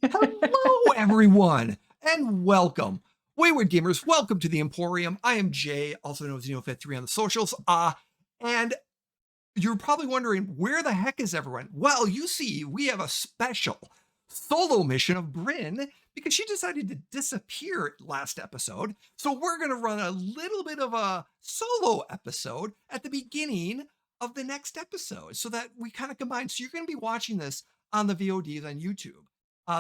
Hello, everyone, and welcome. Wayward Gamers, welcome to the Emporium. I am Jay, also known as NeoFit3 on the socials. And you're probably wondering, where the heck is everyone? Well, you see, we have a special solo mission of Brynn because she decided to disappear last episode. So we're going to run a little bit of a solo episode at the beginning of the next episode so that we kind of combine. So you're going to be watching this on the VODs on YouTube.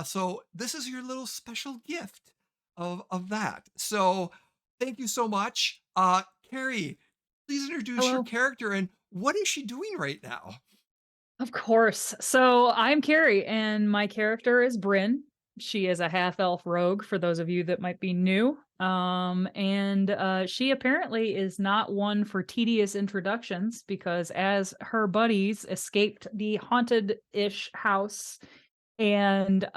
So this is your little special gift of that. So thank you so much. Carrie, please introduce your Hello. character and what is she doing right now? Of course. So I'm Carrie, and my character is Brynn. She is a half-elf rogue, for those of you that might be new. And she apparently is not one for tedious introductions because as her buddies escaped the haunted-ish house and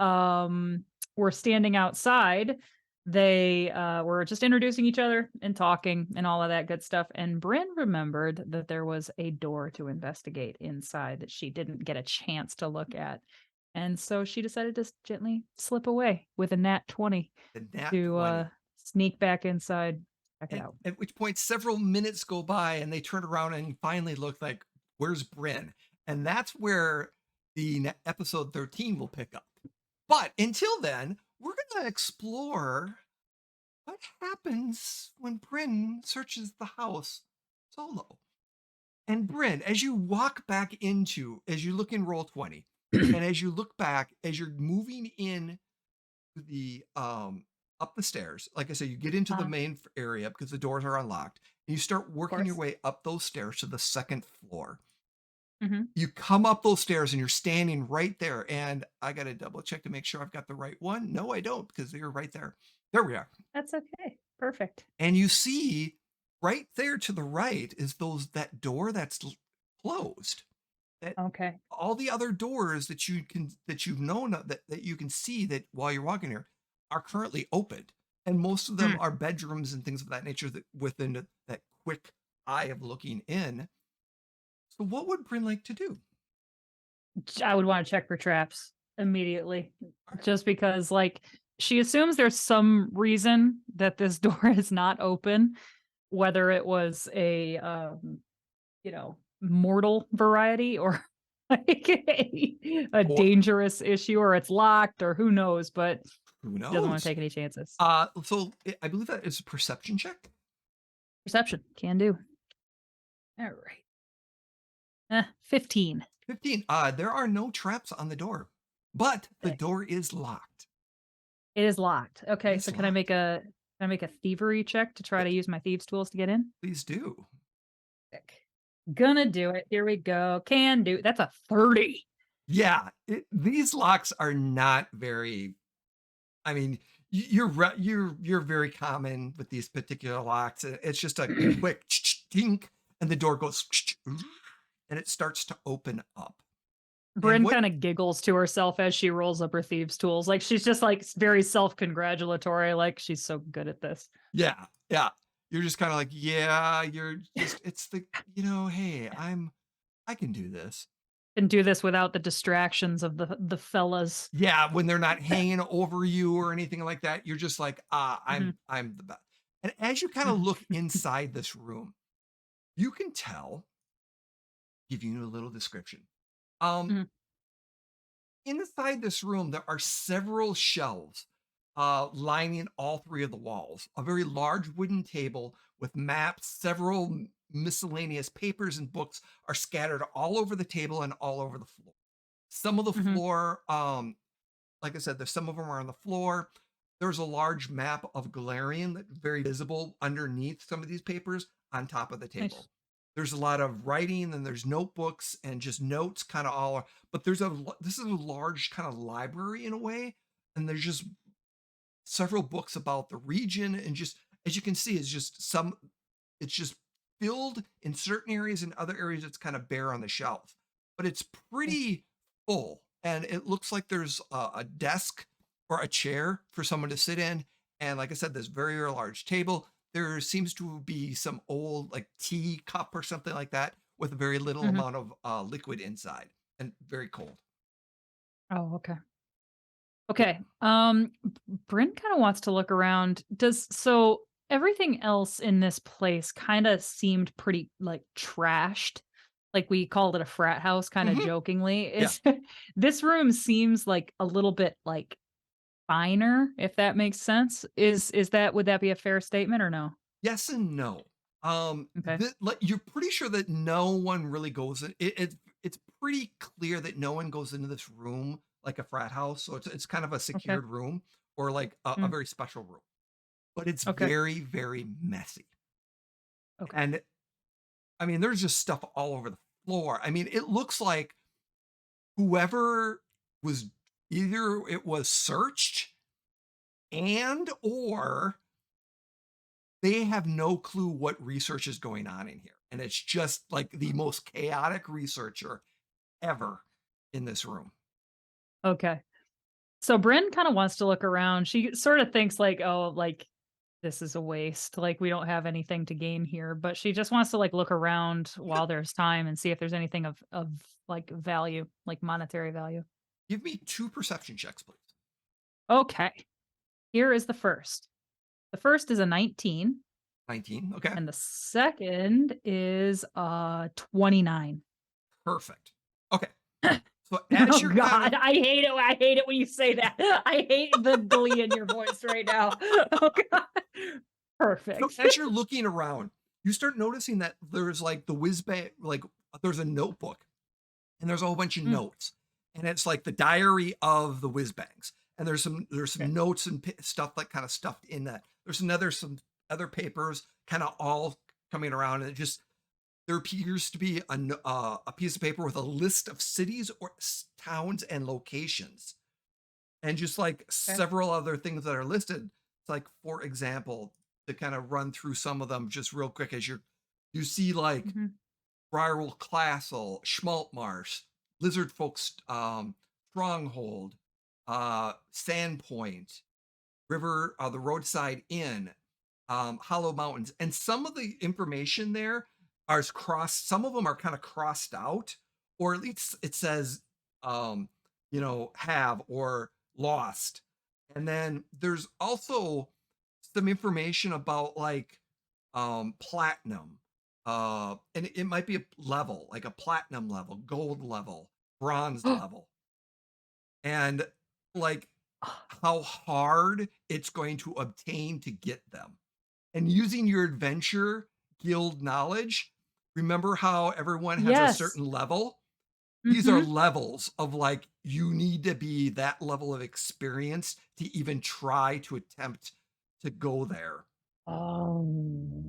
were standing outside, they were just introducing each other and talking and all of that good stuff. And Brynn remembered that there was a door to investigate inside that she didn't get a chance to look at. And so she decided to gently slip away with a nat 20 The nat to 20. sneak back inside, check it out. At which point several minutes go by and they turn around and finally look like, where's Brynn? And that's where the episode 13 will pick up. But until then, we're going to explore what happens when Brynn searches the house solo. And Brynn, as you walk back into, as you look in roll 20, and as you look back, as you're moving in to the up the stairs, like I said, you get into the main area because the doors are unlocked, and you start working your way up those stairs to the second floor. You come up those stairs and you're standing right there. And I got to double check to make sure I've got the right one. No, I don't, because you're right there. There we are. That's okay. Perfect. And you see right there to the right is that door that's closed. Okay. All the other doors that you've known that you can see that while you're walking here are currently opened. And most of them are bedrooms and things of that nature that within that quick eye of looking in. So what would Brynn like to do? I would want to check for traps immediately, just because, like, she assumes there's some reason that this door is not open, whether it was a, mortal variety or like a dangerous issue, or it's locked, or who knows, but Who knows? doesn't want to take any chances. So I believe that is a perception check. Perception, can do. All right. 15. 15. There are no traps on the door, but the door is locked. It is locked. Okay, so can I make a thievery check to try to use my thieves tools to get in? Please do. Gonna do it. Here we go. Can do. That's a 30. Yeah, these locks are not very. I mean, you're very common with these particular locks. It's just a quick tink, and the door goes, and it starts to open up. Brynn kind of giggles to herself as she rolls up her thieves tools. Like she's just like very self-congratulatory. Like she's so good at this. Yeah. You're just kind of like, yeah, you're just, it's the, hey, I can do this. And do this without the distractions of the fellas. Yeah, when they're not hanging over you or anything like that, you're just like, I'm the best. And as you kind of look inside this room, you can tell, give you a little description. Inside this room, there are several shelves lining all three of the walls. A very large wooden table with maps. Several miscellaneous papers and books are scattered all over the table and all over the floor. Some of the Mhm. floor, like I said, there's some of them are on the floor. There's a large map of Golarion that's very visible underneath some of these papers on top of the table. Nice. There's a lot of writing and there's notebooks and just notes kind of but this is a large kind of library in a way. And there's just several books about the region and just as you can see, it's just filled in certain areas and other areas it's kind of bare on the shelf. But it's Okay. pretty full and it looks like there's a desk or a chair for someone to sit in. And like I said, this very large table. There seems to be some old like tea cup or something like that with a very little Mhm. amount of liquid inside and very cold. Oh, okay. Yep. Okay. Bryn kind of wants to look around. Everything else in this place kind of seemed pretty like trashed. Like we called it a frat house kind of Hmm. jokingly. Yeah. Is this room seems like a little bit like finer, if that makes sense. Is that would that be a fair statement or no? Yes and no. Okay. Like you're pretty sure that no one really goes in. It's pretty clear that no one goes into this room like a frat house. So it's kind of a Okay. secured room or like a Mm, very special room. But it's okay. very messy. Okay. And I mean, there's just stuff all over the floor. I mean, it looks like whoever was either it was searched and or they have no clue what research is going on in here. And it's just like the most chaotic researcher ever in this room. Okay. So Bryn kind of wants to look around. She sort of thinks like, "Oh, like this is a waste. Like we don't have anything to gain here." But she just wants to like look around Yeah. while there's time and see if there's anything of like value, like monetary value. Give me two perception checks, please. Okay. Here is the first. The first is a 19 19. Okay. and the second is 29. Perfect. Okay. So as Oh you're kind god, of I hate it. I hate it when you say that. I hate the glee in your voice right now. Oh god. so Perfect. as you're looking around, you start noticing that there's like the whiz bang, like there's a notebook and there's a whole bunch of Mm, notes. And it's like the diary of the whiz bangs. And there's okay. some notes and stuff like kind of stuffed in that. Some other papers kind of all coming around and it just there appears to be a piece of paper with a list of cities or towns and locations, and just like Okay. several other things that are listed. It's like, for example, to kind of run through some of them just real quick, as you see like Mhm. Briarwell Castle, Schmaltmarsh, Lizard Folks, Stronghold, Sandpoint, the Roadside Inn, Hollow Mountains, and some of the information there are crossed. Some of them are kind of crossed out, or at least it says, um, have or lost. And then there's also some information about like platinum. And it might be a level, like a platinum level, gold level, bronze level. And like how hard it's going to obtain to get them. And using your adventure guild knowledge, remember how everyone has a Yes. certain level? These are Mhm. levels of like you need to be that level of experience to even try to attempt to go there. Oh,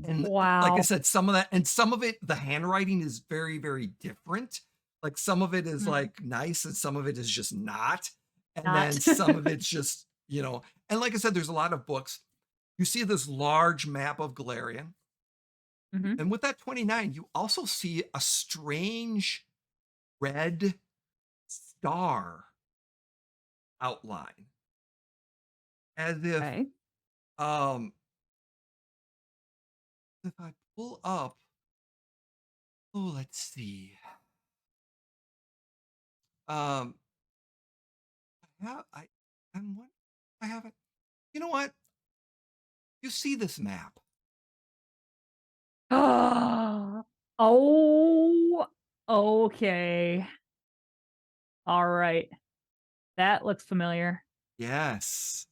And like I wow. said, some of that and some of it, the handwriting is very different. Like some of it is Mm, like nice and some of it is just not. And then not. some of it's just, and like I said, there's a lot of books. You see this large map of Galarian. Mhm. And with that 29, you also see a strange red star outline. As Okay. if I pull up, oh, let's see. Um, I'm what I haven't. You know what? You see this map. Ah. Oh, okay. Alright. That looks familiar. Yes.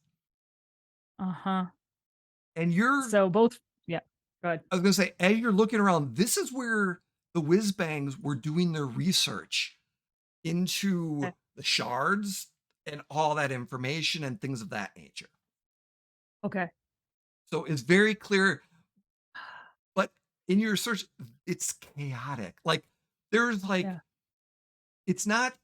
Uh-huh. And you're So both yeah. Good. I was gonna say, as you're looking around, this is where the whiz bangs were doing their research into Okay. the shards and all that information and things of that nature. Okay. So it's very clear, but in your search, it's chaotic. Like there's like Yeah. it's not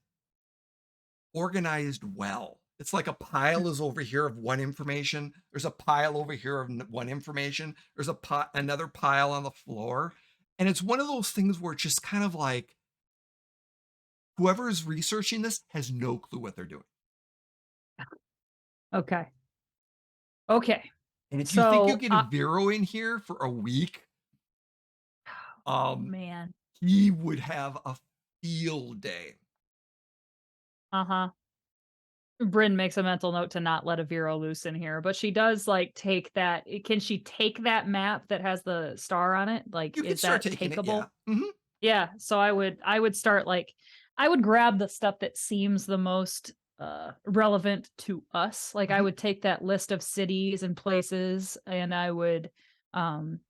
organized well. It's like a pile is over here of one information. There's a pile over here of one information. There's another pile on the floor. And it's one of those things where it's just kind of like whoever is researching this has no clue what they're doing. Okay. Okay. And if you think you So, get a Vero in here for a week, um, man. he would have a field day. Uh-huh. Bryn makes a mental note to not let Aviro loose in here, but she does like take that. Can she take that map that has the star on it? Like, You can is start that taking it, yeah. takeable? Yeah. So I would start like I would grab the stuff that seems the most relevant to us. Like I Mhm, would take that list of cities and places and um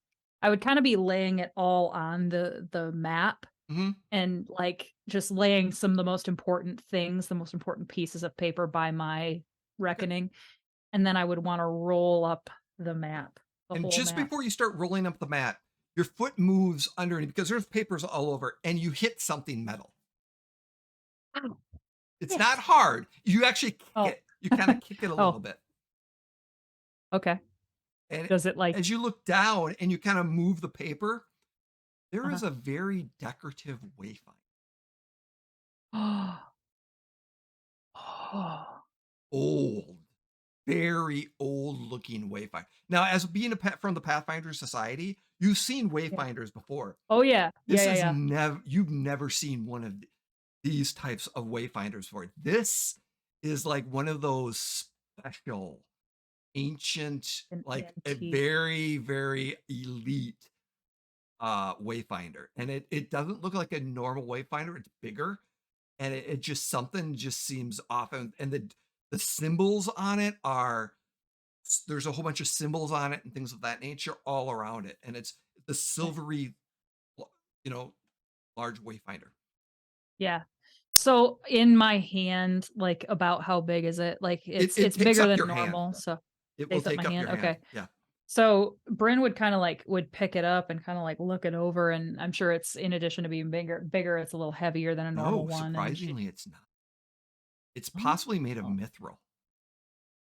I would kind of be laying it all on the map mhm. and like just laying some of the most important things, the most important pieces of paper by my Okay. reckoning, and then I would want to roll up the map, the And whole just map. before you start rolling up the mat, your foot moves underneath because there's papers all over and you hit something metal. Oh, It's not shit. hard. You actually kick Oh. it. You kind of kick it a little Oh, bit. okay. And Does it like as you look down and you kind of move the paper, there uh-huh. is a very decorative wayfinder. Oh. Oh. Old, very old looking wayfinder. Now, as being a pet from the Pathfinder Society, you've seen Yeah. wayfinders before. Oh, yeah. Yeah, This yeah, is yeah. never you've never seen one of these types of wayfinders before. This is like one of those special ancient, An like a antique. very, very elite wayfinder. And it doesn't look like a normal wayfinder, it's bigger. And it just something just seems off. And the symbols on it are there's a whole bunch of symbols on it and things of that nature all around it. And it's the Okay. silvery, you know, large wayfinder. Yeah. So in my hand, like about how big is it? Like It it's takes bigger up than your hand. normal, so It will takes up take my up hand. your hand. Okay. Yeah. So Bryn would kind of like would pick it up and kind of like look it over, and I'm sure it's in addition to being bigger, it's a little heavier than a normal No, one. And she, surprisingly, it's not. It's possibly made of oh, mithril.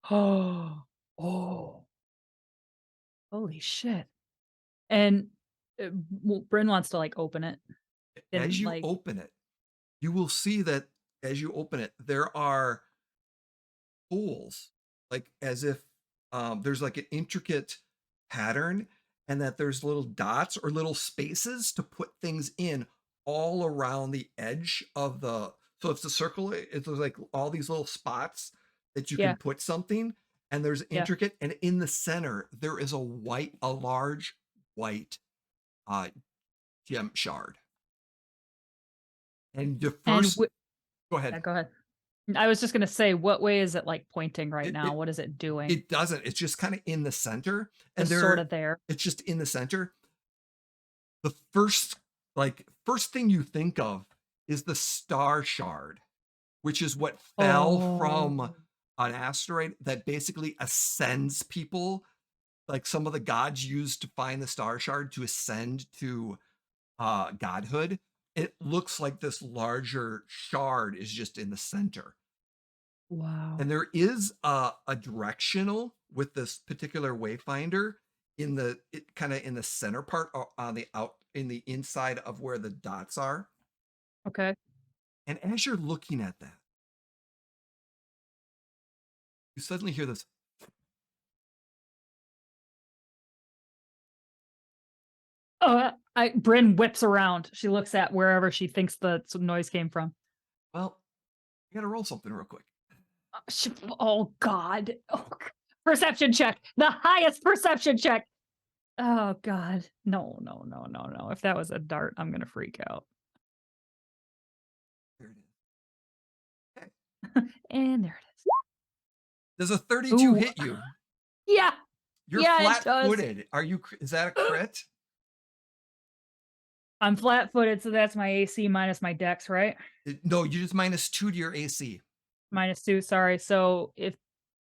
oh, oh, holy shit! And Bryn wants to like open it As and you like open it, you will see that as you open it, there are holes, like as if there's like an intricate pattern, and that there's little dots or little spaces to put things in all around the edge of the. So it's a circle. It's like all these little spots that you can yeah, put something, and there's yeah. intricate. And in the center, there is a large white uh, gem shard. And the And first, go ahead. yeah, go ahead. I was just gonna say, what way is it like pointing right It now? it What is it doing? it doesn't. It's just kind of in the center, and Just sort of there. it's just in the center. The first thing you think of is the star shard, which is what fell Oh, from an asteroid that basically ascends people. Like some of the gods used to find the star shard to ascend to godhood. It looks like this larger shard is just in the center. wow. And there is a directional with this particular wayfinder in the kind of in the center part on the out in the inside of where the dots are. Okay. And as you're looking at that, you suddenly hear this. Bryn whips around. She looks at wherever she thinks the noise came from. Well, you got to roll something real quick. Oh God. Oh, perception check. The highest perception check. Oh God. No, no, no, no, no. If that was a dart, I'm gonna freak out. There it is. Okay. And there it is. Does a 32 Ooh. hit you? Yeah. You're Yeah, it does. flat-footed. Is that a crit? I'm flat-footed, so that's my AC minus my dex, right? No, you just -2 to your AC. -2, sorry. So if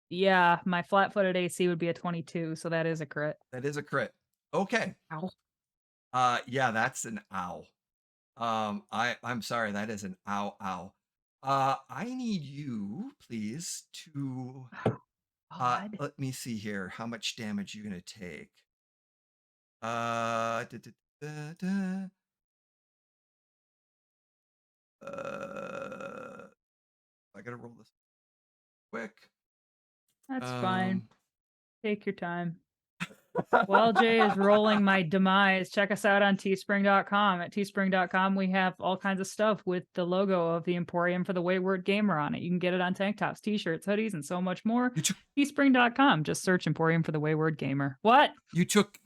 yeah, my flat-footed AC would be a 22, so that is a crit. That is a crit. Okay. Ow. Yeah, that's an ow. I'm sorry, that is an ow ow. I need you, please, to God. let me see here. How much damage you gonna take? Da, da, da, da. Uh, I gotta roll this quick. That's fine. Um, Take your time. While Jay is rolling my demise, check us out on teespring.com. At teespring.com, we have all kinds of stuff with the logo of the Emporium for the Wayward Gamer on it. You can get it on tank tops, t-shirts, hoodies, and so much more. you took Teespring.com. Just search Emporium for the Wayward Gamer. What? you took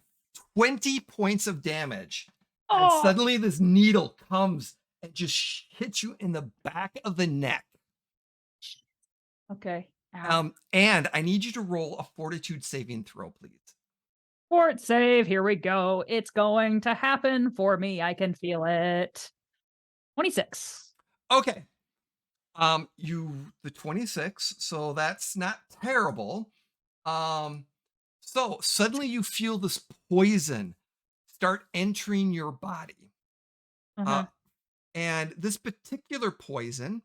20 points of damage, and Oh, suddenly this needle comes and just hits you in the back of the neck. okay. Ow. And I need you to roll a fortitude saving throw, please. Fort save. Here we go. It's going to happen for me. I can feel it. 26. Okay. The 26, so that's not terrible. So suddenly you feel this poison start entering your body. Uh, Uh-huh. and this particular poison,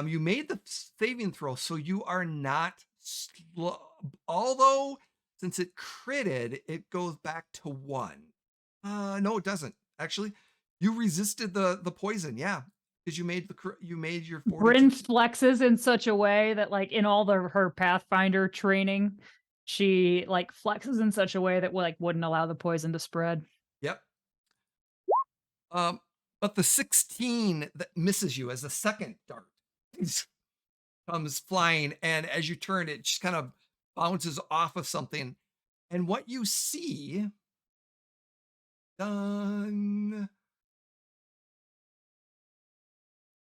you made the saving throw, so you are not slow. Although, since it critted, it goes back to 1. No, it doesn't. Actually, you resisted the poison. Yeah, because you made your Brynn fortitude. flexes in such a way that, like, in all her Pathfinder training, she, like, flexes in such a way that, like, wouldn't allow the poison to spread. Yep. Um, but the 16 that misses you as the second dart comes flying, and as you turn, it just kind of bounces off of something. And what you see, dun,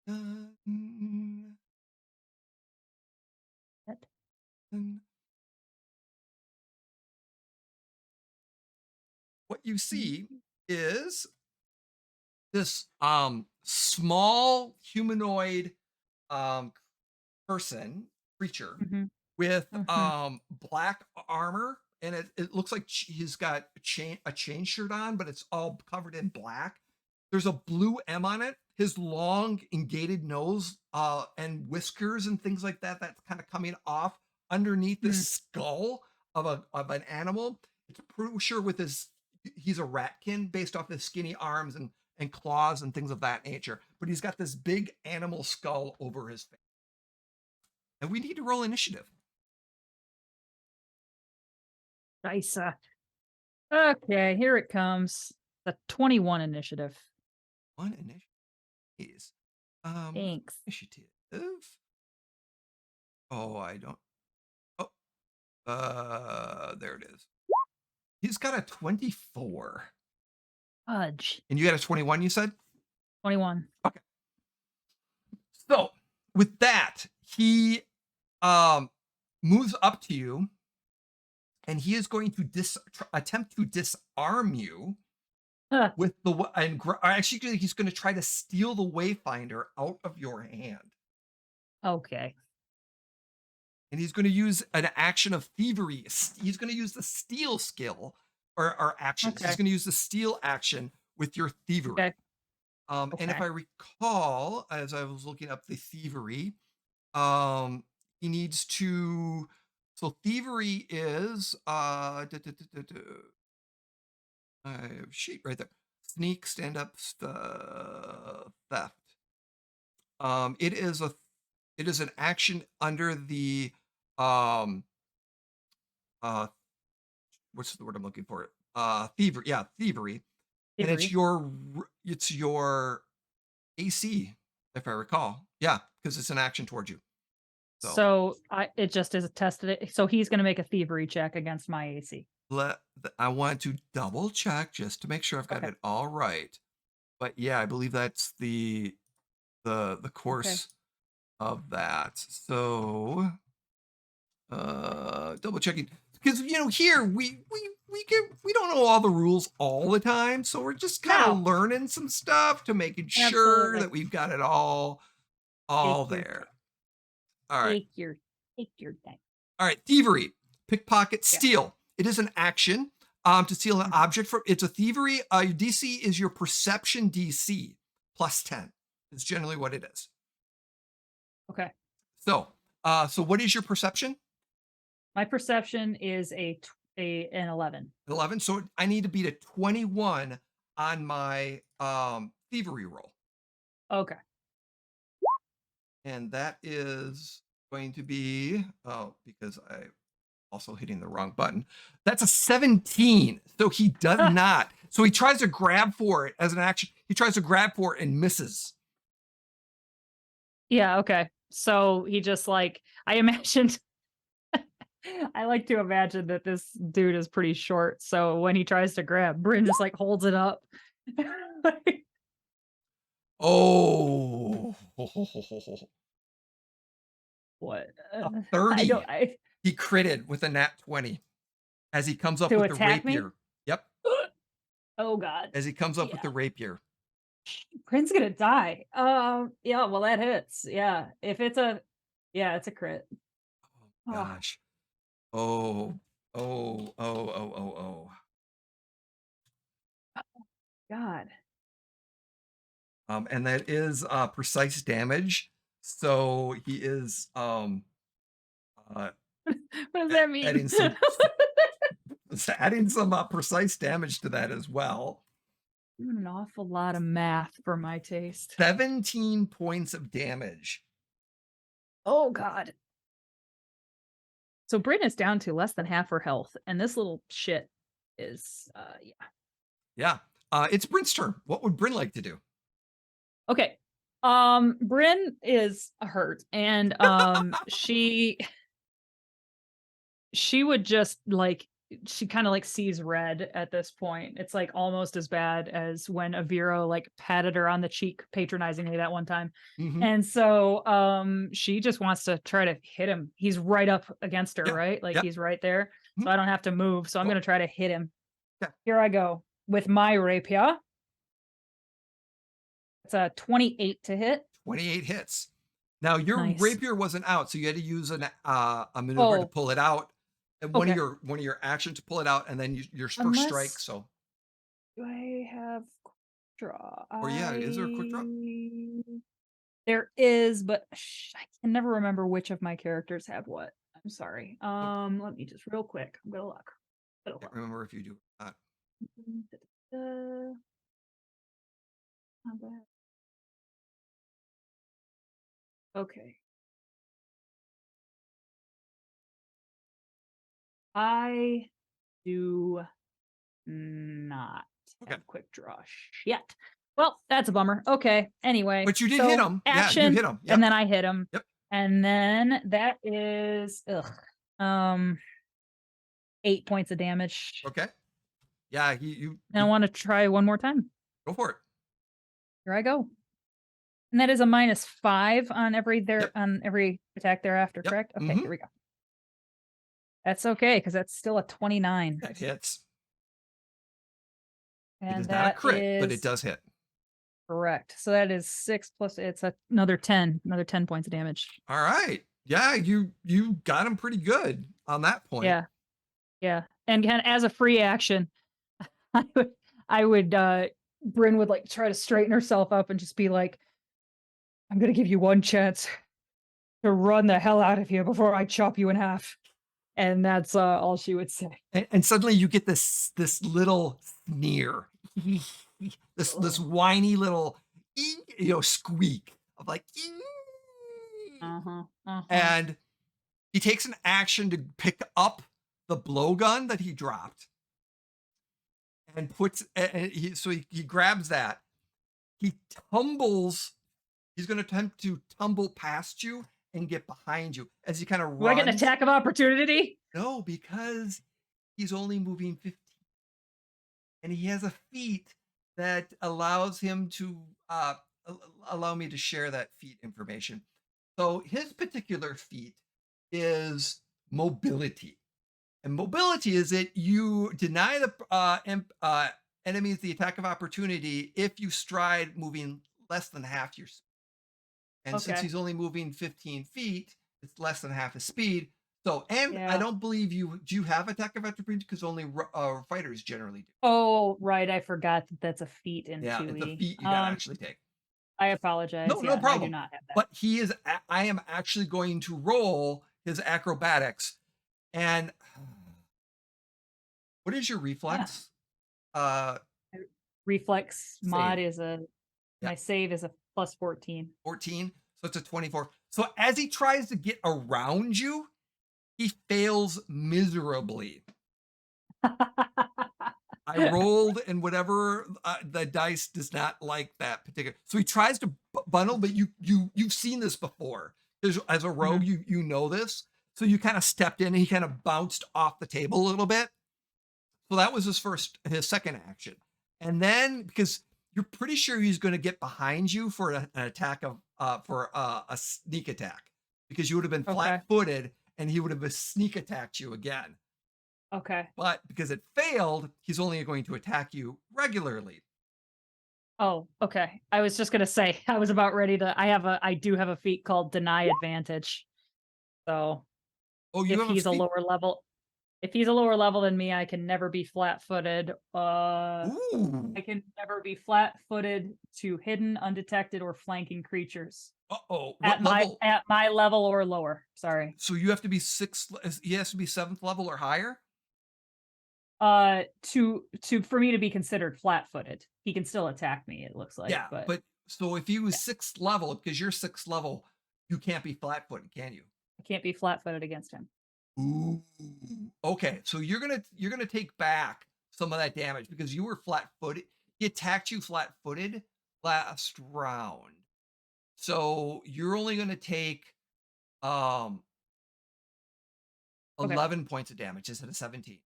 dun, What? dun, what you see is this small humanoid um person creature Mhm, with mhm, black armor, and it looks like he's got a chain shirt on, but it's all covered in black. There's a blue M on it. His long engated nose and whiskers and things like that that's kind of coming off underneath the mm. skull of an animal. It's pretty sure with his he's a ratkin based off his skinny arms and claws and things of that nature, but he's got this big animal skull over his face. And we need to roll initiative. Dice. Okay, here it comes. The 21 initiative. One initiative. Please. What's Thanks. initiative? Oh, I don't. Oh, there it is. He's got a 24. Fudge. And you got a 21, you said? 21. Okay. So with that, he um moves up to you and he is going to attempt to disarm you Huh, with actually he's going to try to steal the wayfinder out of your hand. okay. And he's going to use an action of thievery. He's going to use the steal skill or actions. He's Okay. going to use the steal action with your thievery. Okay. And if Okay. I recall, as I was looking up the thievery, he needs to. So thievery is sheet right there. Sneak, stand up, theft. It is an action under the um uh what's the word I'm looking for? Thievery, yeah, thievery. And Thievery. it's your AC, if I recall. Yeah, because it's an action towards you. So So it just is a tested it. So he's going to make a thievery check against my AC. I want to double check just to make sure I've got Okay. it all right. But yeah, I believe that's the Okay. course of that. So double checking. because here we don't know all the rules all the time, so we're just kind of No. learning some stuff to making sure Absolutely. that we've got it all Take your there. All right. take your time. All right, thievery, pickpocket, Yeah. steal. It is an action to steal an Mhm. object from. It's a thievery. Your DC is your perception DC plus 10. It's generally what it is. Okay. So, so what is your perception? My perception is an 11. 11. So I need to beat a 21 on my thievery roll, Okay. and that is going to be because I also hitting the wrong button. That's a 17. So he does not. So he tries to grab for it as an action. He tries to grab for it and misses. Yeah, okay. So he just like I imagined I like to imagine that this dude is pretty short. So when he tries to grab, Bryn just like holds it up. Oh, What? a I 30. don't I He critted with a nat 20 as he comes up to with the attack me? rapier. Yep. Oh god. As he comes up with Yeah. the rapier. Bryn's gonna die. Yeah, well that hits. Yeah. If it's a yeah, it's a crit. Oh Oh gosh. Oh, oh. god. And that is precise damage. So he is uh What does that mean? adding some precise damage to that as well. Doing an awful lot of math for my taste. 17 points of damage. Oh god. So Bryn is down to less than half her health, and this little shit is yeah. Yeah. It's Bryn's turn. What would Bryn like to do? Okay. Bryn is hurt, and she would just like she kind of like sees red at this point. It's like almost as bad as when Aviro like patted her on the cheek patronizingly that one time. Mm-hmm. And so she just wants to try to hit him. He's right up against her, Yeah. right? Like Yep. he's right there. Mhm. So I don't have to move. So I'm Cool. gonna try to hit him. Yeah. Here I go with my rapier. It's a 28 to hit. 28 hits. Now your Nice. rapier wasn't out, so you had to use a maneuver to Oh, pull it out, and okay. one of your actions to pull it out, and then your first strike. Unless So, do I have quick draw? or yeah, is there a quick draw? There is, but I can never remember which of my characters have what. I'm sorry. Okay. Let me just real quick. I'm gonna look. Can't remember if you do or not. Not bad. Okay. I do not Okay. have quick draw yet. Well, that's a bummer. Okay. Anyway, But you did so hit him. Yeah, you action, hit him. Yep. and then I hit him, Yep. and then that is 8 points of damage. Okay. Yeah, you And I want to try one more time. go for it. Here I go. And that is a -5 on every Yep. on every attack thereafter, Yep. correct? Okay, Mhm. here we go. That's okay, because that's still a 29. That hits. It And is not a that crit, but it is does hit. correct. So that is 6 plus it's another 10, another 10 points of damage. All right. Yeah, you got him pretty good on that point. Yeah. Yeah. And as a free action, I would Bryn would like try to straighten herself up and just be like, I'm gonna give you one chance to run the hell out of here before I chop you in half. And that's all she would say. And suddenly you get this little sneer, this whiny little squeak of like, Uh-huh. Uh-huh. and he takes an action to pick up the blowgun that he dropped and puts he grabs that. He tumbles. He's going to attempt to tumble past you and get behind you as he kind of runs. Do I get an attack of opportunity? No, because he's only moving 15. And he has a feat that allows him to allow me to share that feat information. So his particular feat is mobility. And mobility is it you deny the enemies the attack of opportunity if you stride moving less than half your speed. And since Okay. he's only moving 15 feet, it's less than half his speed. So, and I Yeah. don't believe you do you have attack of opportunity because only fighters generally do. Oh, right. I forgot that that's a feat in Yeah, it's a 2E. feat you gotta actually take. I apologize. No, no Yeah, I do problem. not have that. But he is. I am actually going to roll his acrobatics. And what is your Yeah. reflex? Uh, Reflex mod save. is a Yeah, my save is a plus 14. 14. So it's a 24. So as he tries to get around you, he fails miserably. I rolled, and whatever the dice does not like that particular. So he tries to bundle, but you've seen this before. As a rogue, Mhm. you know this. So you kind of stepped in, and he kind of bounced off the table a little bit. So that was his second action, and then because you're pretty sure he's going to get behind you for an attack of for a sneak attack, because you would have been Okay. flat-footed, and he would have sneak attacked you again. Okay. But because it failed, he's only going to attack you regularly. Oh, okay. I was just gonna say I was about ready to. I do have a feat called Deny Advantage. So Oh, you if have a he's a feat. lower level, if he's a lower level than me, I can never be flat-footed. Ooh. I can never be flat-footed to hidden, undetected, or flanking creatures Uh-oh. at What level? my level or lower. Sorry. So you have to be he has to be 7th level or higher? To for me to be considered flat-footed, he can still attack me. It looks like, Yeah, but but so if he was yeah, 6th level, because you're 6th level, you can't be flat-footed, can you? I can't be flat-footed against him. Ooh. Okay, so you're gonna take back some of that damage because you were flat-footed. He attacked you flat-footed last round. So you're only gonna take um Okay. 11 points of damage instead of 17.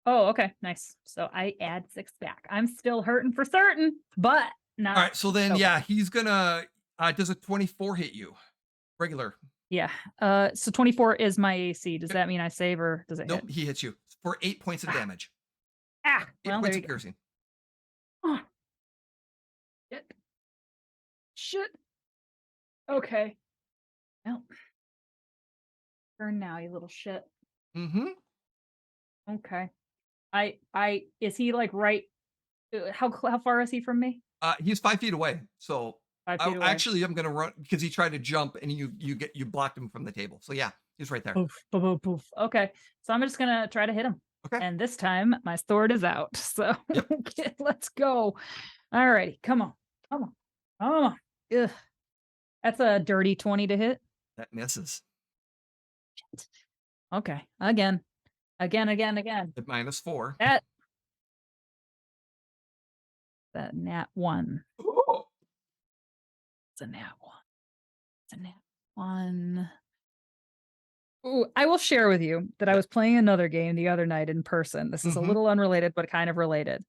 Oh, okay, nice. So I add 6 back. I'm still hurting for certain, but All not right, so then okay. yeah, he's gonna does a 24 hit you? Regular. Yeah. So 24 is my AC. Does that mean I save or does it hit? Nope, he hits you for 8 points of Ah, damage. 8 well, there points you of go. piercing. Oh, shit. Shit. Okay. Well, turn now, you little shit. Mm-hmm. Okay. I is he like right how far is he from me? He's 5 feet away. So 5 feet away. actually I'm gonna run because he tried to jump and you blocked him from the table. So yeah, he's right there. Poof, poof, poof, poof. Okay. So I'm just gonna try to hit him. Okay. And this time my sword is out. So Yep. okay, let's go. All righty. Come on. Come on. Come on. Ugh. That's a dirty 20 to hit. That misses. Okay. Again. Again, again, again. At -4. That that nat one. Ooh. It's a nat one. It's a nat one. Ooh, I will share with you that I Yep. was playing another game the other night in person. This is a Mm-hmm. little unrelated, but kind of related.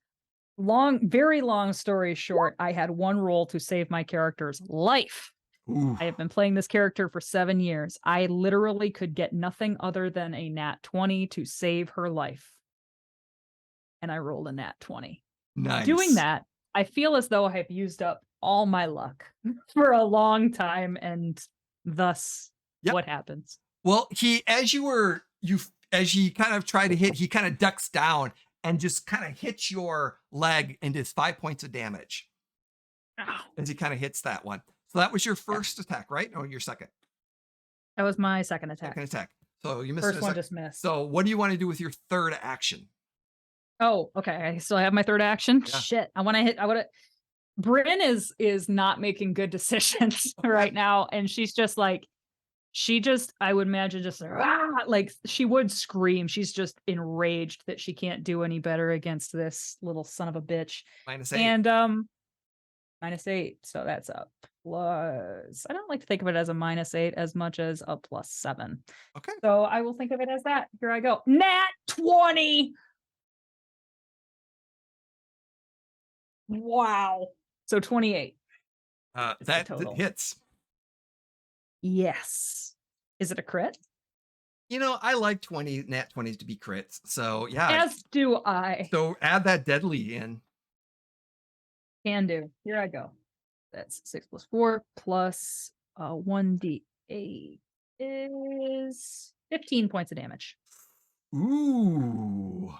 Very long story short, I had one roll to save my character's life. Ooh. I have been playing this character for 7 years. I literally could get nothing other than a nat 20 to save her life. And I rolled a nat 20. Doing Nice. that, I feel as though I have used up all my luck for a long time, and thus Yep. what happens? Well, as he kind of tried to hit, he kind of ducks down and just kind of hits your leg and does 5 points of damage Ow. as he kind of hits that one. So that was your Yeah, first attack, right? Or your second? that was my second attack. Second attack. So you missed First a one second. just missed. So what do you want to do with your third action? Oh, okay. I still have my third action. Yeah. Shit. I wanna Brynn is not making good decisions Okay. right now. And she's just like she just I would imagine just like she would scream. She's just enraged that she can't do any better against this little son of a bitch. -8. And -8. So that's a plus. I don't like to think of it as a -8 as much as a +7. Okay. So I will think of it as that. Here I go. Nat 20. Wow. So 28 is the That total. hits. Yes. Is it a crit? I like nat 20s to be crits. So yeah. As do I. So add that deadly in. Can do. Here I go. That's 6 plus 4 plus 1d8 is 15 points of damage. Ooh.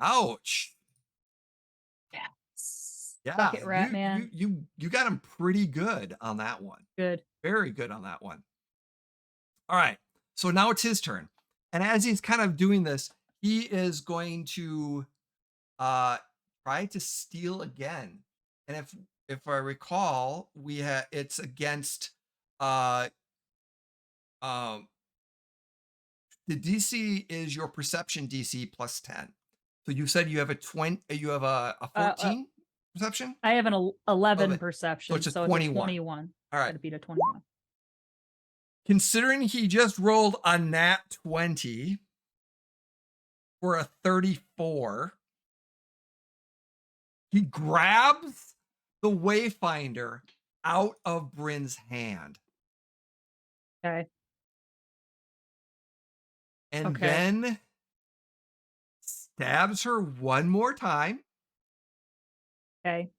Ouch. Yeah. Yeah, Suck it, rat man. you got him pretty good on that one. Good. Very good on that one. All right. So now it's his turn. And as he's kind of doing this, he is going to try to steal again. And if I recall, it's against uh um the DC is your perception DC plus 10. So you said you have a Uh, uh, 14 perception? I have an 11 So perception, it's a so it's a 21. 21. All right. Gotta beat a 21. Considering he just rolled a nat 20 for a 34, he grabs the Wayfinder out of Bryn's hand. Okay. And Okay. then stabs her one more time. Okay.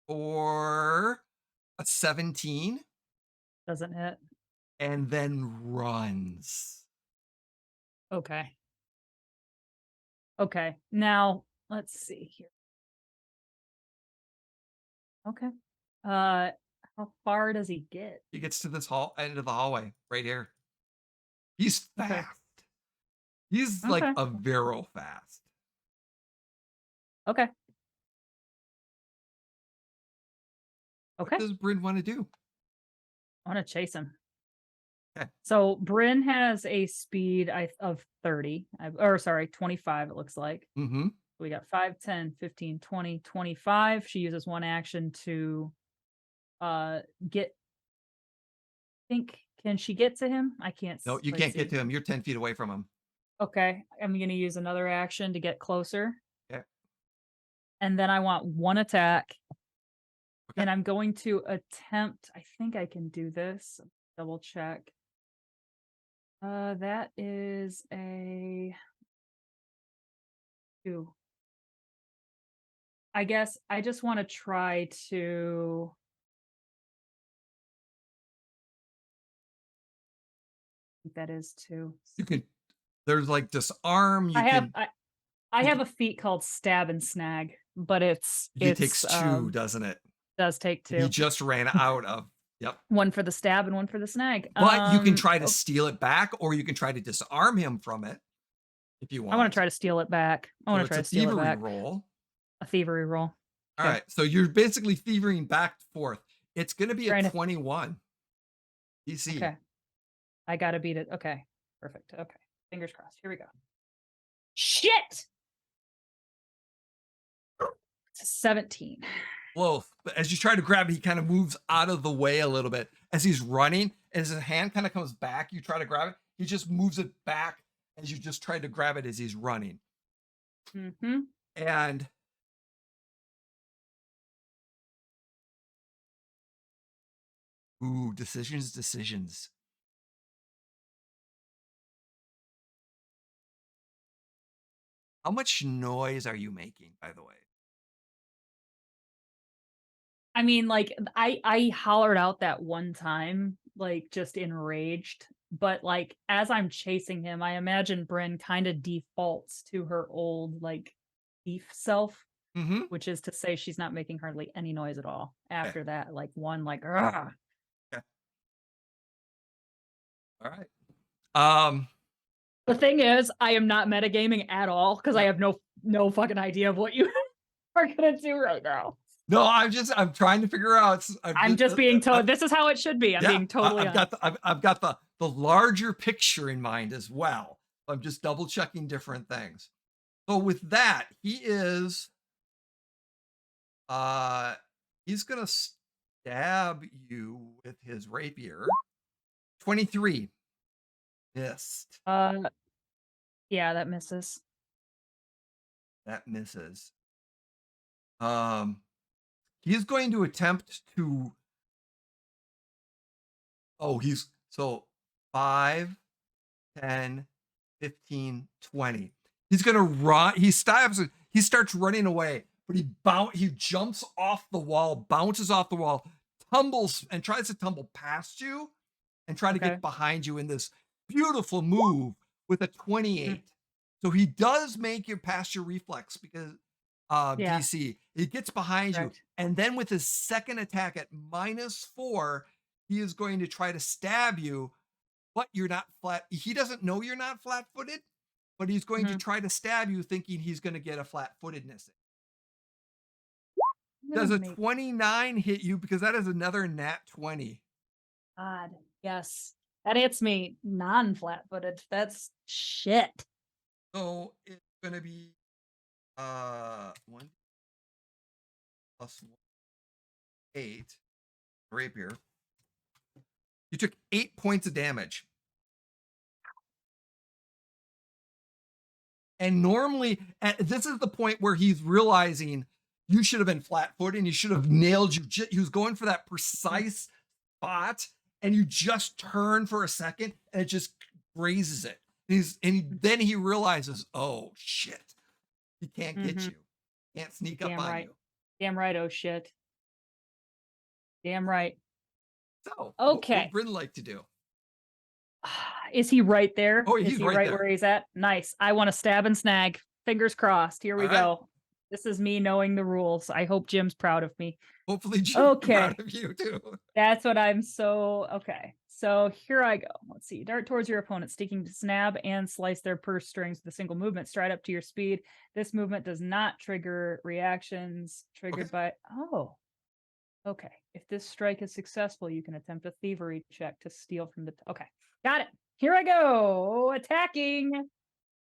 For a 17. Doesn't hit. And then runs. Okay. Okay. Now, let's see here. Okay. How far does he get? He gets to this end of the hallway right here. He's fast. Okay. He's like Okay. a Aviro fast. Okay. Okay. What does Bryn want to do? I want to chase him. Okay. So Bryn has a speed of 30, or sorry, 25, it looks like. Mm-hmm. We got 5, 10, 15, 20, 25. She uses one action to get, can she get to him? I can't. No, you let's can't get see. to him. You're 10 feet away from him. Okay. I'm going to use another action to get closer. Okay. And then I want one attack. Okay. And I'm going to attempt, I think I can do this. Double check. That is a 2. I guess I just want to try to. I think that is 2. You can. There's like disarm. I have a feat called stab and snag, but It takes 2, um doesn't it? does take He 2. just ran out of. Yep. One for the stab and one for the snag. But you can try to steal it back, or you can try to disarm him from it if you want. I want to try to steal it back. I want to try to steal it back. Roll. A thievery roll. All right. So you're basically thievering back and forth. It's going to be a 21 DC. Okay. I got to beat it. Okay. Perfect. Okay. Fingers crossed. Here we go. Shit! It's a 17. Close. But as you try to grab it, he kind of moves out of the way a little bit. As he's running, as his hand kind of comes back, you try to grab it. He just moves it back as you just try to grab it as he's running. Mm-hmm. And decisions. How much noise are you making, by the way? I mean, like, I hollered out that one time, like, just enraged. But, like, as I'm chasing him, I imagine Brynn kind of defaults to her old, like, thief self, Mm-hmm. which is to say she's not making hardly any noise at all. After that, like, one, like, "Argh!" Okay. All right. The thing is, I am not metagaming at all because I have no fucking idea of what you are gonna do right now. No, I'm trying to figure out. I'm just being told this is how it should be. I'm being totally. I've got the larger picture in mind as well. I'm just double checking different things. So with that, he's gonna stab you with his rapier. 23. Missed. Yeah, that misses. That misses. He's going to attempt to Oh, he's so 5, 10, 15, 20. He's gonna run. He starts running away, but he jumps off the wall, bounces off the wall, tumbles and tries to tumble past you and try to Okay. get behind you in this beautiful move with a Mhm. 28. So he does make you pass your reflex because Yeah, DC. He gets behind you, correct. and then with his second attack at -4, he is going to try to stab you, but you're not flat. He doesn't know you're not flat-footed, but he's going to Mhm. try to stab you thinking he's going to get a flat-footedness. I'm Does gonna a make 29 hit you because that is another nat 20. God. Yes. That hits me non-flat-footed. That's shit. So it's going to be 1 plus 1, 8 rapier. You took 8 points of damage. And normally, this is the point where he's realizing you should have been flat-footed and you should have nailed you. He was going for that Mhm. precise spot, and you just turn for a second, and it just grazes it. Then he realizes, oh shit, he can't get Mhm. you, can't sneak up Damn on right. you. Damn right, oh shit. Damn right. So, what would Okay. Bryn like to do? Is he right there? Oh, Is he's he right right where there. he's at? Nice. I want to stab and snag. Fingers crossed. Here All we right. go. This is me knowing the rules. I hope Jim's proud of me. Hopefully, Jim's proud Okay. of you too. That's what I'm so okay. So here I go. Let's see. Dart towards your opponent, seeking to snab and slice their purse strings with a single movement, stride up to your speed. This movement does not trigger reactions Okay. triggered by. Oh, okay. If this strike is successful, you can attempt a thievery check to steal from the. Okay, got it. Here I go. Attacking.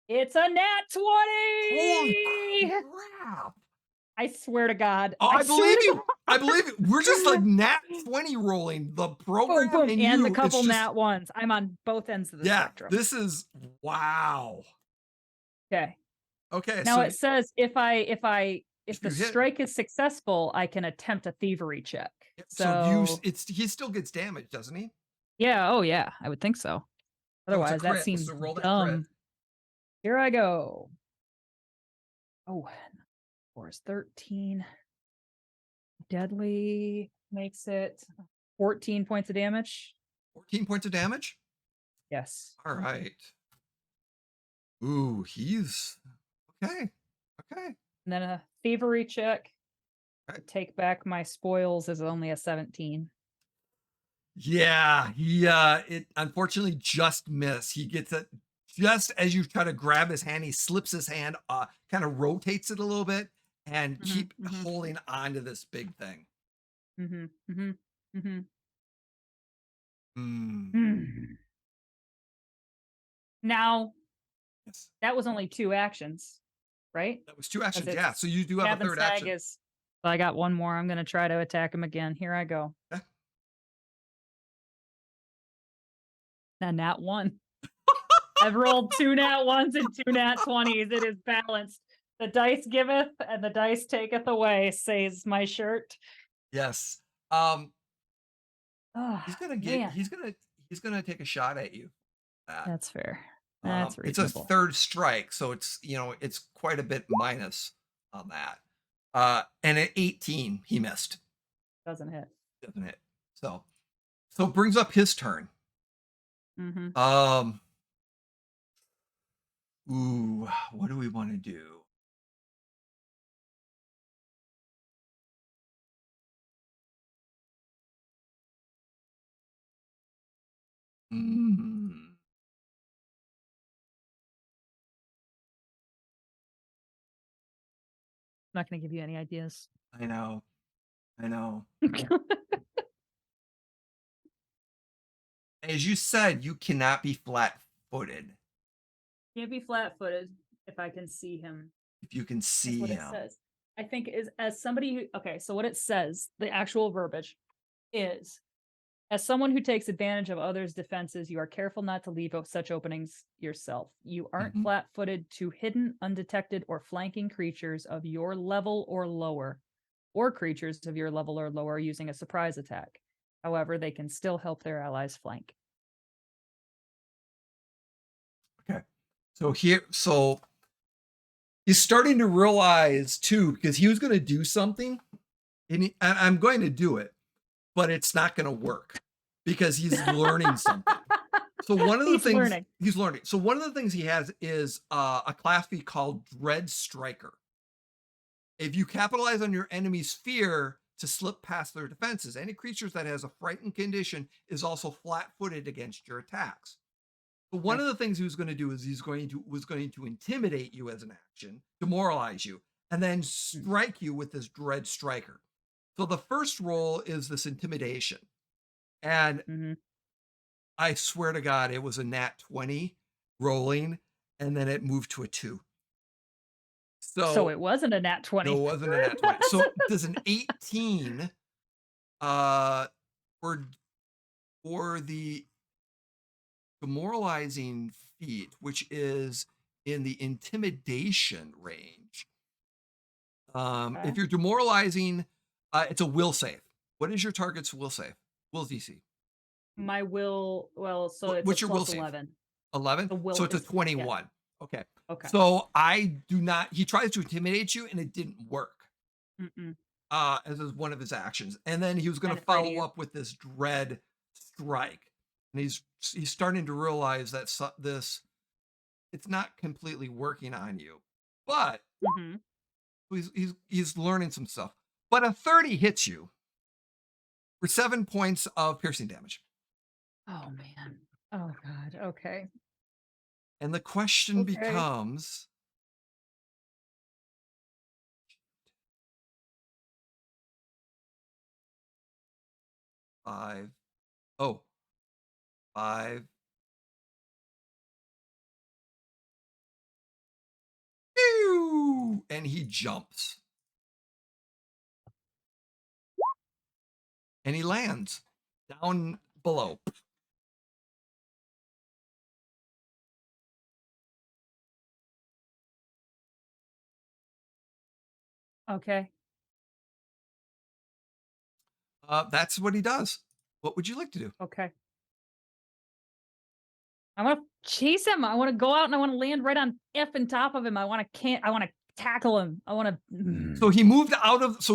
It's a nat Holy 20. crap! I swear to God. Oh, I I swear believe to you. I believe it. We're just like God. nat 20 rolling. The Boom, program boom, and and the you, it's couple just, nat ones. I'm on both ends of the yeah, spectrum. this is wow. Okay. Okay, Now so it says if if the you hit, strike is successful, I can attempt a thievery check. so you, So he still gets damage, doesn't he? yeah, oh yeah, I would think so. So it's a Otherwise, that crit. seems So roll that crit. dumb. Here I go. Oh, force 13. Deadly makes it 14 points of damage. 14 points of damage. Yes. All right. Ooh, he's okay. Okay. And then a thievery check Okay. to take back my spoils is only a 17. Yeah, it unfortunately just missed. He gets it just as you try to grab his hand, he slips his hand, kind of rotates it a little bit and Mm-hmm, keep mm-hmm, holding on to this big thing. mm-hmm, mm-hmm, mm-hmm. Mm, Mm. Now, yes. that was only 2 actions, right? That was 2 'Cause actions. Yeah, it's so you do have a stab and third snag action. is so I got 1 more. I'm gonna try to attack him again. Here I go. Yeah. A nat 1. I've rolled 2 nat 1s and 2 nat 20s. It is balanced. "The dice giveth and the dice taketh away," says my shirt. Yes. Um, Oh, man. he's gonna take a shot at you. That. That's fair. That's It's a reasonable. third strike, so it's it's quite a bit minus on that. And at 18, he missed. Doesn't hit. Doesn't hit. So it brings up his turn. Mhm. Um, ooh, what do we want to do? Mm, Not gonna give you any ideas. I know, I know. As you said, you cannot be flat-footed Can't be flat-footed if I can see him. if you can That's see what it him. says. I think is as somebody who okay, so what it says, the actual verbiage is as someone who takes advantage of others' defenses, you are careful not to leave such openings yourself. You aren't Mhm. flat-footed to hidden, undetected, or flanking creatures of your level or lower, or creatures of your level or lower using a surprise attack. However, they can still help their allies flank. Okay. So he's starting to realize too, because he was going to do something, and I'm going to do it, but it's not going to work because he's learning something. So one of the He's things learning. he's learning. So one of the things he has is a class feat called Dread Striker. If you capitalize on your enemy's fear to slip past their defenses, any creatures that has a frightened condition is also flat-footed against your attacks. But one of the things he was going to do is was going to intimidate you as an action, demoralize you, and then strike you with this Dread Striker. So the first roll is this intimidation, and I swear to God, it was a nat 20 rolling, and then it moved to a 2. So it wasn't a nat 20. No, it wasn't a nat 20. So does an 18 for the demoralizing feat, which is in the intimidation range. If you're demoralizing, it's a will save. What is your target's will save? Will DC? My will, well, so it's What's a your will plus save? 11. 11? So it's a Is, 21. Yeah. Okay. Okay. So he tries to intimidate you and it didn't work. As one of his actions. And then he was going to follow up with this Dread Strike. And he's starting to realize that it's not completely working on you. But he's learning some stuff. But a 30 hits you for 7 points of piercing damage. Oh man. Oh God. Okay. And the question becomes, five. And he jumps. And he lands down below. Okay. That's what he does. What would you like to do? Okay. I want to chase him. I want to go out and I want to land right on on top of him. I want to tackle him. I want to. So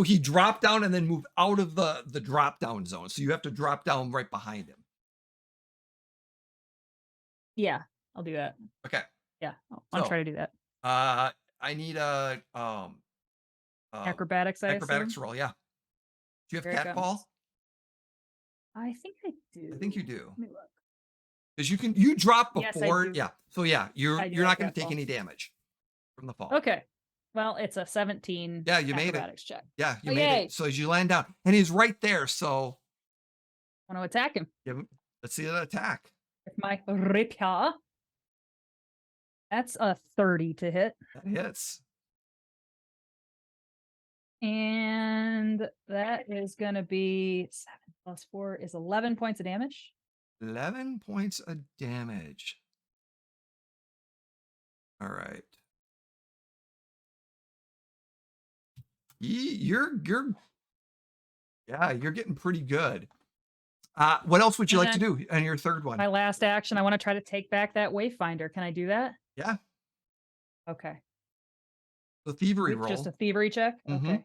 he dropped down and then moved out of the drop down zone. So you have to drop down right behind him. Yeah, I'll do that. Okay. Yeah, I'll try to do that. I need a acrobatics. Acrobatics roll. Yeah. Do you have catfall? I think I do. I think you do. Let me look. Because you drop before. Yes, yeah. So yeah, you're not going to take any damage from the fall. Okay. Well, it's a 17. Yeah, you made it. Check. Yeah, you made it. So as you land down, and he's right there. So I want to attack him. Yeah, let's see that attack. With my rapier. That's a 30 to hit. That hits. And that is going to be 7 plus 4 is 11 points of damage. 11 points of damage. All right. You're getting pretty good. What else would you like to do on your third one? My last action, I want to try to take back that Wayfinder. Can I do that? Yeah. Okay. The thievery roll. Just a thievery check? Okay.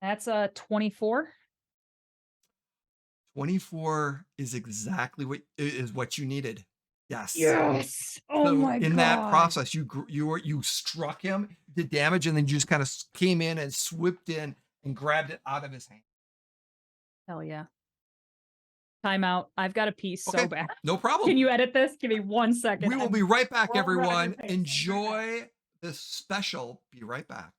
That's a 24. 24 is exactly what you needed. Yes. Yes. Oh so my God. In that process, you struck him, did damage, and then you just kind of came in and swooped in and grabbed it out of his hand. Hell yeah. Time out. I've got a piece so bad. No problem. Can you edit this? Give me 1 second. We will be right back, everyone. Enjoy this special. Be right back.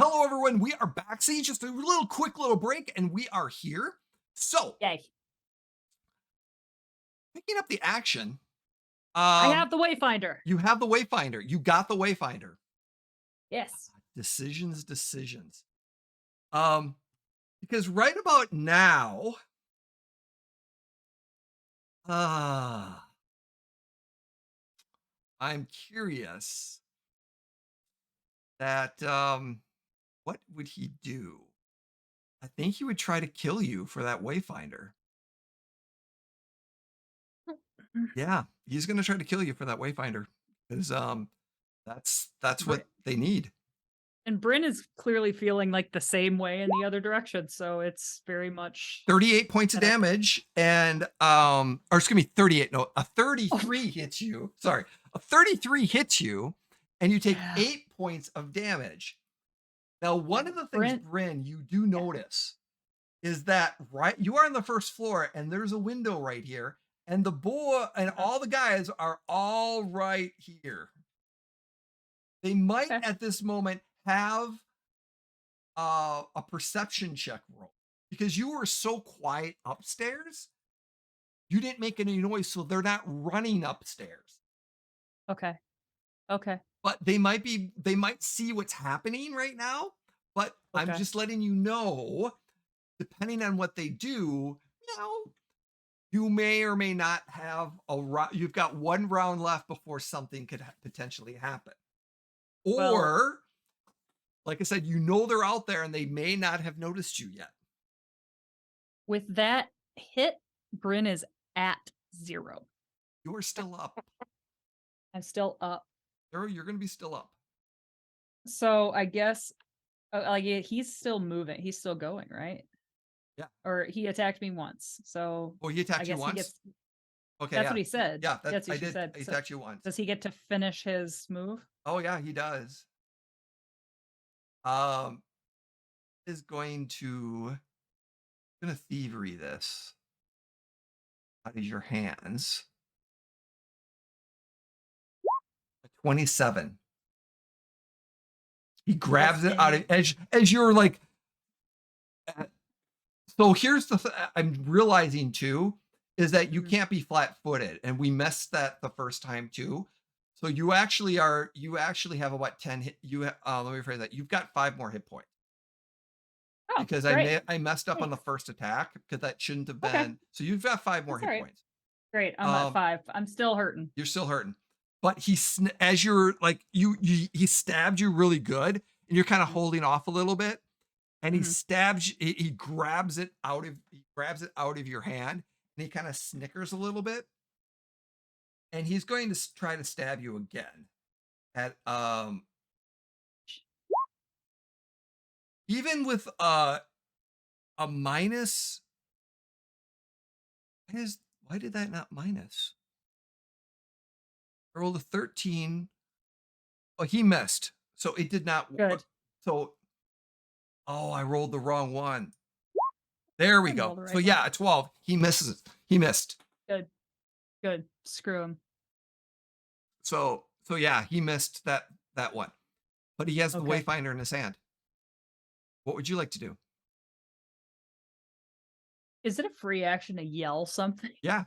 hello everyone. We are back. See, just a quick little break, and we are here. So, Yay. picking up the action. I have the Wayfinder. You have the Wayfinder. You got the Wayfinder. Yes. Decisions. Because right about now, I'm curious that what would he do? I think he would try to kill you for that Wayfinder. Yeah, he's gonna try to kill you for that Wayfinder because that's what they need. And Brynn is clearly feeling like the same way in the other direction, so it's very much 38 points of damage, and or excuse me, 38. No, a 33 hits you. Sorry, a 33 hits you, and you take 8 points of damage. Now, one of the things, Brynn, you do notice is that you are on the first floor, and there's a window right here, and the boy and all the guys are all right here. They might at this moment have a perception check roll because you were so quiet upstairs. You didn't make any noise, so they're not running upstairs. Okay. But they might see what's happening right now. But I'm just letting you know, depending on what they do, you may or may not have you've got one round left before something could potentially happen. Or, like I said, they're out there and they may not have noticed you yet. With that hit, Brynn is at 0. You are still up. I'm still up. You're going to be still up. So I guess he's still moving. He's still going, right? Yeah. Or he attacked me once. So he attacked you once? Okay. That's what he said. Yeah, that's what he said. He attacked you once. Does he get to finish his move? Oh yeah, he does. Is going to thievery this out of your hands. 27. He grabs it out of as you're like. So here's I'm realizing too is that you can't be flat-footed, and we messed that the first time too. So you actually have about 10 hit. Let me rephrase that. You've got 5 more hit points. Oh, because I messed up on the first attack because that shouldn't have been. Okay. So you've got 5 more hit points. Great. I'm at 5. I'm still hurting. You're still hurting. But as you're like he stabbed you really good, and you're kind of holding off a little bit, and he stabs you, he grabs it out of your hand, and he kind of snickers a little bit, and he's going to try to stab you again at even with a minus. Why did that not minus? I rolled a 13. Oh, he missed. So it did not work. So, I rolled the wrong one. There we go. So yeah, a 12. He misses. He missed. Good. Screw him. So yeah, he missed that one. But he has the Wayfinder in his hand. What would you like to do? Is it a free action to yell something? Yeah.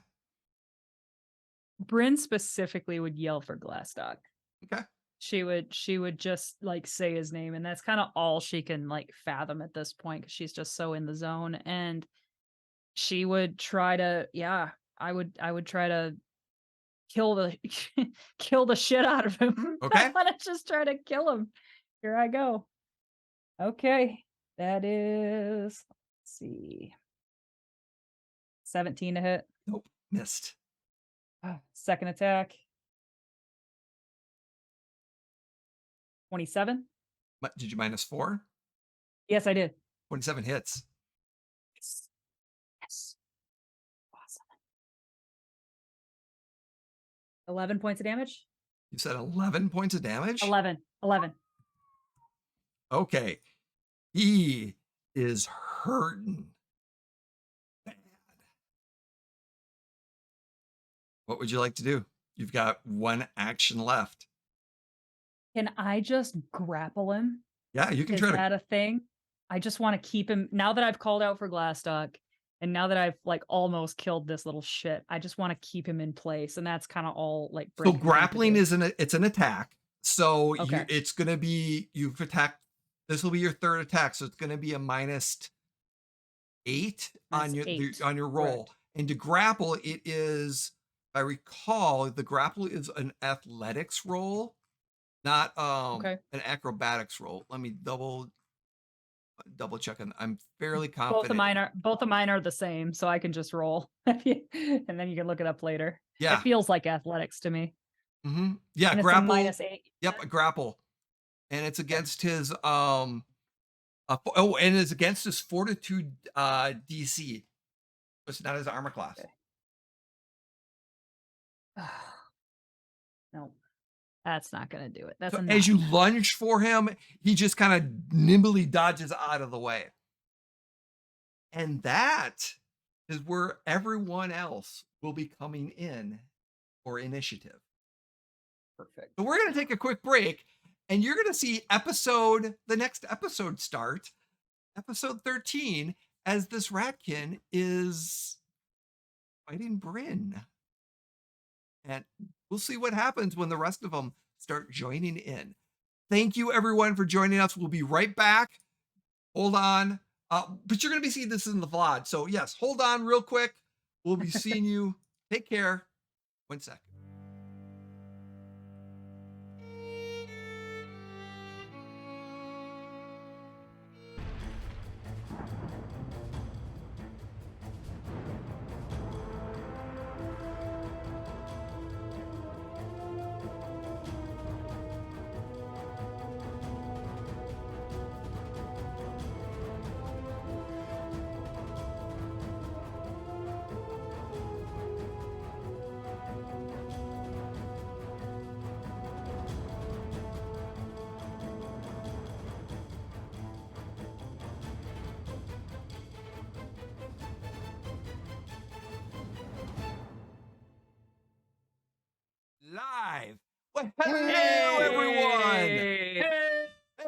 Brynn specifically would yell for Glastoc. Okay. She would just like say his name, and that's kind of all she can like fathom at this point because she's just so in the zone. And she would try to, I would try to kill the kill the shit out of him. Okay. I want to just try to kill him. Here I go. Okay. That is, let's see, 17 to hit. Nope. Missed. Second attack. 27. Did you minus 4? Yes, I did. 27 hits. Yes. Awesome. 11 points of damage. You said 11 points of damage? 11. Okay. He is hurting bad. What would you like to do? You've got 1 action left. Can I just grapple him? Yeah, you can Is try to. that a thing? I just want to keep him now that I've called out for Glastoc and now that I've like almost killed this little shit. I just want to keep him in place, and that's kind of all like So Brynn can think to grappling do. is it's an attack. So Okay. it's gonna be you've attacked. This will be your third attack, so it's gonna be a -8 Minus eight. on your roll. Correct. And to grapple, it is, if I recall, the grapple is an athletics roll, not Okay. an acrobatics roll. Let me double check, and I'm fairly Both of confident. mine are the same, so I can just roll. And then you can look it up later. It Yeah. feels like athletics to me. Yeah, And it's a grapple. -8. Yep, a grapple. And it's Okay. against his and it's against his fortitude DC. It's not his armor class. Okay. No, that's not gonna do it. That's So a as you 9. lunge for him, he just kind of nimbly dodges out of the way. And that is where everyone else will be coming in for initiative. Perfect. So we're going to take a quick break, and you're going to see the next episode start, episode 13, as this ratkin is fighting Brynn. And we'll see what happens when the rest of them start joining in. Thank you, everyone, for joining us. We'll be right back. Hold on. But you're going to be seeing this in the VOD. So, yes, hold on real quick. We'll be seeing you. Take care. 1 second. Live. Well, hello, everyone. Hey!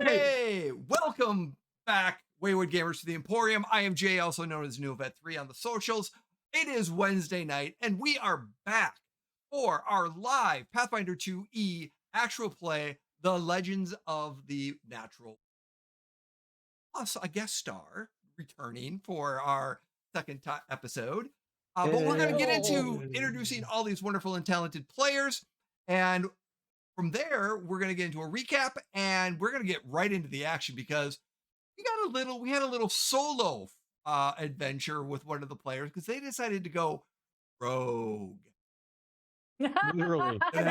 Hey, welcome back, Wayward Gamers, to the Emporium. I am Jay, also known as NeoVet3 on the socials. It is Wednesday night, and we are back for our live Pathfinder 2E actual play, The Legends of the Natural. Plus a guest star returning for our second episode. But we're going to get into introducing all these wonderful and talented players. And from there, we're going to get into a recap, and we're going to get right into the action because we had a little solo adventure with one of the players because they decided to go rogue. Literally. Hey,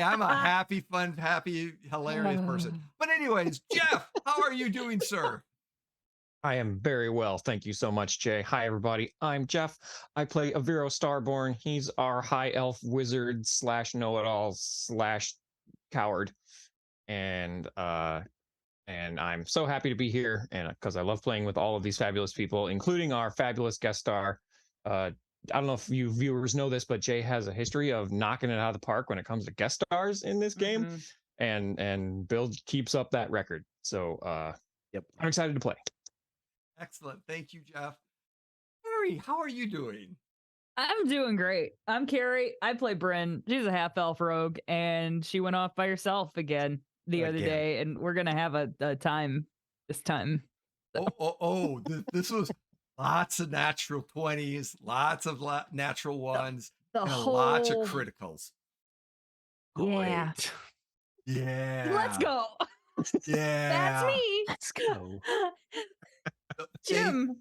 I'm a happy, fun, happy, hilarious person. But anyways, Jeff, how are you doing, sir? I am very well. Thank you so much, Jay. Hi, everybody. I'm Jeff. I play Aviro Starborn. He's our high elf wizard / know-it-all / coward. And I'm so happy to be here, and because I love playing with all of these fabulous people, including our fabulous guest star. I don't know if you viewers know this, but Jay has a history of knocking it out of the park when it comes to guest stars in this game, and Bill keeps up that record. So, yep, I'm excited to play. Excellent. Thank you, Jeff. Carrie, how are you doing? I'm doing great. I'm Carrie. I play Brynn. She's a half elf rogue, and she went off by herself again the other day, and we're gonna have a time this time. So. This was lots of natural 20s, lots of natural ones, and lots of criticals. Yeah. Great. Yeah. Let's go. Yeah. That's me. Let's go. Jim.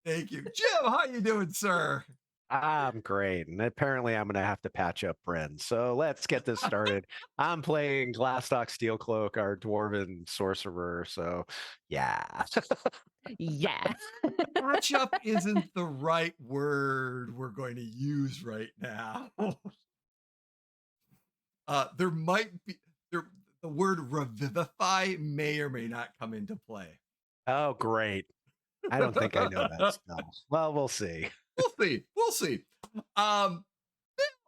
Thank you. Jim, how you doing, sir? I'm great. And apparently I'm going to have to patch up Brynn. So let's get this started. I'm playing Glastoc Steelcloak, our dwarven sorcerer. So yeah. Yeah. Patch up isn't the right word we're going to use right now. There might be the word revivify may or may not come into play. Oh, great. I don't think I know that spell. Well, we'll see. We'll see. Bill,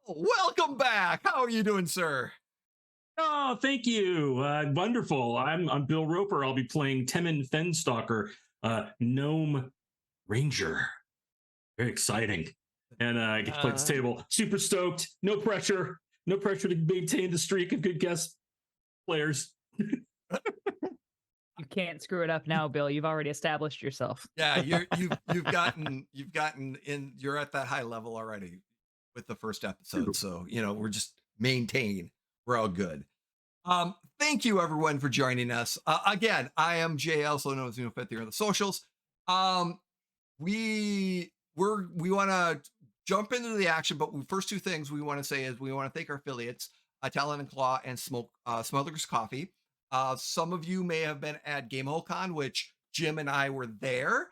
welcome back. How are you doing, sir? Oh, thank you. Wonderful. I'm Bill Roper. I'll be playing Temmin Fenstalker, Gnome Ranger. Very exciting. And I get to play this table. Super stoked. No pressure. No pressure to maintain the streak of good guest players. You can't screw it up now, Bill. You've already established yourself. Yeah, you've gotten in. You're at that high level already with the first episode. So we're just maintain. We're all good. Thank you everyone for joining us. Again, I am Jay, also known as Fifth here on the socials. We want to jump into the action, but first two things we want to say is we want to thank our affiliates, Talon and Claw and Smuggler's Coffee. Some of you may have been at GameholeCon, which Jim and I were there,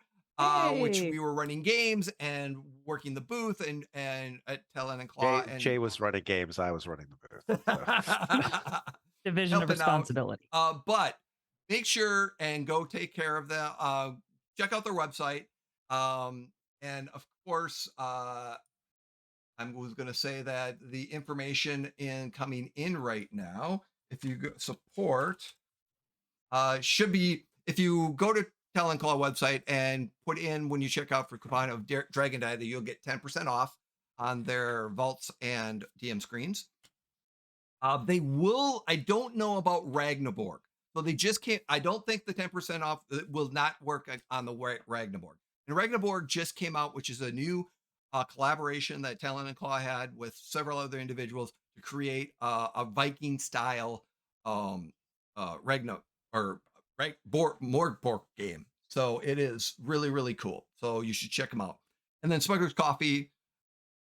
which we were running games and working the booth and at Talon and Claw. Jay was running games. I was running the booth. So. Division of responsibility. But make sure and go take care of them. Check out their website. And of course, I was going to say that the information coming in right now, if you support, should be, if you go to Talon Claw website and put in when you check out for coupon of Dragon Die, that you'll get 10% off on their vaults and DM screens. They will, I don't know about Ragnarborg. So they just can't, I don't think the 10% off will not work on the Ragnarborg. And Ragnarborg just came out, which is a new collaboration that Talon and Claw had with several other individuals to create a Viking style Ragnar or Morgborg game. So it is really, really cool. So you should check them out. And then Smuggler's Coffee,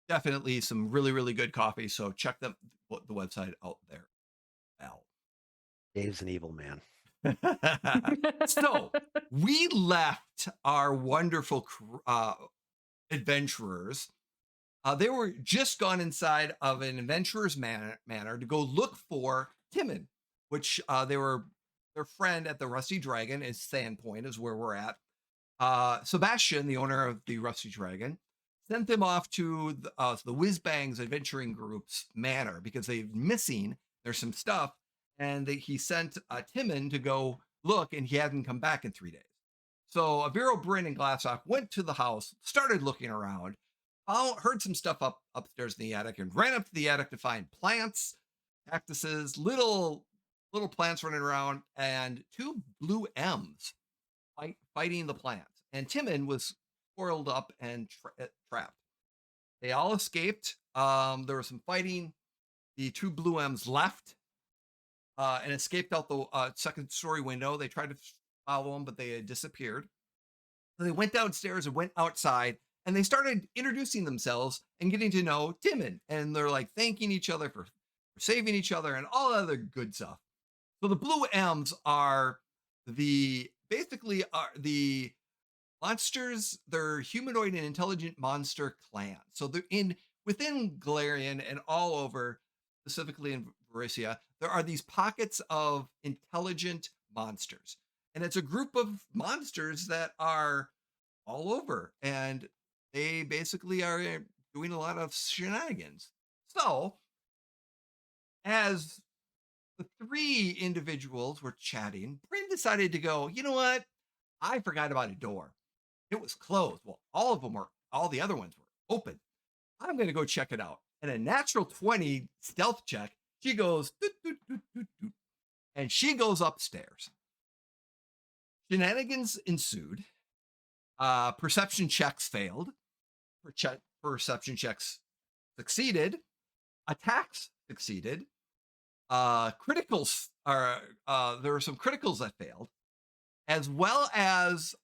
definitely some really, really good coffee. So check the website out there. Al. Dave's an evil man. So we left our wonderful adventurers. They were just gone inside of an adventurer's manor to go look for Timon, which their friend at the Rusty Dragon is Sandpoint, is where we're at. Sebastian, the owner of the Rusty Dragon, sent them off to the Whiz Bangs Adventuring Group's manor because they're missing. There's some stuff. And he sent Timon to go look, and he hadn't come back in 3 days. So Aviro, Brynn, and Glastoc went to the house, started looking around, heard some stuff upstairs in the attic, and ran up to the attic to find plants, cactuses, little plants running around, and 2 blue M's fighting the plants. And Timon was coiled up and trapped. They all escaped. There was some fighting. The 2 blue M's left. And escaped out the second story window. They tried to follow them, but they had disappeared. So they went downstairs and went outside, and they started introducing themselves and getting to know Timon. And they're like thanking each other for saving each other and all other good stuff. So the blue M's are basically the monsters. They're humanoid and intelligent monster clan. So they're within Golarion and all over, specifically in Varisia, there are these pockets of intelligent monsters. And it's a group of monsters that are all over. And they basically are doing a lot of shenanigans. So, as the 3 individuals were chatting, Brynn decided to go, you know what? I forgot about a door. It was closed. Well, all the other ones were open. I'm going to go check it out. And a natural 20 stealth check, she goes, doot, doot, doot, doot, doot, and she goes upstairs. Shenanigans ensued. Perception checks failed. Perception checks succeeded. Attacks succeeded. Criticals there were some criticals that failed, as well as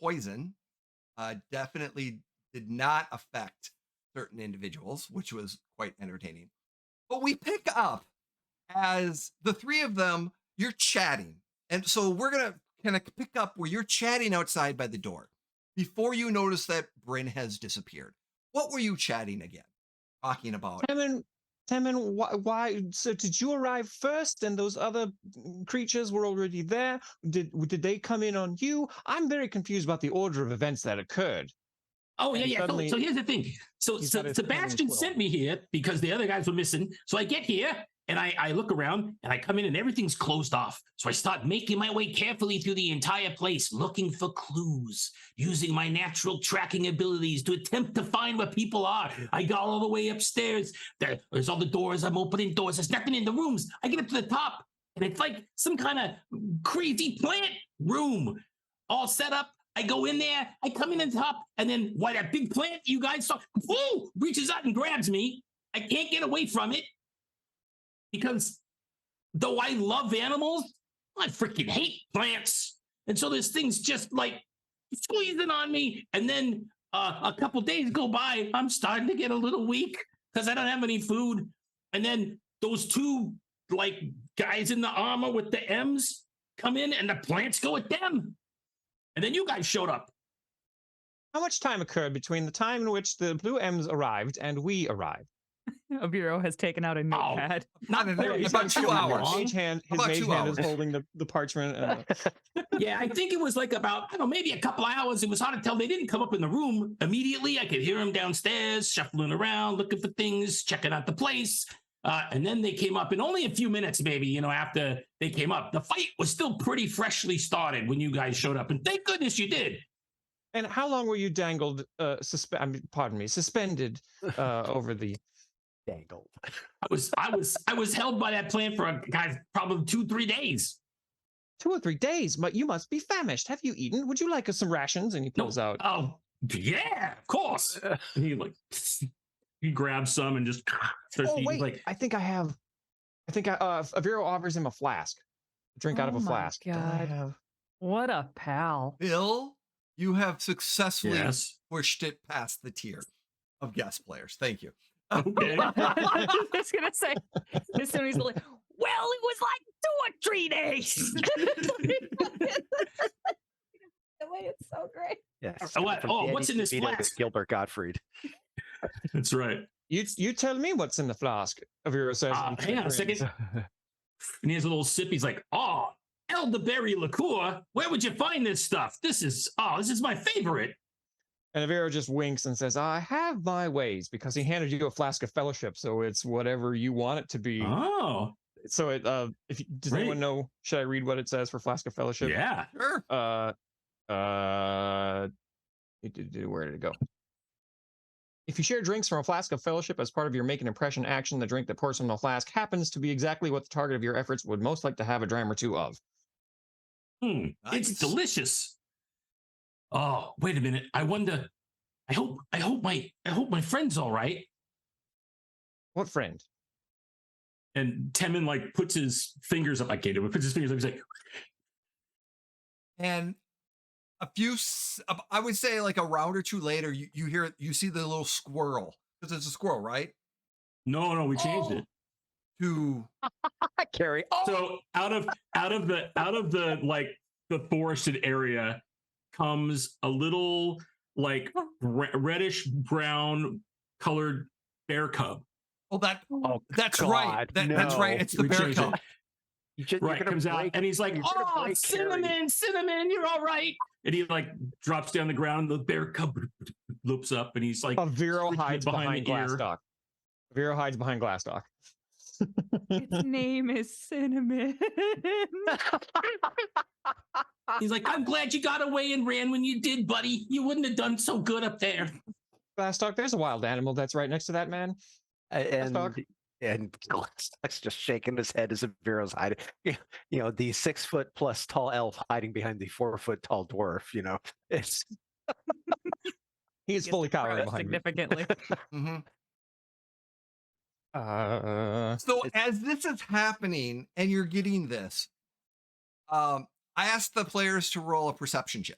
poison. Definitely did not affect certain individuals, which was quite entertaining. But we pick up as the 3 of them, you're chatting. And so we're going to kind of pick up where you're chatting outside by the door before you notice that Brynn has disappeared. What were you chatting again? Talking about? Timon, why? So did you arrive first and those other creatures were already there? Did they come in on you? I'm very confused about the order of events that occurred. Oh, yeah. So here's the thing. So Sebastian sent me here because the other guys were missing. So I get here, And I look around and I come in and everything's closed off. So I start making my way carefully through the entire place, looking for clues, using my natural tracking abilities to attempt to find where people are. I got all the way upstairs. There's all the doors. I'm opening doors. There's nothing in the rooms. I get up to the top and it's like some kind of crazy plant room all set up. I go in there. I come in the top. And then why that big plant you guys saw, whoa, reaches out and grabs me. I can't get away from it. Because though I love animals, I freaking hate plants. And so this thing's just like squeezing on me. And then a couple days go by, I'm starting to get a little weak because I don't have any food. And then those two like guys in the armor with the M's come in and the plants go at them. And then you guys showed up. How much time occurred between the time in which the blue M's arrived and we arrived? Aviro has taken out a notepad. Not very- about it's 2 not hours. long. His mage About hand 2 hours. is holding the parchment. Yeah, I think it was like about, I don't know, maybe a couple of hours. It was hard to tell. They didn't come up in the room immediately. I could hear them downstairs, shuffling around, looking for things, checking out the place. And then they came up in only a few minutes, maybe, after they came up. The fight was still pretty freshly started when you guys showed up. And thank goodness you did. And how long were you dangled, suspended over the... Dangled. I was held by that plant for guys probably 2-3 days. 2 or 3 days, but you must be famished. Have you eaten? Would you like some rations? And he pulls out. Oh, yeah, of course. And he grabs some and just starts Oh eating. wait, Like, I think Aviro offers him a flask. A drink out of Oh a my flask. Do I God. have- What a pal. Bill, you have successfully yes. pushed it past the tier of guest players. Thank you. Okay. I was gonna say, as soon as he's like, well, it was like 2 or 3 days. It's so great. Yes. What's in this flask? Gilbert Gottfried. That's right. You tell me what's in the flask, Aviro says. Hang on a second. And he has a little sip. He's like, oh, elderberry liqueur. Where would you find this stuff? This is my favorite. And Aviro just winks and says, I have my ways, because he handed you a flask of fellowship, so it's whatever you want it to be. Oh, So does Great. anyone know, should I read what it says for flask of fellowship? yeah. Sure. Where did it go? If you share drinks from a flask of fellowship as part of your make an impression action, the drink that pours from the flask happens to be exactly what the target of your efforts would most like to have a dram or two of. Nice. It's delicious. Oh, wait a minute. I wonder. I hope my friend's all right. What friend? And Temin puts his fingers up. I can't do it. Puts his fingers up. He's like, And I would say like a round or two later, you see the little squirrel, because it's a squirrel, right? no, we changed it. To Carrie. So out of the the forested area comes a little reddish brown colored bear cub. that's God, right. That's no. right. It's the We bear changed it. cub. Right, comes out and he's like, you're gonna oh, break cinnamon, you're all right. And he drops down the ground. The bear cub loops up and he's like, Aviro hides behind the ear. Glastoc. Aviro hides behind Glastoc. Its name is Cinnamon. He's like, I'm glad you got away and ran when you did, buddy. You wouldn't have done so good up there. Glastoc, there's a wild animal that's right next to that man. Glastoc. And Glastoc's just shaking his head as Aviro's hiding. The 6 foot plus tall elf hiding behind the 4 foot tall dwarf. It's He is fully cowering behind me. significantly. Mhm. Uh, So as this is happening and you're getting this, I asked the players to roll a perception check.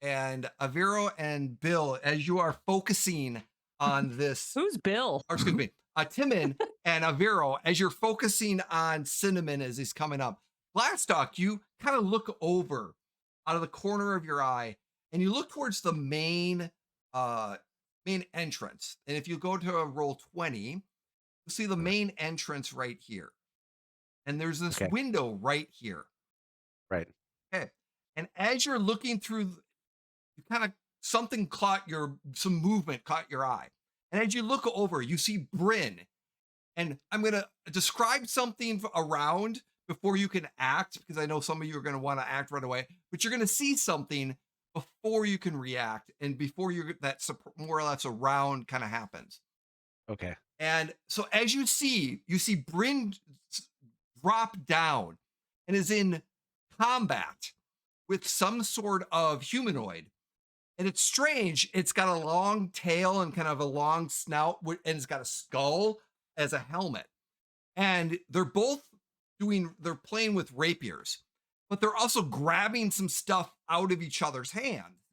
And Aviro and Bill, as you are focusing on this, Who's Bill? or excuse me, Timon and Aviro, as you're focusing on Cinnamon as he's coming up, Glastoc, you kind of look over out of the corner of your eye and you look towards the main entrance. And if you go to a roll 20, you'll see the main entrance right here. And there's this Okay. window right here. right. Okay. And as you're looking through, you kind of some movement caught your eye. And as you look over, you see Brynn And I'm going to describe something around before you can act, because I know some of you are going to want to act right away, but you're going to see something before you can react and before more or less a round kind of happens. Okay. And so as you see Brynn drop down and is in combat with some sort of humanoid. And it's strange. It's got a long tail and kind of a long snout, and it's got a skull as a helmet. And they're playing with rapiers, but they're also grabbing some stuff out of each other's hands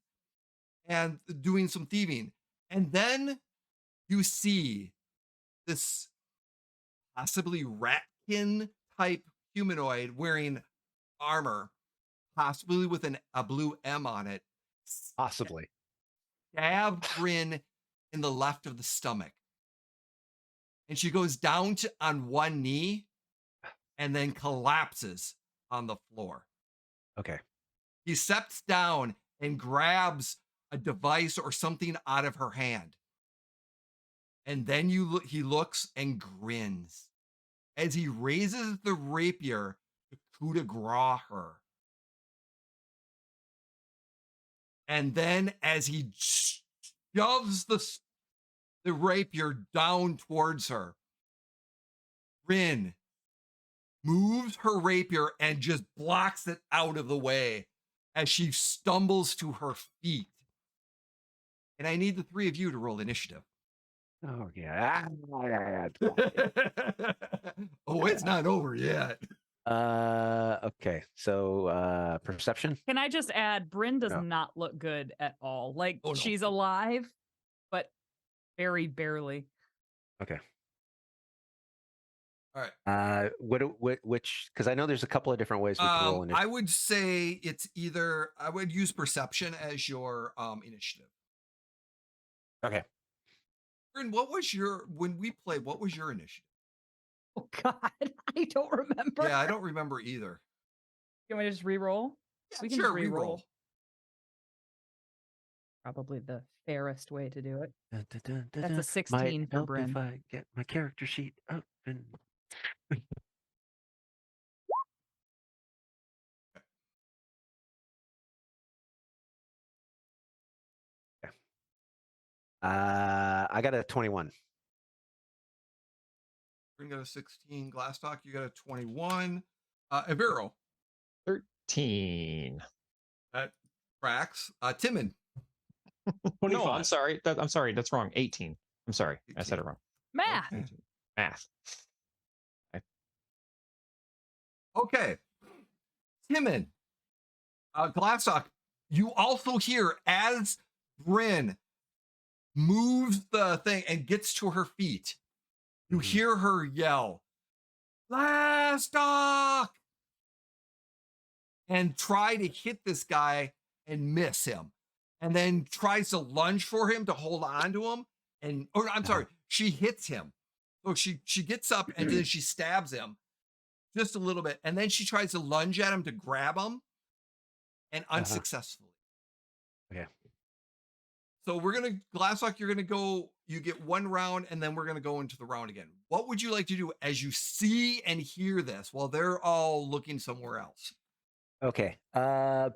and doing some thieving. And then you see this possibly ratkin type humanoid wearing armor, possibly with a blue M on it. Possibly. Stab Brynn in the left of the stomach. And she goes down on one knee and then collapses on the floor. Okay. He steps down and grabs a device or something out of her hand. And then he looks and grins as he raises the rapier to coup de grace her. And then as he shoves the rapier down towards her, Brynn moves her rapier and just blocks it out of the way as she stumbles to her feet. And I need the three of you to roll initiative. Oh, yeah. Oh, it's not over yet. Okay. So, perception? Can I just add, Brynn does No. not look good at all. Like, Oh, no. she's alive, but very barely. Okay. All right. Which, because I know there's a couple of different ways we can roll initiative. I would say I would use perception as your initiative. Okay. Brynn, when we played, what was your initiative? Oh, God. I don't remember. Yeah, I don't remember either. Can we just re-roll? Yeah, We can sure, just re-roll. re-roll. Probably the fairest way to do it. That's a 16 Might for help Brynn. if I get my character sheet up and I got a 21. Brynn got a 16. Glastoc, you got a 21. Aviro, 13. that tracks. Timon. 25. No, I'm sorry. I'm sorry. That's wrong. 18. I'm sorry. I said it 18. wrong. Math. Okay. 18. Math. Okay. Timon. Glastoc, you also hear as Brynn moves the thing and gets to her feet, you hear her yell, Glastoc! And try to hit this guy and miss him. And then tries to lunge for him to hold on to him. She hits him. So she gets up and then she stabs him just a little bit. And then she tries to lunge at him to grab him and unsuccessfully. Okay. So Glastoc, you're gonna go, you get one round and then we're gonna go into the round again. What would you like to do as you see and hear this while they're all looking somewhere else? Okay. Oh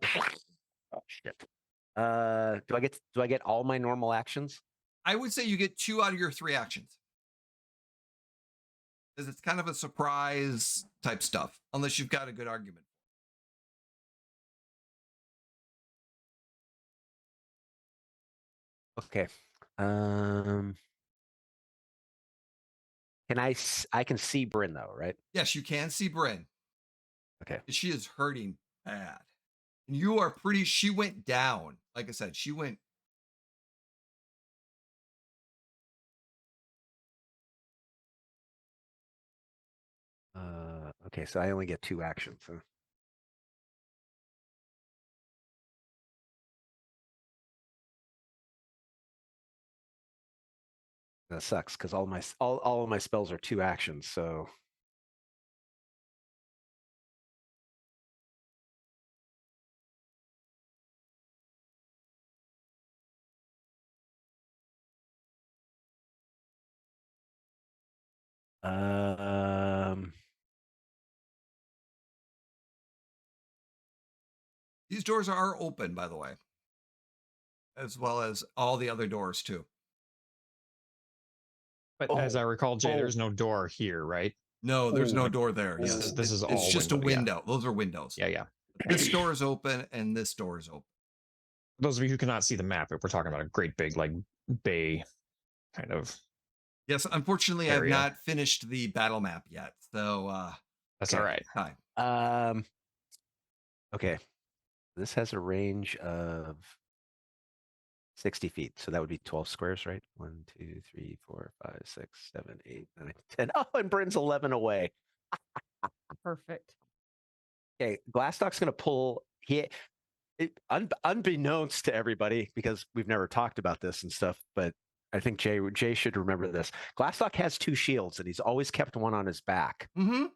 shit. Do I get all my normal actions? I would say you get 2 out of your 3 actions. Because it's kind of a surprise type stuff, unless you've got a good argument. Okay. I can see Brynn though, right? Yes, you can see Brynn. Okay. She is hurting bad. And she went down. Like I said, she went. Okay, so I only get 2 actions, huh? That sucks because all of my spells are 2 actions, so These doors are open, by the way, as well as all the other doors too. But as I recall, Jay, oh. there's no door here, right? No, there's no Oh. door there. This Yes, is- this is it's all just a window, yeah. window. Those are windows. Yeah. This door is open and this door is open. Those of you who cannot see the map, if we're talking about a great big like bay kind of. Yes, unfortunately, I've Area. not finished the battle map yet, so That's Okay. all right. time. Okay. This has a range of 60 feet. So that would be 12 squares, right? 1, 2, 3, 4, 5, 6, 7, 8, 9, 10. Oh, and Bryn's 11 away. Perfect. Okay. Glastoc's going to pull. Unbeknownst to everybody, because we've never talked about this and stuff, but I think Jay should remember this. Glastoc has 2 shields, and he's always kept one on his back. Mm-hmm.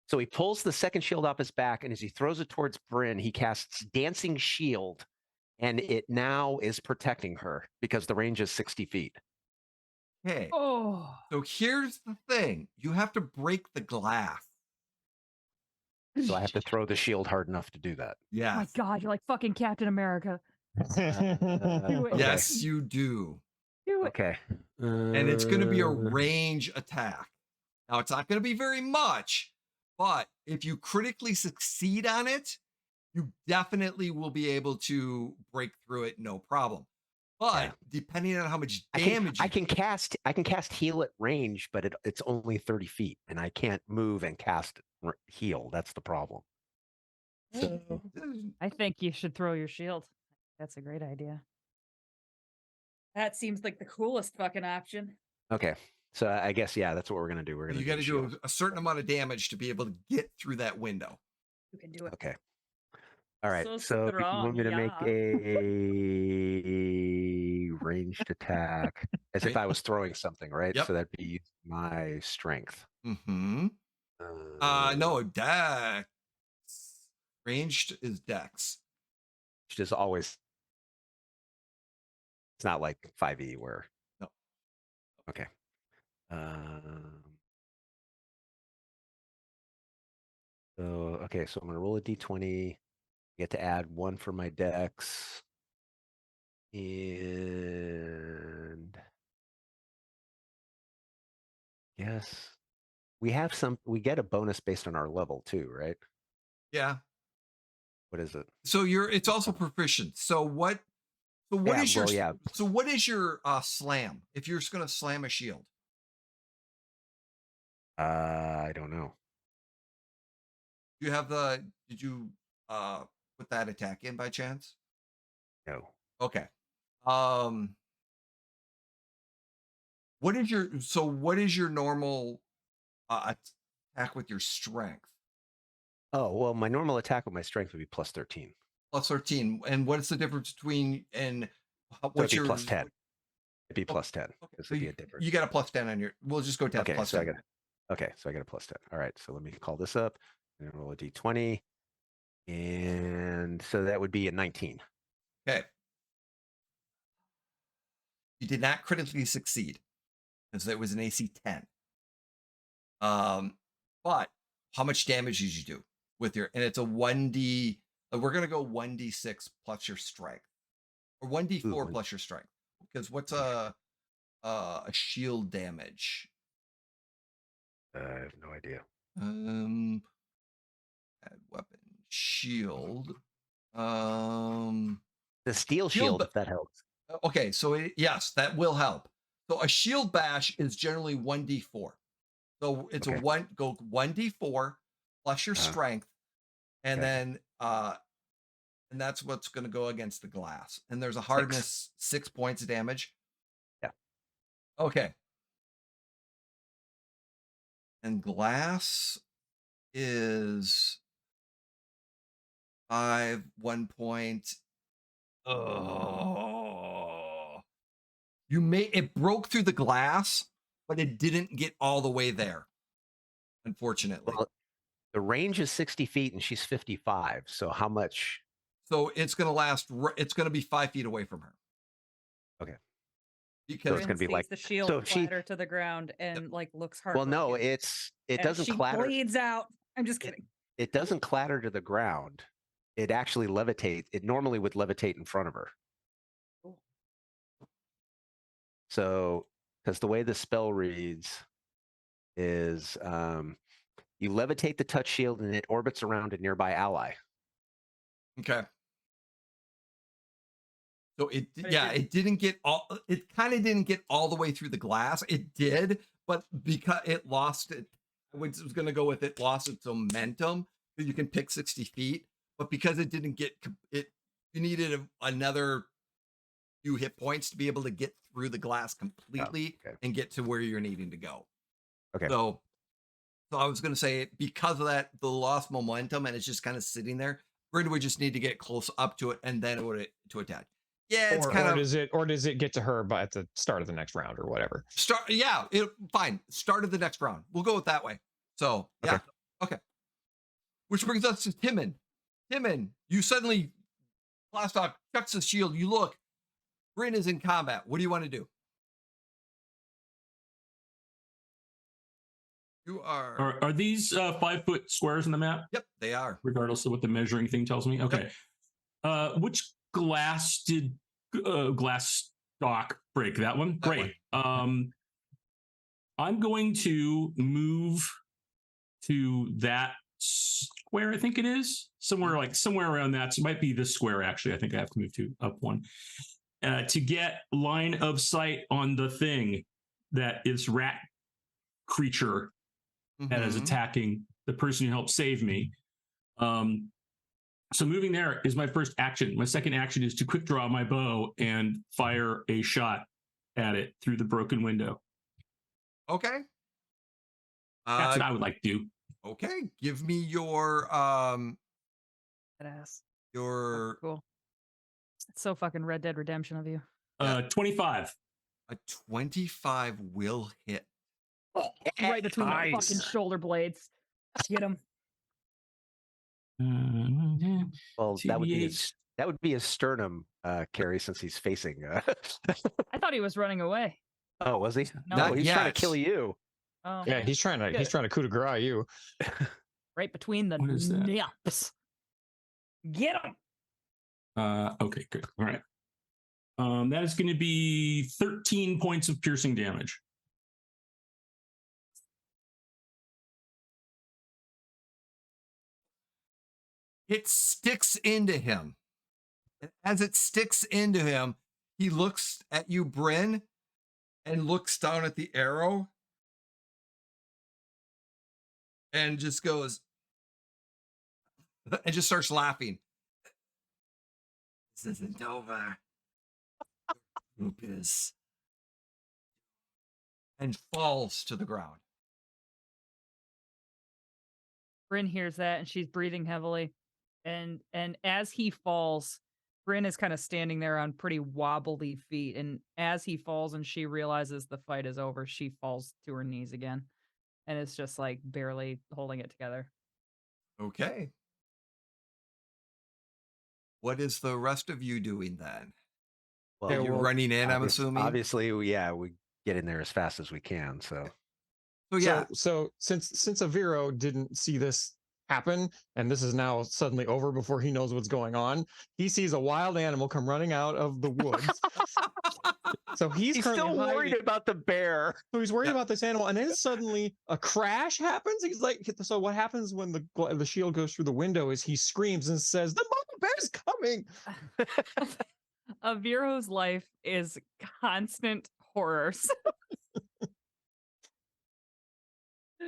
So he pulls the second shield off his back, and as he throws it towards Brynn, he casts Dancing Shield, and it now is protecting her because the range is 60 feet. Okay. Oh, So here's the thing: you have to break the glass. So I have to throw the shield hard enough to do that. Yeah. oh my God, you're like fucking Captain America. Do it. Okay. Yes, you do. Do it. Okay. And it's going to be a range attack. Now, it's not going to be very much, but if you critically succeed on it, you definitely will be able to break through it, no problem. But Yeah. depending on how much I damage can cast heal at range, but it's only 30 feet, and I can't move and cast heal. That's the problem. So I think you should throw your shield. That's a great idea. That seems like the coolest fucking option. okay. So I guess that's what we're gonna do. We're gonna you got to shield. do a certain amount of damage to be able to get through that window. You can do it. Okay. All right. So So if you want me to make strong, a ranged attack as if I was throwing something, right? Yep. So that'd be my strength. Mm-hmm. No, dex. Ranged is dex. Which is always. It's not like 5e where. No. Okay. So I'm gonna roll a d20. Get to add 1 for my dex. And yes, we get a bonus based on our level too, right? Yeah. What is it? So it's also proficient. So what is your slam? If you're just gonna slam a shield. I don't know. Did you put that attack in by chance? No. Okay. What is your normal attack with your strength? Oh, well, my normal attack with my strength would be plus 13. Plus 13. And what's the difference between what's your plus 10? It'd be plus 10. Okay. This So would be a difference. you got a plus 10 on your. We'll just go to Okay, plus so 10. I got a plus 10. All right, so let me call this up and roll a d20. And so that would be a 19. Okay. You did not critically succeed because it was an AC 10. But how much damage did you do with your? And it's a 1d. We're gonna go 1d6 plus your strength, or 1d4 plus your strength. Because what's a shield damage? I have no idea. Add weapon shield. The steel shield, if that helps. Okay, so yes, that will help. So a shield bash is generally 1d4. So it's Okay. 1d4 plus your strength, and then and that's what's going to go against the glass. And there's a hardness 6 points of damage. Yeah. Okay. And glass is 5, 1 point. Oh. It broke through the glass, but it didn't get all the way there, unfortunately. Well, the range is 60 feet and she's 55. So how much? So it's going to last. It's going to be 5 feet away from her. Okay. because it's gonna be sees like- the shield so if she- clatter to the ground and like looks hard. Well, no, it doesn't she clatter. bleeds out. I'm just kidding. It doesn't clatter to the ground. It actually levitates. It normally would levitate in front of her. Cool. So, because the way the spell reads is you levitate the touch shield and it orbits around a nearby ally. okay. So it But it didn't get all. It kind of didn't get all the way through the glass. It did, but because it lost it, I was going to go with it lost its momentum. You can pick 60 feet, but because it didn't get it, you needed another few hit points to be able to get through the glass completely okay. and get to where you're needing to go. Okay. So I was going to say because of that, the lost momentum and it's just kind of sitting there. Brynn would just need to get close up to it and then it would to attack. Yeah, it's kind of does it get to her by at the start of the next round or whatever? Fine. Start of the next round. We'll go with that way. So yeah. Okay. Which brings us to Timon. Timon, you suddenly Glastoc chucks the shield. You look. Brynn is in combat. What do you want to do? You Are these 5-foot squares in the map, Yep, they are. regardless of what the measuring thing tells me? Okay. Which glass did Glastoc break? That one? That Great. I'm going to move to that square, I think it is. Somewhere around that. So it might be this square, actually. I think I have to move to up one. To get line of sight on the thing that is rat creature that is Mhm. attacking the person who helped save me. So moving there is my first action. My second action is to quick draw my bow and fire a shot at it through the broken window. Okay. That's what I would like to do. Okay. Give me your Badass. your Cool. It's so fucking Red Dead Redemption of you. 25. a 25 will hit. Right between the Nice. fucking shoulder blades. Get him. Well, that would be TBH. his sternum, Carrie, since he's facing. I thought he was running away. Oh, was he? No. No, Not he's trying to yet. kill you. Oh, Yeah, he's trying to coup de grace you. right between the What is that? nips. Get him. Okay, good. All right. That is going to be 13 points of piercing damage. It sticks into him. And as it sticks into him, he looks at you, Brynn, and looks down at the arrow and just goes and just starts laughing. This isn't over. Lupus. And falls to the ground. Brynn hears that and she's breathing heavily. And as he falls, Brynn is kind of standing there on pretty wobbly feet. And as he falls and she realizes the fight is over, she falls to her knees again. And it's just like barely holding it together. Okay. What is the rest of you doing then? Well, Yeah, You're well, running in, I'm assuming. Obviously, we get in there as fast as we can. So So yeah, So since Aviro didn't see this happen, and this is now suddenly over before he knows what's going on, he sees a wild animal come running out of the woods. So he's he's currently still worried hiding. about the bear. So he's worried Yep. about this animal, and then suddenly a crash happens. He's like, so what happens when the shield goes through the window is he screams and says, "The mama bear's coming!" Aviro's life is constant horrors.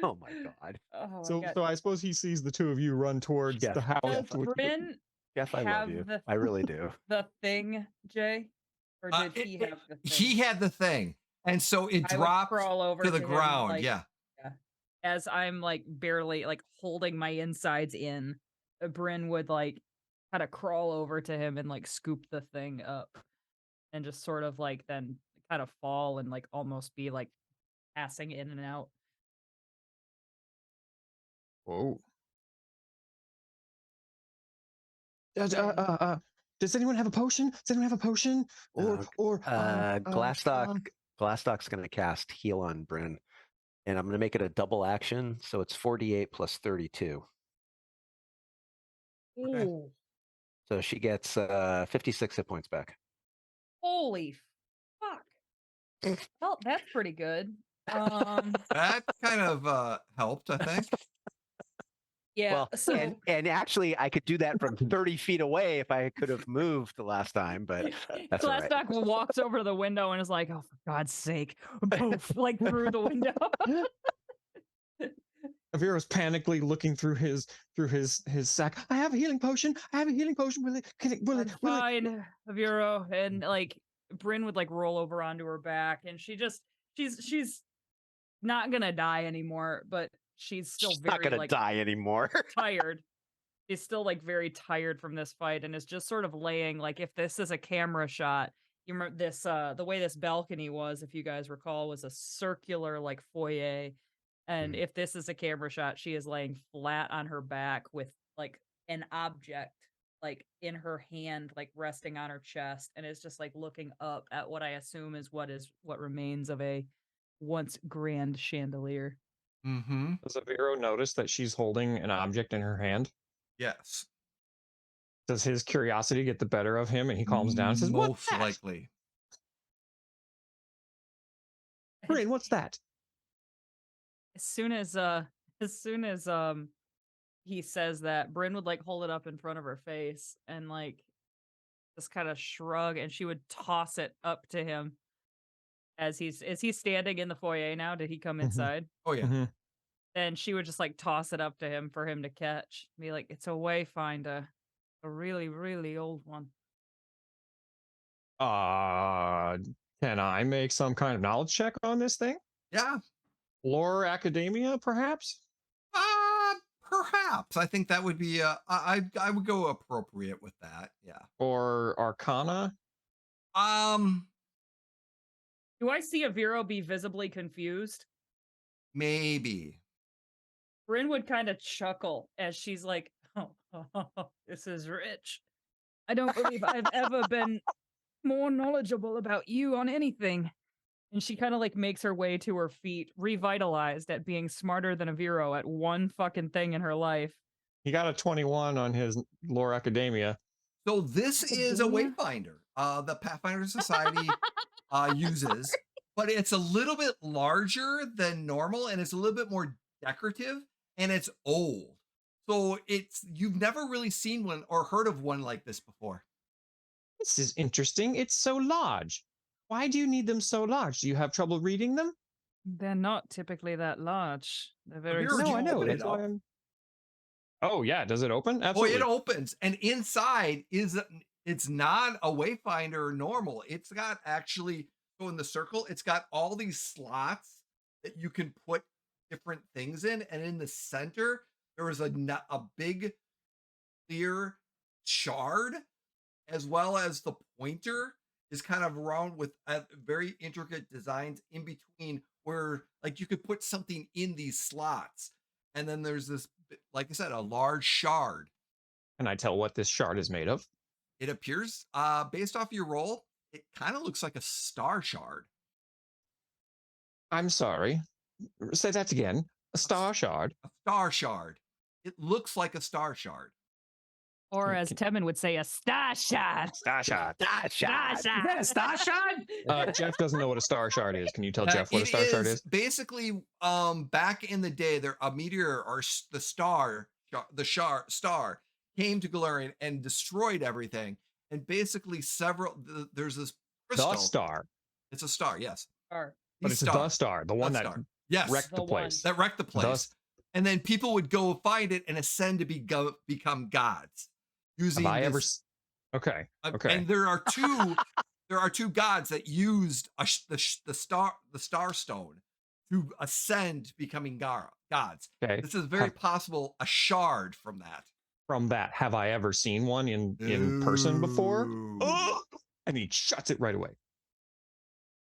Oh my god, Oh my So God. so I suppose he sees the two of you run towards Yeah. the house. Does which- Brynn Jeff, I love have you. the- I really do. the thing, Jay? Or did he have the thing? he had the thing. And so it I would dropped crawl over to the him, ground. like, Yeah. as I'm like barely like holding my insides in, Brynn would like kind of crawl over to him and like scoop the thing up and just sort of like then kind of fall and like almost be like passing in and out. Whoa. Does anyone have a potion? Does anyone have a potion? Glastoc's going to cast Heal on Brynn, and I'm going to make it a double action, so it's 48 plus 32. Okay. Ooh, So she gets 56 hit points back. holy fuck. Well, that's pretty good. That kind of helped, I think. Yeah, Well, so and actually, I could do that from 30 feet away if I could have moved the last time, but that's all right. Glastoc walks over to the window and is like, "Oh, for God's sake!" Poof, like through the window. Aviro's panically looking through his sack. I have a healing potion. I have a healing potion. Will it? Fine, Aviro, and like Brynn would like roll over onto her back, and she's not gonna die anymore, but she's still She's very not gonna like die anymore. tired. She's still like very tired from this fight, and is just sort of laying like, if this is a camera shot, you remember this the way this balcony was, if you guys recall, was a circular like foyer. And Mhm. if this is a camera shot, she is laying flat on her back with like an object like in her hand, like resting on her chest, and is just like looking up at what I assume is what remains of a once grand chandelier. Mm-hmm. Does Aviro notice that she's holding an object in her hand? Yes. Does his curiosity get the better of him and he calms down and says, "What's Most that? likely. Brynn, what's that?" As soon as he says that, Brynn would like hold it up in front of her face and like just kind of shrug, and she would toss it up to him as is he standing in the foyer now? Did he come Mhm. inside? Oh yeah. Mhm. Then she would just like toss it up to him for him to catch. Be like, "It's a wayfinder, a really, really old one." Can I make some kind of knowledge check on this thing? Yeah. Lore academia, perhaps? Perhaps. I think that would be I would go appropriate with that. Yeah. Or arcana? Do I see Aviro be visibly confused? Maybe. Brynn would kind of chuckle as she's like, "Oh, this is rich. I don't believe I've ever been more knowledgeable about you on anything." And she kind of like makes her way to her feet, revitalized at being smarter than Aviro at one fucking thing in her life. He got a 21 on his lore academia. So this is a Academia? wayfinder. The Pathfinder Society uses, but it's a little bit larger than normal, and it's a little bit more decorative, and it's old. So you've never really seen one or heard of one like this before. This is interesting. It's so large. Why do you need them so large? Do you have trouble reading them? They're not typically that large. They're very Aviro, do No, you I know. open That's it why up? I'm. Oh yeah, does it open? Oh, Absolutely. it opens, and inside it's not a wayfinder normal. It's got actually, so in the circle, it's got all these slots that you can put different things in, and in the center there is a big clear shard, as well as the pointer is kind of round with very intricate designs in between, where like you could put something in these slots, and then there's this, like I said, a large shard. Can I tell what this shard is made of? It appears, based off your roll, it kind of looks like a star shard. I'm sorry. Say that again. A star shard. A star shard. It looks like a star shard. Or as Temin would say, a star shot. Star shard. Star shot. Star shot? Jeff doesn't know what a star shard is. Can you tell Jeff what a star shard is? Basically, back in the day, a meteor or the star came to Golarion and destroyed everything. And basically, there's this crystal. The star. It's a star, yes. Star. But it's the star, the one that yes, wrecked the The one. place. that wrecked the place. And then people would go find it and ascend to become gods. Using Have I ever? this, Okay. Okay. and there are two gods that used the star stone to ascend, becoming gods. Okay. This is very possible a shard from that. From that, have I ever seen one in person before? Ooh. Oh! And he shuts it right away.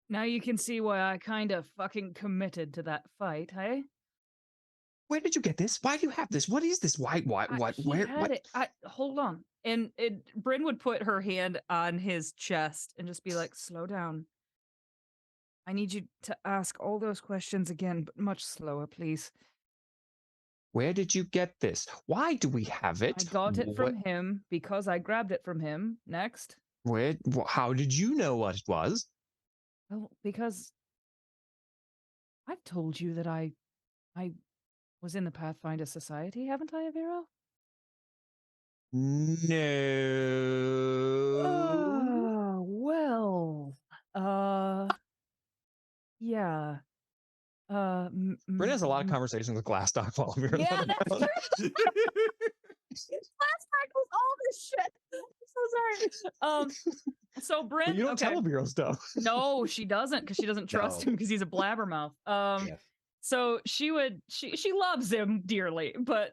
Now you can see why I kind of fucking committed to that fight, hey? Where did you get this? Why do you have this? What is this? Why? He Where? had What? it. Hold on. Brynn would put her hand on his chest and just be like, "Slow down. I need you to ask all those questions again, but much slower, please." Where did you get this? Why do we have it? I got it from him because I grabbed it from him. Next. How did you know what it was? Well, because I've told you that I was in the Pathfinder Society, haven't I, Aviro? No. Oh, well. Yeah. Brynn has a lot of conversations with Glastoc while we're Yeah, on the that's phone. true. Last was all this shit. I'm so sorry. So But Brynn, you don't tell Aviro stuff. No, she doesn't, because she doesn't trust him because he's a blabbermouth. Yes. So she loves him dearly, but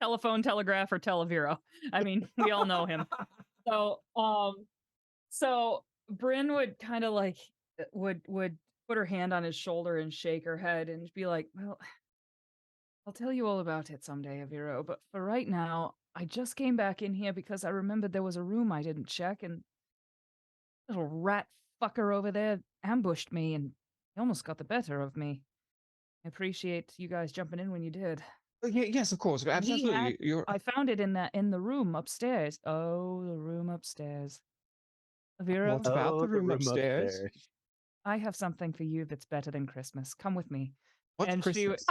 telephone, telegraph, or Aviro. I mean, we all know him. So so Brynn would kind of like would put her hand on his shoulder and shake her head and be like, "Well, I'll tell you all about it someday, Aviro, but for right now, I just came back in here because I remembered there was a room I didn't check, and little rat fucker over there ambushed me and he almost got the better of me. I appreciate you guys jumping in when you did. Yes, of course. And he had- Absolutely. I found it in the room upstairs. Oh, the room upstairs. Aviro, What's about the room upstairs? I have something for you that's better than Christmas. Come with me. What's And Christmas?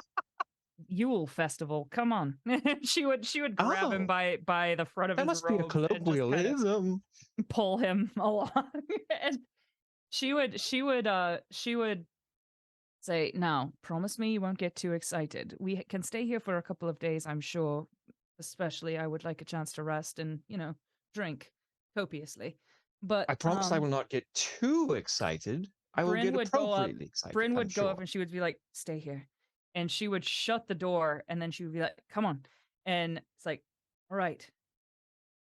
Yule festival. Come on. she would grab him by the front of That his must be a robes and just kinda colloquialism. pull him along. And she would say, "Now, promise me you won't get too excited. We can stay here for a couple of days, I'm sure. Especially, I would like a chance to rest and, drink copiously. But I promise I will not get too excited. I will Brynn get would go up. appropriately excited. Brynn I'm would go up sure. and she would be like, "Stay here," and she would shut the door, and then she would be like, "Come on," and it's like, "All right,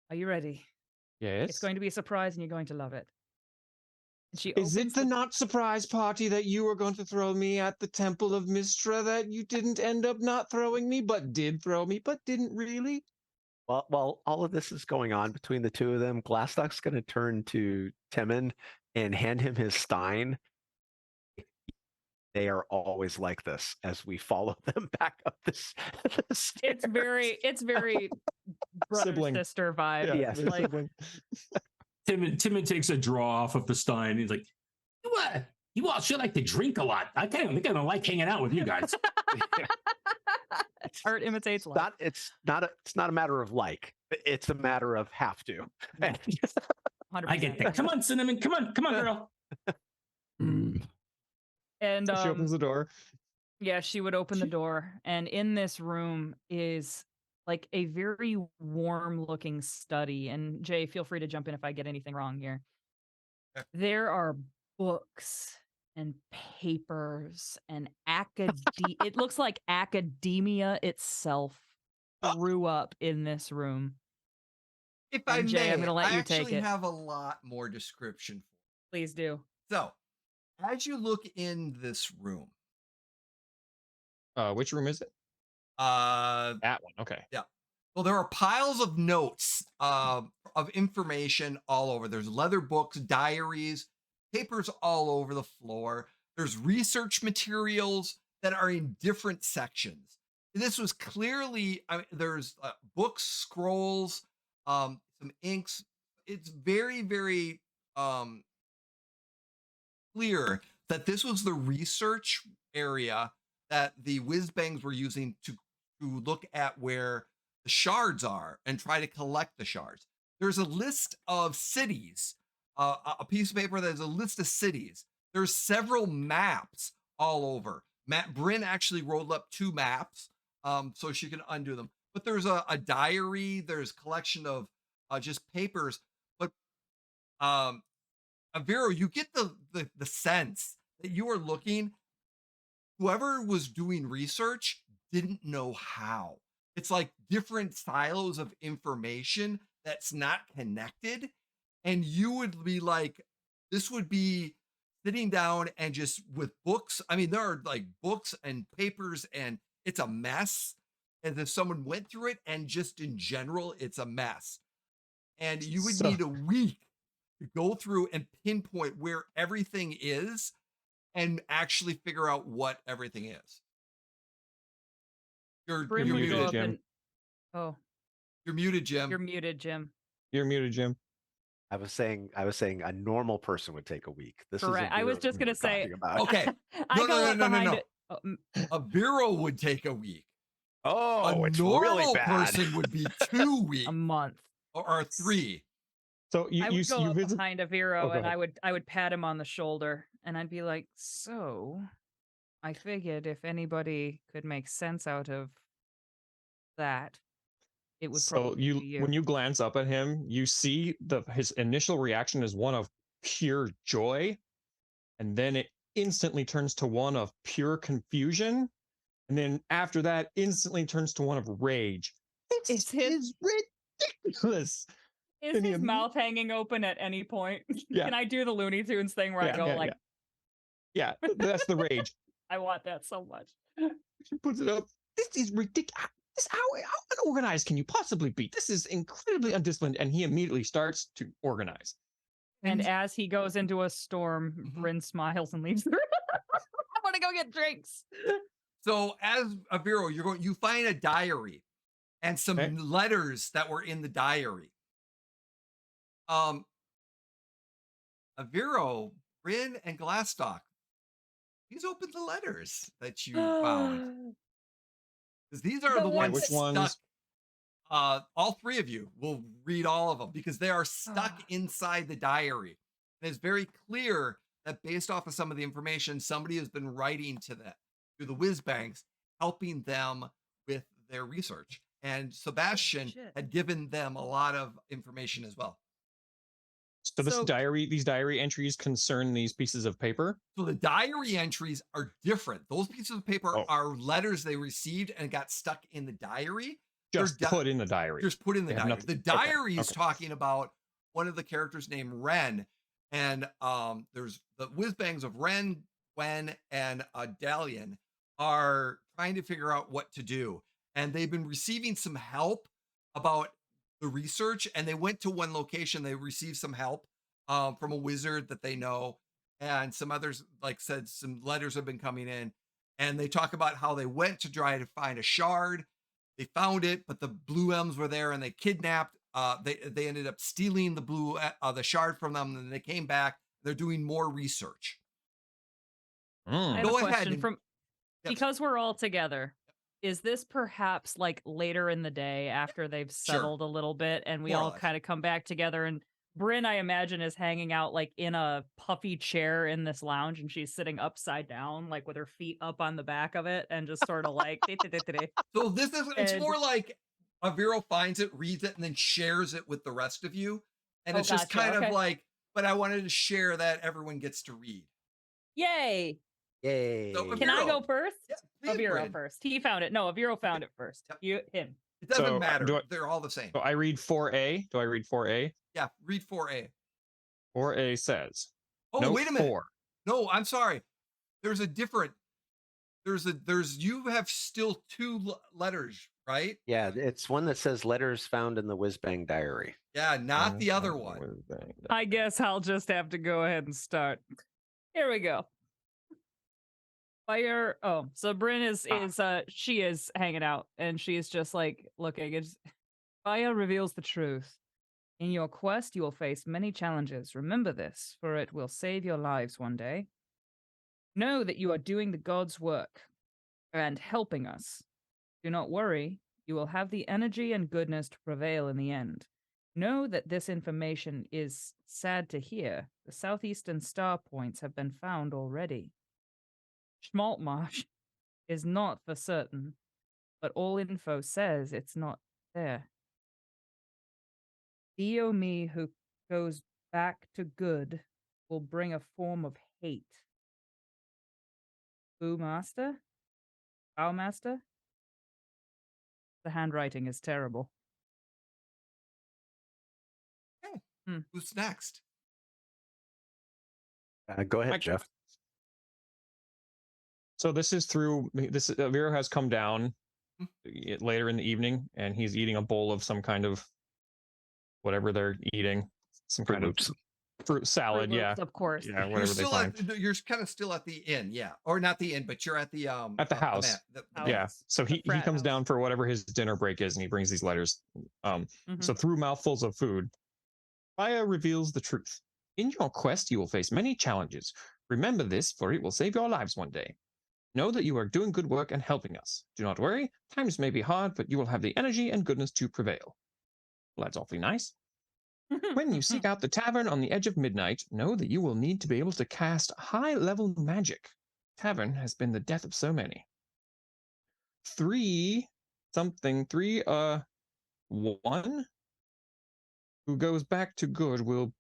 are you ready? Yes. It's going to be a surprise, and you're going to love it." And she Is it opens the not surprise party that you were going to throw me at the Temple of Mistra that you didn't end up not throwing me, but did throw me, but didn't really? Well, while all of this is going on between the two of them, Glastoc's going to turn to Timon and hand him his stein. They are always like this as we follow them back up this. It's very brother Sibling. sister vibe. Yeah, Yes. they're Like, sibling. Timon takes a draw off of the stein. He's like, "What? You all should like to drink a lot. I think I don't like hanging out with you guys." art imitates life. It's not a matter of like. It's a matter of have to. 100%. I get that. Come on, Cinnamon. Come on, girl. And She opens the door. yeah, she would open the door, and in this room is like a very warm looking study. And Jay, feel free to jump in if I get anything wrong here. There are books and papers and it looks like academia itself grew up in this room. If I And Jay, may, I'm gonna let I you take actually it. have a lot more description for Please do. you. So, as you look in this room, Which room is it? that one. Okay. Yeah. Well, there are piles of notes of information all over. There's leather books, diaries, papers all over the floor. There's research materials that are in different sections. This was clearly, there's books, scrolls, some inks. It's very, very clear that this was the research area that the whiz-bangs were using to look at where the shards are and try to collect the shards. There's a list of cities, a piece of paper that has a list of cities. There's several maps all over. Brynn actually rolled up 2 maps so she can undo them. But there's a diary, there's a collection of just papers. But Aviro, you get the sense that you are looking, whoever was doing research didn't know how. It's like different silos of information that's not connected. And you would be like, this would be sitting down and just with books. I mean, there are like books and papers and it's a mess. And if someone went through it and just in general, it's a mess. and you would So- need a week to go through and pinpoint where everything is and actually figure out what everything is. You're Brynn would muted, go up Jim. and oh, you're muted, Jim. you're muted, Jim. You're muted, Jim. I was saying a normal person would take a week. This Correct. is I was Aviro just we gonna were say- talking about. Okay. I No, go no, no, up no, no, behind no. it. Oh, A Vero would take a week. Oh, A it's normal really bad. person would be 2 weeks a month. or 3. So I would go you up visit. behind Aviro Oh, go and ahead. I would pat him on the shoulder and I'd be like, so I figured if anybody could make sense out of that, it would So probably be you. when you glance up at him, you see his initial reaction is one of pure joy, and then it instantly turns to one of pure confusion, and then after that, instantly turns to one of rage. Is This his- is ridiculous. Is and he his imme- mouth hanging open at any point? Yeah. Can I do the Looney Tunes thing where I go like, yeah, that's the rage. I want that so much. She puts it up. This is ridiculous. How unorganized can you possibly be? This is incredibly undisciplined. And he immediately starts to organize. And as he goes into a storm, Mhm. Brynn smiles and leaves the room. I want to go get drinks. So as a Vero, you find a diary and some Okay. letters that were in the diary. Aviro, Brynn, and Glastoc. Please open the letters that you found. Because these are The the ones which stuck. ones? All 3 of you will read all of them because they are stuck inside the diary. And it's very clear that based off of some of the information, somebody has been writing to them through the whiz banks, helping them with their research. And Sebastian shit. had given them a lot of information as well. So So- these diary entries concern these pieces of paper. So the diary entries are different. Those pieces of paper Oh. are letters they received and got stuck in the diary. They're Just put in the diary. Just put in the They have diary. nothing- The okay, diary is okay. talking about one of the characters named Ren, and there's the whiz bangs of Ren, Gwen, and Dalian are trying to figure out what to do, and they've been receiving some help about the research. And they went to one location. They received some help from a wizard that they know, and some others said some letters have been coming in, and they talk about how they went to try to find a shard. They found it, but the blue elms were there, and they kidnapped. They ended up stealing the shard from them, and they came back. They're doing more research. I Mm. have Go a ahead question and- from Yep. because we're all together. Is this perhaps like later in the day after they've settled a little bit and we More or all less. kind of come back together and Brynn, I imagine, is hanging out like in a puffy chair in this lounge and she's sitting upside down, like with her feet up on the back of it and just sort of like So it's And- more like Aviro finds it, reads it, and then shares it with the rest of you. And Oh, it's just gotcha, kind okay. of like, but I wanted to share that everyone gets to read. Yay. Yay. So Can I Aviro. go first? Yeah, please, Aviro Brynn. first. He found it. No, Aviro found it first. Yep. Him. It doesn't So, matter. do I- They're all the same. So I read 4A. Do I read 4A? Yeah, read 4A. 4A says. Oh, note wait a minute. 4. No, I'm sorry. There's a different. You have still 2 letters, right? Yeah, it's one that says letters found in the Whizbang diary. Yeah, not the other one. I guess I'll just have to go ahead and start. Here we go. Fire. Oh, so Brynn she is hanging out and she's just like looking. It's fire reveals the truth. In your quest, you will face many challenges. Remember this, for it will save your lives one day. Know that you are doing the God's work and helping us. Do not worry. You will have the energy and goodness to prevail in the end. Know that this information is sad to hear. The southeastern star points have been found already. Schmaltmarsh is not for certain, but all info says it's not there. Dio me who goes back to good will bring a form of hate. Boo Master? Bow Master? The handwriting is terrible. Who's next? Go ahead, Mike. Jeff. So this is through this. Vero has come down Hmm. later in the evening, and he's eating a bowl of some kind of whatever they're eating, some kind of fruit salad. Fruit Yeah, Loops, of course. yeah, You're whatever they still find. you're kind of still at the inn, yeah, or not the inn, but you're at the house. Yeah. House. So The he frat comes house. down for whatever his dinner break is, and he brings these letters. So through mouthfuls of food, Fire reveals the truth. In your quest, you will face many challenges. Remember this, for it will save your lives one day. Know that you are doing good work and helping us. Do not worry. Times may be hard, but you will have the energy and goodness to prevail. Well, that's awfully nice. When you seek out the tavern on the edge of midnight, know that you will need to be able to cast high-level magic. Tavern has been the death of so many. 1 who goes back to good will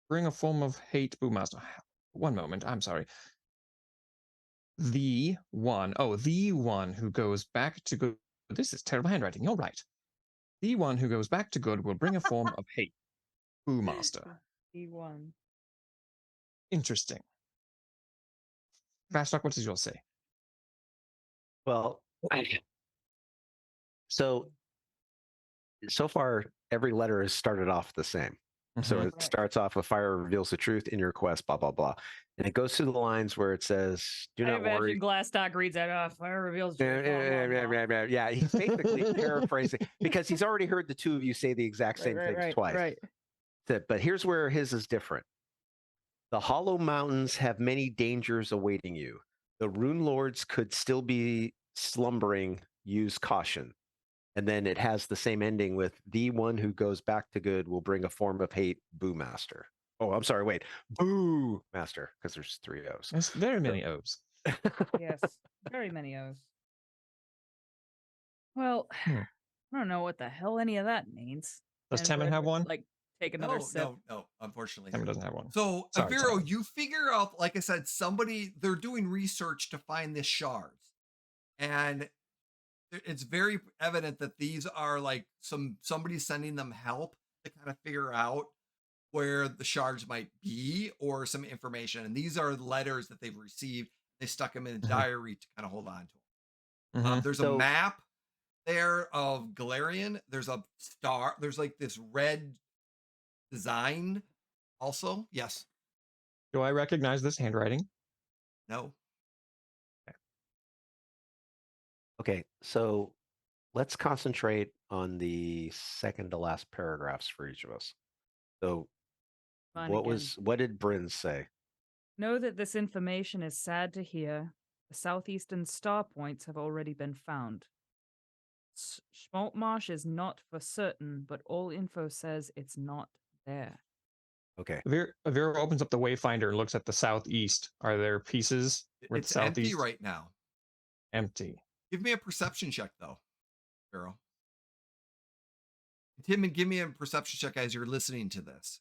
bring a form of hate. Boomaster. 1 moment, I'm sorry. The one who goes back to good. This is terrible handwriting. You're right. The one who goes back to good will bring a form of hate. Boomaster. E1. Interesting. Glastoc, what does yours say? Well, so far, every letter has started off the same. So it starts off with fire reveals the truth in your quest, blah, blah, blah. And it goes through the lines where it says, do not worry. Glastoc reads that off. Fire reveals truth. Yeah, he's basically paraphrasing because he's already heard the two of you say the exact same things twice. Right. But here's where his is different. The Hollow Mountains have many dangers awaiting you. The Rune Lords could still be slumbering. Use caution. And then it has the same ending with the one who goes back to good will bring a form of hate, Boo Master. Oh, I'm sorry, wait. Boo Master, because there's 3 O's. There's very many O's. Yes, very many O's. Well, I don't know what the hell any of that means. Does Temin have one? Like, take another sip. No, unfortunately. Temin doesn't have one. So, Sorry, Aviro, Temin. you figure out, like I said, they're doing research to find the shards. And it's very evident that these are like somebody sending them help to kind of figure out where the shards might be or some information. And these are letters that they've received. They stuck them in a diary to kind of hold on to them. There's a map there of Golarion. There's a star. There's like this red design also. Yes. Do I recognize this handwriting? No. Okay, so let's concentrate on the second to last paragraphs for each of us. So what did Brynn say? Know that this information is sad to hear. The southeastern star points have already been found. Schmaltmarsh is not for certain, but all info says it's not there. Okay. Aviro opens up the Wayfinder and looks at the southeast. Are there pieces where It's the southeast? empty right now. Empty. Give me a perception check, though, Aviro. Tim, and give me a perception check as you're listening to this.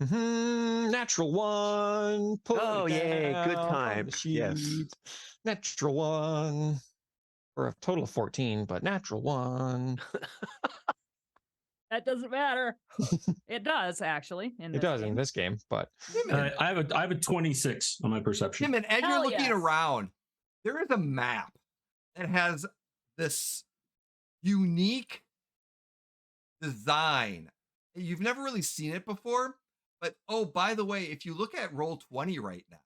Natural 1. Oh, yay. Good time. Yes. Natural 1. For a total of 14, but natural 1. That doesn't matter. It does, actually. It does in this game, but I have a 26 on my perception. Tim, and as you're Hell looking yes. around, there is a map that has this unique design. You've never really seen it before, but oh, by the way, if you look at Roll20 right now.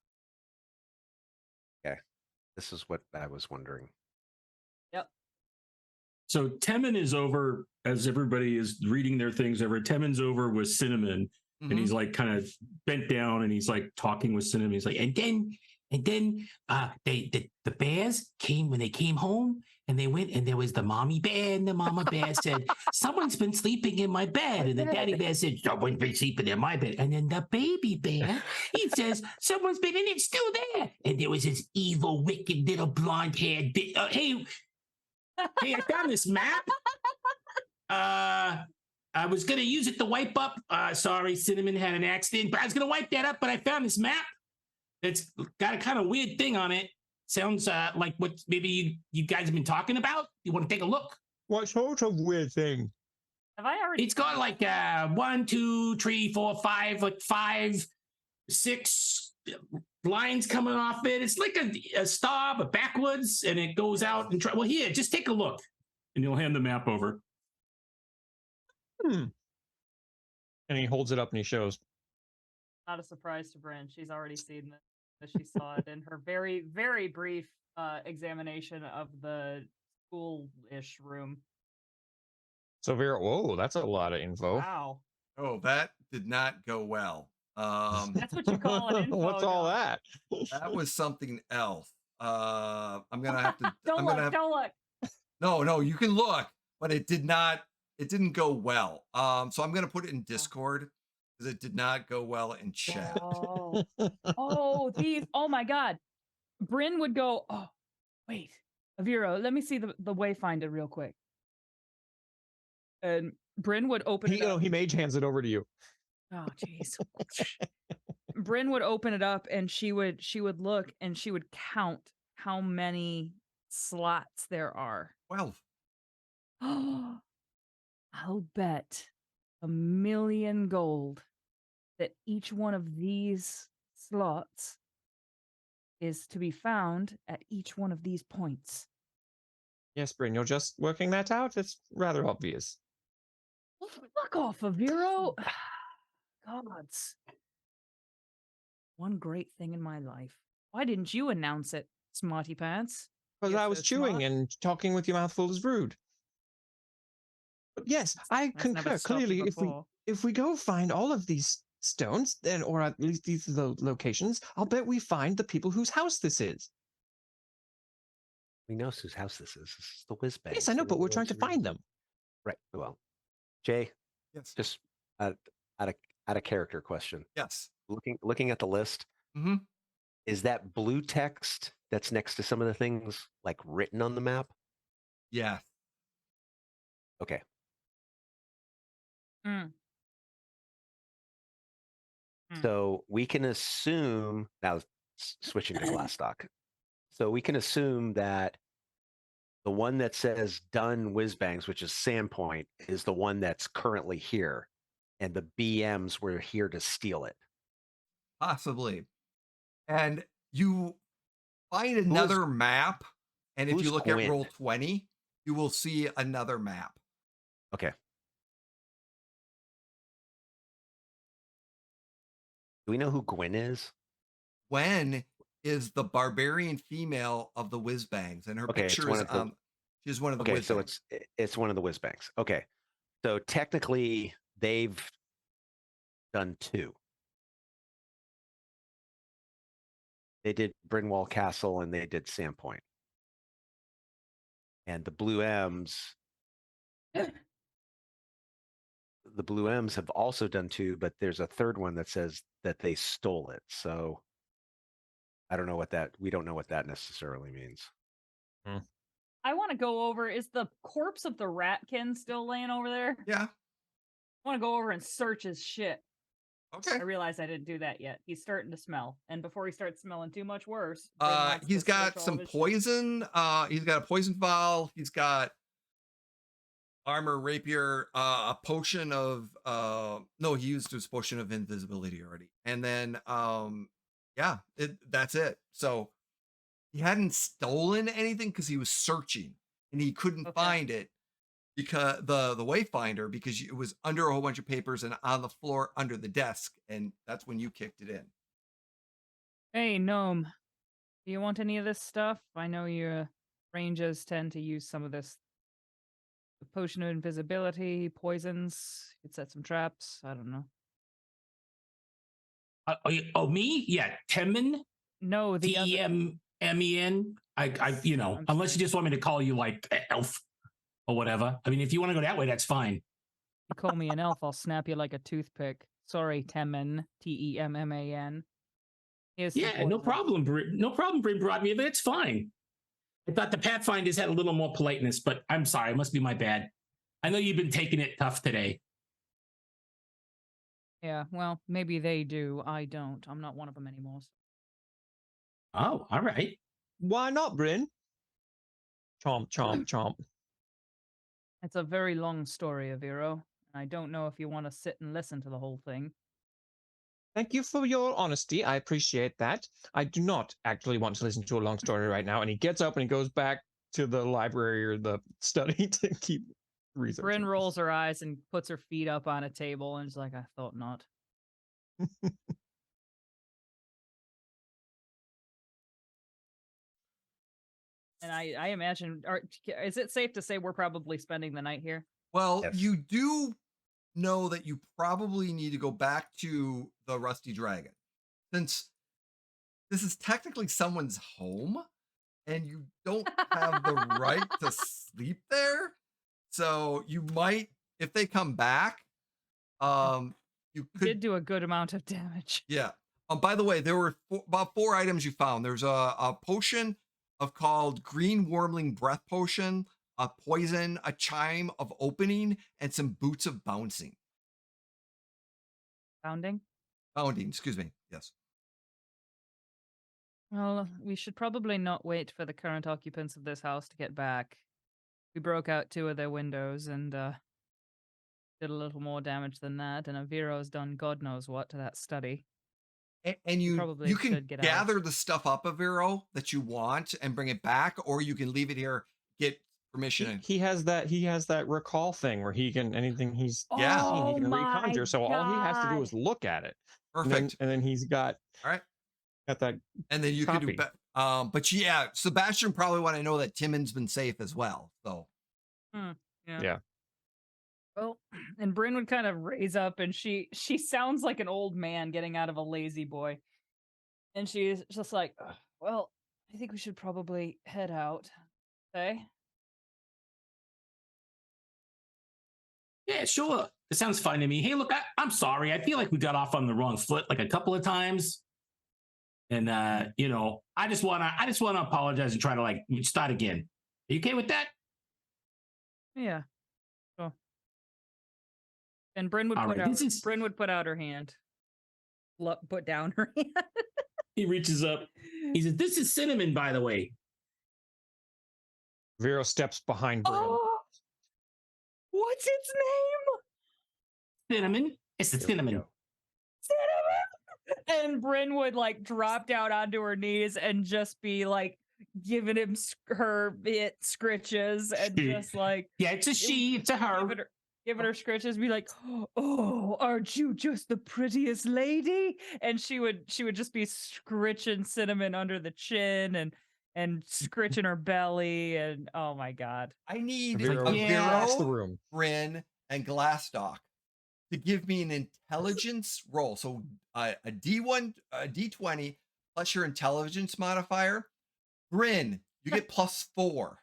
Okay. This is what I was wondering. Yep. So Temin is over as everybody is reading their things over. Temin's over with Cinnamon, and he's like kind of bent down, and he's like talking with Cinnamon. He's like, and then the bears came when they came home, and they went, and there was the mommy bear, and the mama bear said, "Someone's been sleeping in my bed," and the daddy bear said, "Someone's been sleeping in my bed," and then the baby bear, he says, "Someone's been in it, still there," and there was this evil, wicked little blonde-haired hey, I found this map. I was going to use it to wipe up. Sorry, Cinnamon had an accident, but I was going to wipe that up, but I found this map. It's got a kind of weird thing on it. Sounds like what maybe you guys have been talking about. You want to take a look? what sort of weird thing? Have I already? It's got like 1, 2, 3, 4, 5, like 5, 6 lines coming off it. It's like a star, but backwards, and it goes out and well, here, just take a look. And you'll hand the map over. And he holds it up and he shows. Not a surprise to Brynn. She's already seen this. She saw it in her very, very brief examination of the school-ish room. So Vera, whoa, that's a lot of info. Wow. Oh, that did not go well. That's what you call an info. What's all that? That was something else. I'm gonna have to. Don't look. No, you can look, but it didn't go well. So I'm gonna put it in Discord because it did not go well in chat. Oh my God. Brynn would go, oh, wait, Aviro, let me see the Wayfinder real quick. And Brynn would open it up. He mage hands it over to you. Oh, jeez. Brynn would open it up and she would look and she would count how many slots there are. 12. Oh, I'll bet $1,000,000 gold that each one of these slots is to be found at each one of these points. Yes, Bryn, you're just working that out. It's rather obvious. Well, fuck off, Aviro. Gods. One great thing in my life. Why didn't you announce it, Smarty Pants? Because You're I was so chewing smart. and talking with your mouth full is rude. But yes, I That's never concur. stopped you Clearly, before. if we go find all of these stones, then or at least these locations, I'll bet we find the people whose house this is. We know whose house this is. This is the Whizbang. Yes, I know, but we're trying to find them. Right. Well, Jay, Yes. just out of character question. Yes. Looking at the list, Mm-hmm. is that blue text that's next to some of the things like written on the map? Yeah. Okay. Mm. So we can assume now switching to Glastoc. So we can assume that the one that says done whizbangs, which is Sandpoint, is the one that's currently here, and the BMs were here to steal it. Possibly. And you find another map, and if who's you look Gwyn? at roll 20, you will see another map. Okay. Do we know who Gwyn is? Gwen is the barbarian female of the Whizbangs, and her Okay, it's picture one is of the- she's one of the Okay, Whizbangs. so it's one of the whizbangs. Okay. So technically they've done 2. They did Brynwall Castle and they did Sandpoint. And the Blue M's have also done 2, but there's a third one that says that they stole it. So I don't know we don't know what that necessarily means. I want to go over, is the corpse of the ratkin still laying over there? Yeah. I want to go over and search his shit. Okay. I realize I didn't do that yet. He's starting to smell. And before he starts smelling too much worse, Brynn wants He's to got search all some of his shit. poison. He's got a poison vial. He's got armor, rapier, a potion of no, he used his potion of invisibility already. And then that's it. So he hadn't stolen anything because he was searching and he couldn't find it because the Wayfinder, because it was under a whole bunch of papers and on the floor under the desk, and that's when you kicked it in. Hey, Gnome. Do you want any of this stuff? I know your rangers tend to use some of this. The potion of invisibility, poisons. You could set some traps. I don't know. Me? Yeah, Temin? No, the other. T-E-M-M-E-N? Unless you just want me to call you like elf or whatever. I mean, if you want to go that way, that's fine. You call me an elf, I'll snap you like a toothpick. Sorry, Temmin. T-E-M-M-A-N. Yeah, no problem. No problem, Brynn brought me, but it's fine. I thought the Pathfinders had a little more politeness, but I'm sorry. It must be my bad. I know you've been taking it tough today. Yeah, well, maybe they do. I don't. I'm not one of them anymore. Oh, all right. Why not, Bryn? Chomp, chomp, chomp. It's a very long story, Aviro. I don't know if you want to sit and listen to the whole thing. Thank you for your honesty. I appreciate that. I do not actually want to listen to a long story right now. And he gets up and he goes back to the library or the study to keep researching. Brynn rolls her eyes and puts her feet up on a table and is like, I thought not. And I imagine, is it safe to say we're probably spending the night here? Well, Yes. you do know that you probably need to go back to the Rusty Dragon, since this is technically someone's home and you don't have the right to sleep there. So you might, if they come back, you could Did do a good amount of damage. Yeah. By the way, there were about 4 items you found. There's a potion called Green Wormling Breath Potion, a poison, a chime of opening, and some boots of bouncing. Bounding? Bounding, excuse me. Yes. Well, we should probably not wait for the current occupants of this house to get back. We broke out 2 of their windows and did a little more damage than that, and Aviro's done God knows what to that study. And you probably can should get out. gather the stuff up, Aviro, that you want and bring it back, or you can leave it here, get permission. He has that recall thing where he can anything he's Yeah. seen, he Oh can my reconjure. So all he has to do God. is look at it. Perfect. And then he's got All right. got that. And then you can do Copy. but yeah, Sebastian probably want to know that Timon's been safe as well. So Yeah. Well, and Brynn would kind of raise up, and she sounds like an old man getting out of a lazy boy. And she's just like, "Ugh, well, I think we should probably head out. Okay? Yeah, sure. It sounds fine to me. Hey, look, I'm sorry. I feel like we got off on the wrong foot like a couple of times. And I just wanna apologize and try to like start again. Are you okay with that? Yeah. Sure. And Brynn would All put right, out this is- Brynn would put out her hand. Put down her hand. He reaches up. He says, "This is Cinnamon, by the way." Vero steps behind Brynn. Oh, what's its name? Cinnamon. It's the There we Cinnamon. go. Cinnamon! And Brynn would like drop down onto her knees and just be like giving him her scritches and She- just like Yeah, it's a she. It's a her. giving her scritches, be like, "Oh, aren't you just the prettiest lady?" And she would just be scritching Cinnamon under the chin and scritching her belly, and oh my God. I need Vero yeah. across the Aviro, room. Brynn, and Glastoc to give me an intelligence roll. So a D1, a D20 plus your intelligence modifier. Brynn, you get +4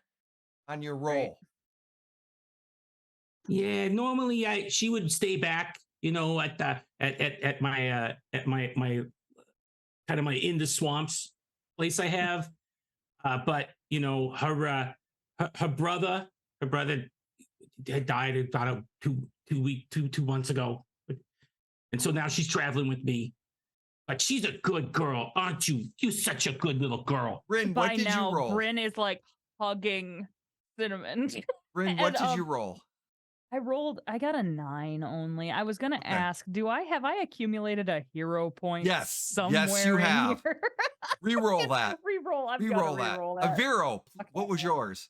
on your roll. Yeah, normally she would stay back, at my kind of my in the swamps place I have. But her brother had died about 2 months ago. And so now she's traveling with me. But she's a good girl, aren't you? You're such a good little girl. Brynn, By what did now, you roll? Brynn is like hugging Cinnamon. Brynn, what and, did you roll? I got a 9 only. I was gonna Okay. ask, have I accumulated a hero point Yes. somewhere Yes, you in have. here? Reroll that. Reroll. I've Reroll got that. to reroll that. Aviro, Okay. what was yours?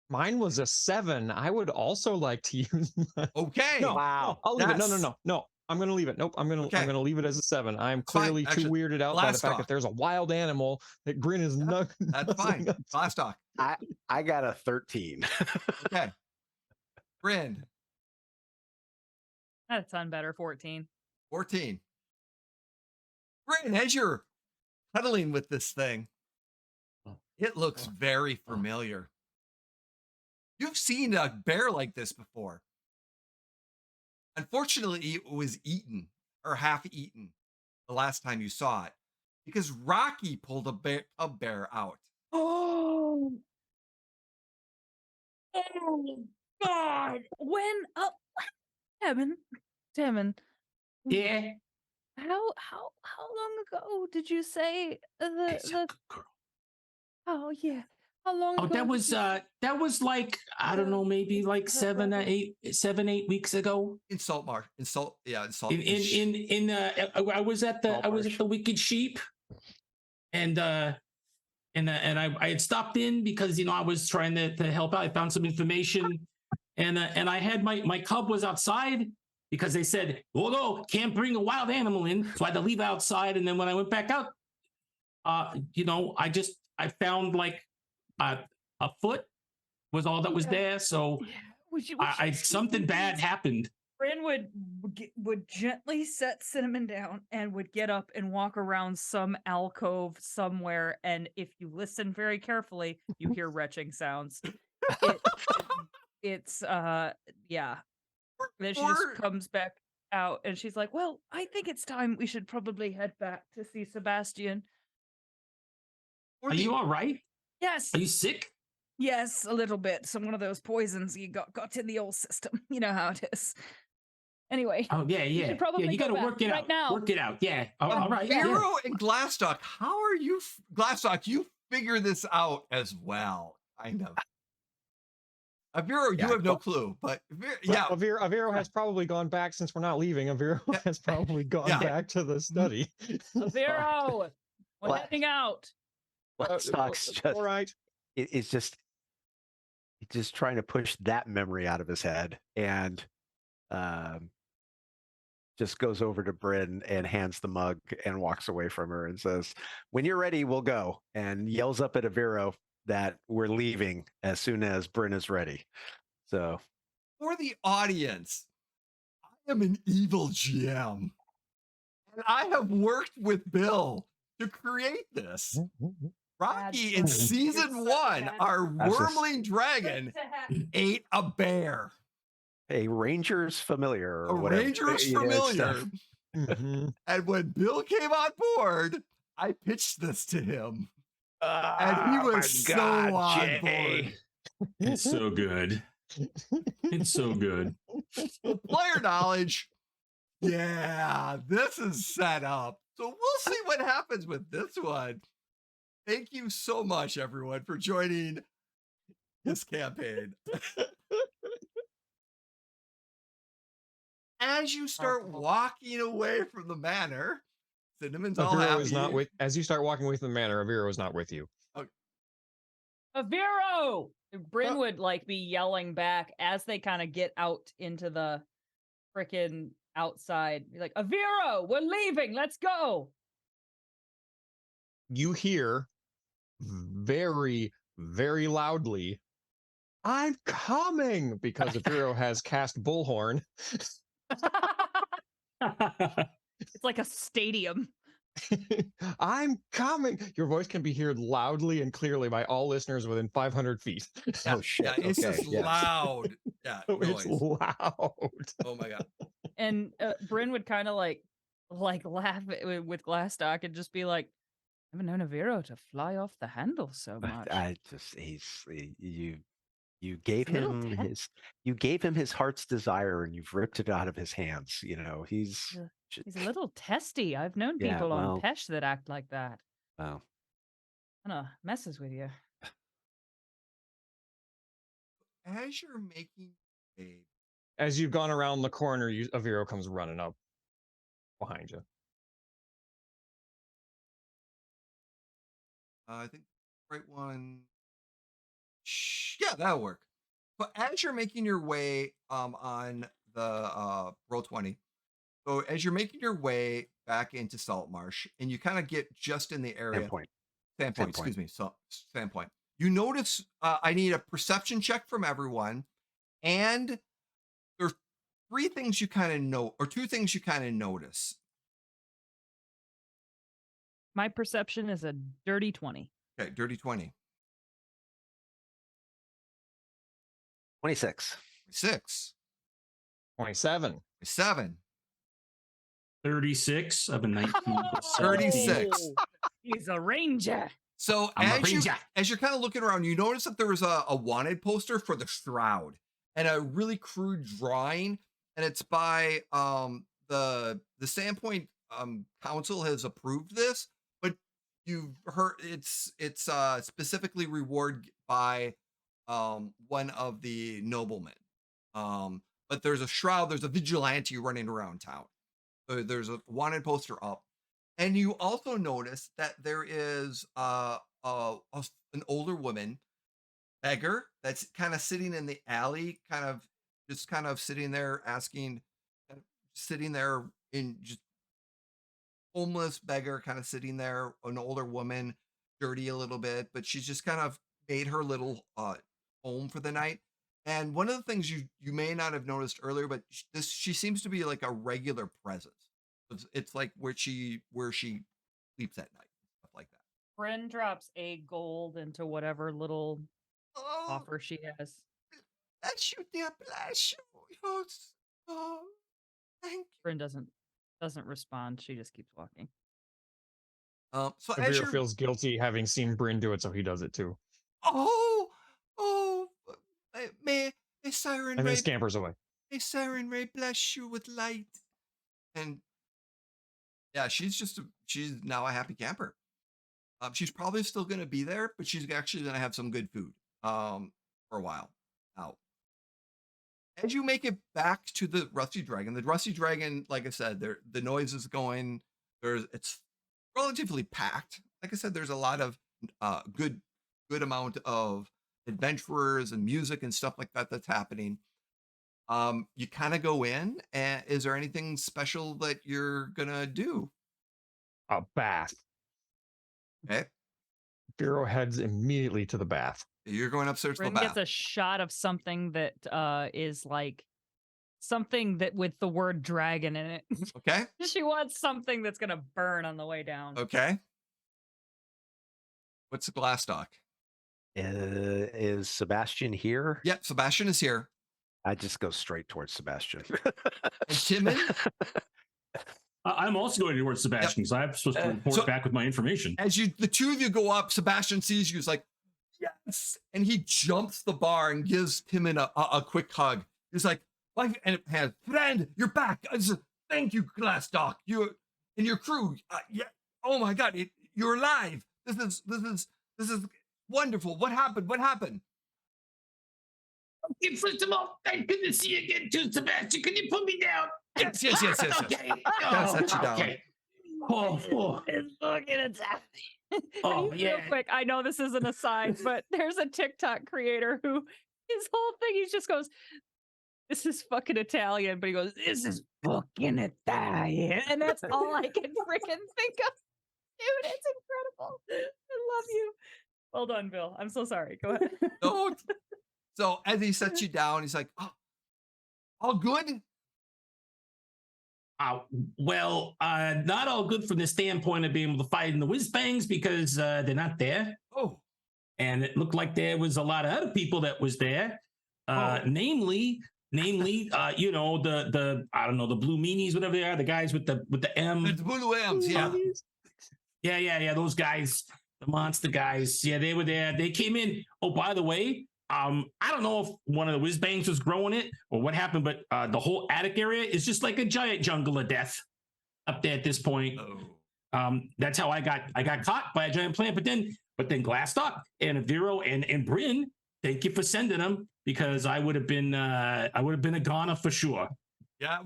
Mine was a 7. I would also like to use mine. Okay. No, Wow. I'll leave it. That's- No. I'm gonna leave it. Nope. I'm Okay. gonna leave it as a 7. I'm It's fine. clearly Actually, too weirded out by the fact Glastoc. that there's a wild animal that Brynn is not. That's fine. Glastoc. I got a 13. Okay. Brynn, That's sound better. 14. 14. Brynn, as you're cuddling with this thing, it looks very familiar. You've seen a bear like this before. Unfortunately, it was eaten or half eaten the last time you saw it because Rocky pulled a bear out. Oh God! When Damon, Yeah. how long ago did you say It's a the? good girl. Oh yeah, how long? Oh, ago that did was like, I don't know, maybe like 7-8 weeks ago. In Saltmarsh. In Salt. I was at the Wicked Sheep, and and I had stopped in because I was trying to help out. I found some information, and I had my cub was outside because they said, "Oh no, can't bring a wild animal in," so I had to leave outside. And then when I went back out, I found like a foot was all that was there. So something bad happened. Brynn would gently set Cinnamon down and would get up and walk around some alcove somewhere. And if you listen very carefully, you hear retching sounds. It's yeah. Then she just comes back out and she's like, "Well, I think it's time we should probably head back to see Sebastian." Are you all right? Yes. Are you sick? Yes, a little bit. Some one of those poisons you got in the old system. You know how it is. Anyway. Oh yeah. You got to work it right out. now. Work it out. Yeah. All right. Aviro and Glastoc, how are you? Glastoc, you figure this out as well, kind of. Aviro, you have no clue, but yeah. Aviro has probably gone back since we're not leaving. Aviro has probably gone back to the study. Aviro, we're heading out. Glastock's just all right. It's just trying to push that memory out of his head, and just goes over to Brynn and hands the mug and walks away from her and says, "When you're ready, we'll go," and yells up at Aviro that we're leaving as soon as Brynn is ready. So for the audience, I am an evil GM, and I have worked with Bill to create this. Rocky in season 1, our wormling dragon ate a bear. A ranger's familiar. A ranger's familiar. And when Bill came on board, I pitched this to him. And he was so on board. It's so good. It's so good. Player knowledge. Yeah, this is set up. So we'll see what happens with this one. Thank you so much, everyone, for joining this campaign. As you start walking away from the manor, Cinnamon's all happy. Is not with. As you start walking away from the manor, Aviro is not with you. Okay. Aviro! Brynn would be yelling back as they kind of get out into the frickin' outside. Be like, "Aviro, we're leaving. Let's go." You hear very, very loudly, "I'm coming," because Aviro has cast Bullhorn. It's like a stadium. "I'm coming." Your voice can be heard loudly and clearly by all listeners within 500 feet. Oh shit! Yeah, it's just loud. Yeah, it's loud. Oh my god! And Brynn would kind of like laugh with Glastoc and just be like, "I haven't known Aviro to fly off the handle so much." You gave him his heart's desire, and you've ripped it out of his hands. He's a little testy. I've known people on Pesh that act like that. Wow. Kind of messes with you. As you're making as you've gone around the corner, Aviro comes running up behind you. I think the right one. Yeah, that'll work. But as you're making your way on the roll 20, so as you're making your way back into Saltmarsh, and you kind of get just in the area. Sandpoint. Excuse me. So Sandpoint. You notice I need a perception check from everyone, and there's three things you kind of know, or two things you kind of notice. My perception is a dirty 20. Okay, dirty 20. 26. 27. 36 of a 19. 36. He's a ranger. So as you're kind of looking around, you notice that there's a wanted poster for the Shroud and a really crude drawing, and it's by the Sandpoint Council has approved this, but you've heard it's specifically rewarded by one of the noblemen. But there's a Shroud, there's a vigilante running around town. So there's a wanted poster up. And you also notice that there is an older woman beggar that's kind of sitting in the alley, kind of sitting there sitting there in just homeless beggar, kind of sitting there, an older woman, dirty a little bit, but she's just kind of made her little home for the night. And one of the things you may not have noticed earlier, but she seems to be like a regular presence. It's like where she sleeps at night, stuff like that. Brynn drops a gold into whatever little Oh, offer she has. bless you, dear, bless you. Oh, thank you. Brynn doesn't respond. She just keeps walking. So as Aviro you're, feels guilty having seen Brynn do it, so he does it too. oh, may Siren And then Ray, scampers away. may Siren Ray bless you with light. And yeah, she's now a happy camper. She's probably still going to be there, but she's actually going to have some good food for a while now. As you make it back to the Rusty Dragon, like I said, the noise is going. It's relatively packed. Like I said, there's a lot of good amount of adventurers and music and stuff like that that's happening. You kind of go in, and is there anything special that you're gonna do? A bath. Okay, Aviro heads immediately to the bath. you're going upstairs to the Brynn bath. gets a shot of something that is like something that with the word dragon in it. Okay, She wants something that's gonna burn on the way down. okay. What's the Glastoc? Is Sebastian here? Yep, Sebastian is here. I just go straight towards Sebastian. And Timon? I'm also going towards Sebastian because I'm supposed to report so- back with my information. As the two of you go up, Sebastian sees you. He's like, yes. And he jumps the bar and gives Timon a quick hug. He's like, friend, you're back. Thank you, Glastoc. You and your crew. Yeah. Oh my God, you're alive. This is wonderful. What happened? Okay, first of all, thank goodness to see you again, too, Sebastian. Can you put me down? Yes. Okay. Gotta set you down. Okay. Oh. It's fucking attack. Oh, Real yeah. quick, I know this isn't a sign, but there's a TikTok creator who his whole thing, he just goes, "This is fucking Italian," but he goes, "This is fucking Italian," and that's all I can freaking think of. Dude, it's incredible. I love you. Well done, Bill. I'm so sorry. Go ahead. No. So as he sets you down, he's like, oh, all good? Well, not all good from the standpoint of being able to fight in the whiz bangs because they're not there. Oh, And it looked like there was a lot of other people that was there. Namely, you know, the I don't know, the blue meanies, whatever they are, the guys with the M. it's Blue M's, yeah. Yeah, those guys, the monster guys. Yeah, they were there. They came in. Oh, by the way, I don't know if one of the whiz bangs was growing it or what happened, but the whole attic area is just like a giant jungle of death up there at this point. Oh. That's how I got caught by a giant plant. But then Glastoc and Aviro and Brynn, thank you for sending them because I would have been a goner for sure. Yeah.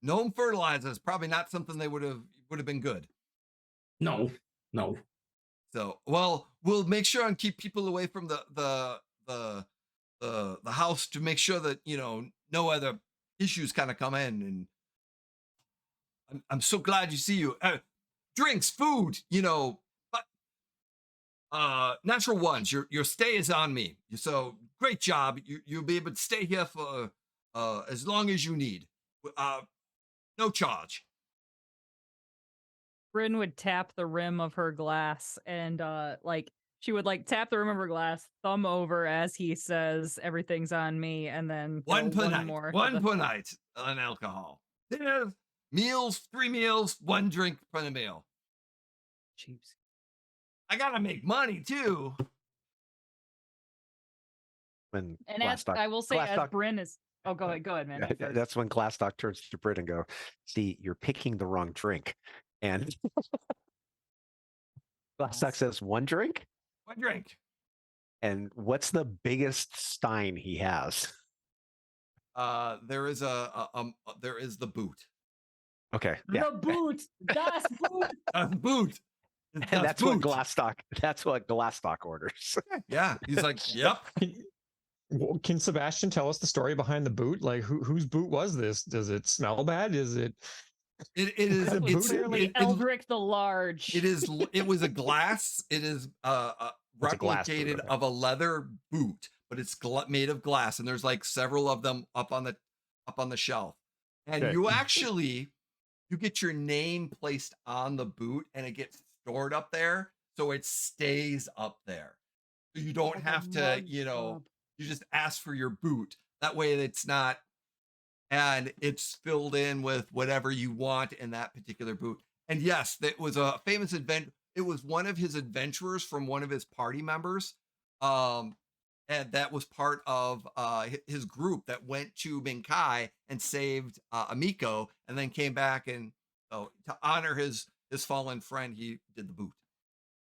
Gnome fertilizer is probably not something they would have been good. No. So, well, we'll make sure and keep people away from the house to make sure that, you know, no other issues kind of come in. And I'm so glad you see you. Drinks, food, you know, but natural ones. Your stay is on me. So great job. You'll be able to stay here for as long as you need. No charge. Brynn would tap the rim of her glass and she would like tap the rim of her glass, thumb over as he says everything's on me, and then One per night. more. One per night on alcohol. Dinner, meals, 3 meals, 1 drink per meal. Cheaps. I gotta make money too. When And as I will say, as Brynn is go ahead, man. you first. that's when Glastoc turns to Brynn and go, "See, you're picking the wrong drink." And Glastoc says, "1 drink?" 1 drink. And what's the biggest stein he has? There is there is the boot. Okay, yeah. The boot. Das Boot. Boot. And that's what Glastoc orders. Yeah, he's like, yep. Can Sebastian tell us the story behind the boot? Like, whose boot was this? Does it smell bad? Is it? It is. That was was clearly Eldrick the Large. It is. It was a glass. It is It's a glass boot, replicated okay. of a leather boot, but it's made of glass, and there's like several of them up on the shelf. And Okay. you get your name placed on the boot, and it gets stored up there, so it stays up there. So you don't Like a have to, mug you club. just ask for your boot. That way, it's not. And it's filled in with whatever you want in that particular boot. And yes, that was a famous event. It was one of his adventurers from one of his party members. And that was part of his group that went to Minkai and saved Amiko, and then came back, and to honor his fallen friend, he did the boot.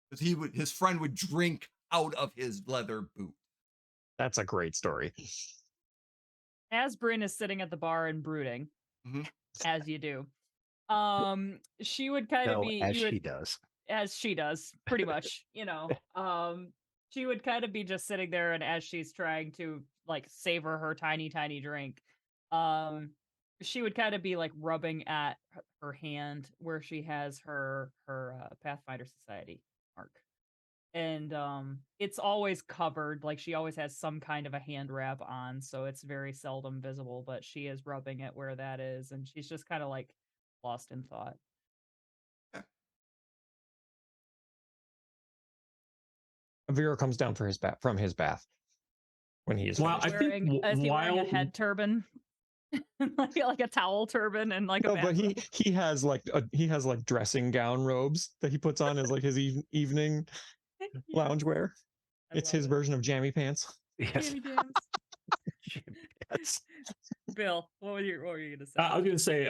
Because his friend would drink out of his leather boot. That's a great story. As Brynn is sitting at the bar and brooding, Mhm. as you do, she would kind of No, be as she does. as she does, pretty much, she would kind of be just sitting there, and as she's trying to like savor her tiny drink, she would kind of be like rubbing at her hand where she has her Pathfinder Society mark. And it's always covered, like she always has some kind of a hand wrap on, so it's very seldom visible, but she is rubbing it where that is, and she's just kind of like lost in thought. Aviro comes down from his bath when he is Well, finished. I think Is he wearing a while head turban? like a towel turban and like a No, but bathrobe? he has like dressing gown robes that he puts on as like his evening Yeah, loungewear. I It's love his it. version of jammy pants. Yes. Jammy jams. Yes. Bill, what were you gonna say? I was going to say,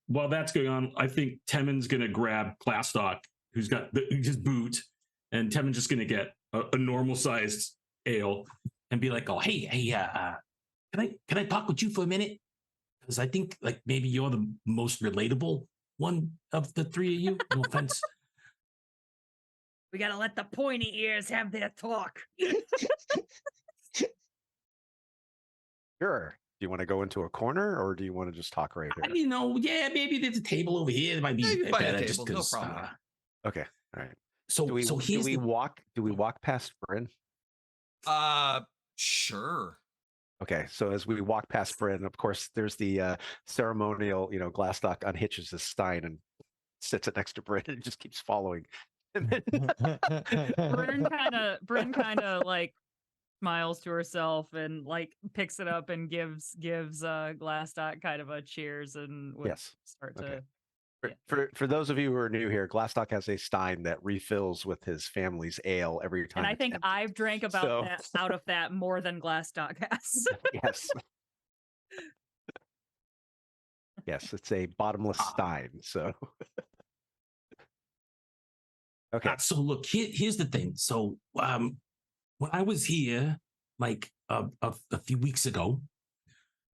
while that's going on, I think Temin's going to grab Glastoc, who's got his boot, and Temin's just going to get a normal sized ale and be like, "Oh, hey, can I talk with you for a minute? Because I think like maybe you're the most relatable one of the three of you. No offense." We gotta let the pointy ears have their talk. Sure. Do you want to go into a corner, or do you want to just talk right here? Yeah, maybe there's a table over here. It might be Yeah, you can find a better table, no 'cause, problem. Okay. All right. So Do we here's the- walk past Brynn? Sure. Okay, so as we walk past Brynn, of course, there's the ceremonial, Glastoc unhitches his stein and sits it next to Brynn and just keeps following. And then Brynn kind of like smiles to herself and like picks it up and gives Glastoc kind of a cheers and would yes. start Okay. to. For those of you who are new here, Glastoc has a stein that refills with his family's ale every time. And I it's think empty. I've drank out of that more than Glastoc has. Yes. Yes, it's a bottomless stein. So okay. So look, here's the thing. So when I was here, like a few weeks ago,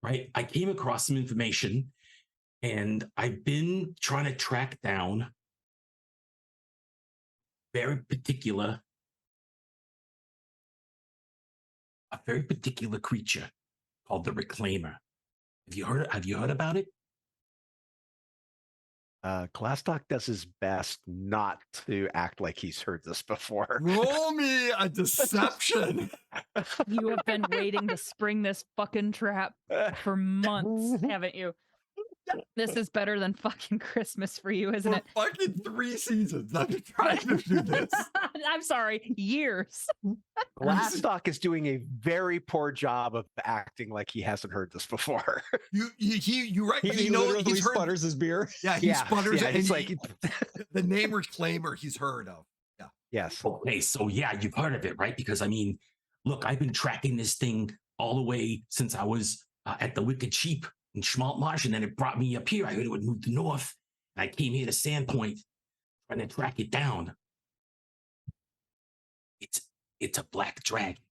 right, I came across some information, and I've been trying to track down a very particular creature called the Reclaimer. Have you heard about it? Glastoc does his best not to act like he's heard this before. Roll me a deception. You have been waiting to spring this fucking trap for months, haven't you? This is better than fucking Christmas for you, isn't For it? fucking 3 seasons, I've been trying to do this. I'm sorry, years. Glastoc is doing a very poor job of acting like he hasn't heard this before. You right? He knows literally he's heard. sputters his beer. Yeah, he sputters it, and it's like the name Reclaimer he's heard of. yes. Okay, so yeah, you've heard of it, right? Because I mean, look, I've been tracking this thing all the way since I was at the Wicked Sheep in Schmalt Marsh, and then it brought me up here. I heard it would move to north, and I came here to Sandpoint trying to track it down. It's a black dragon.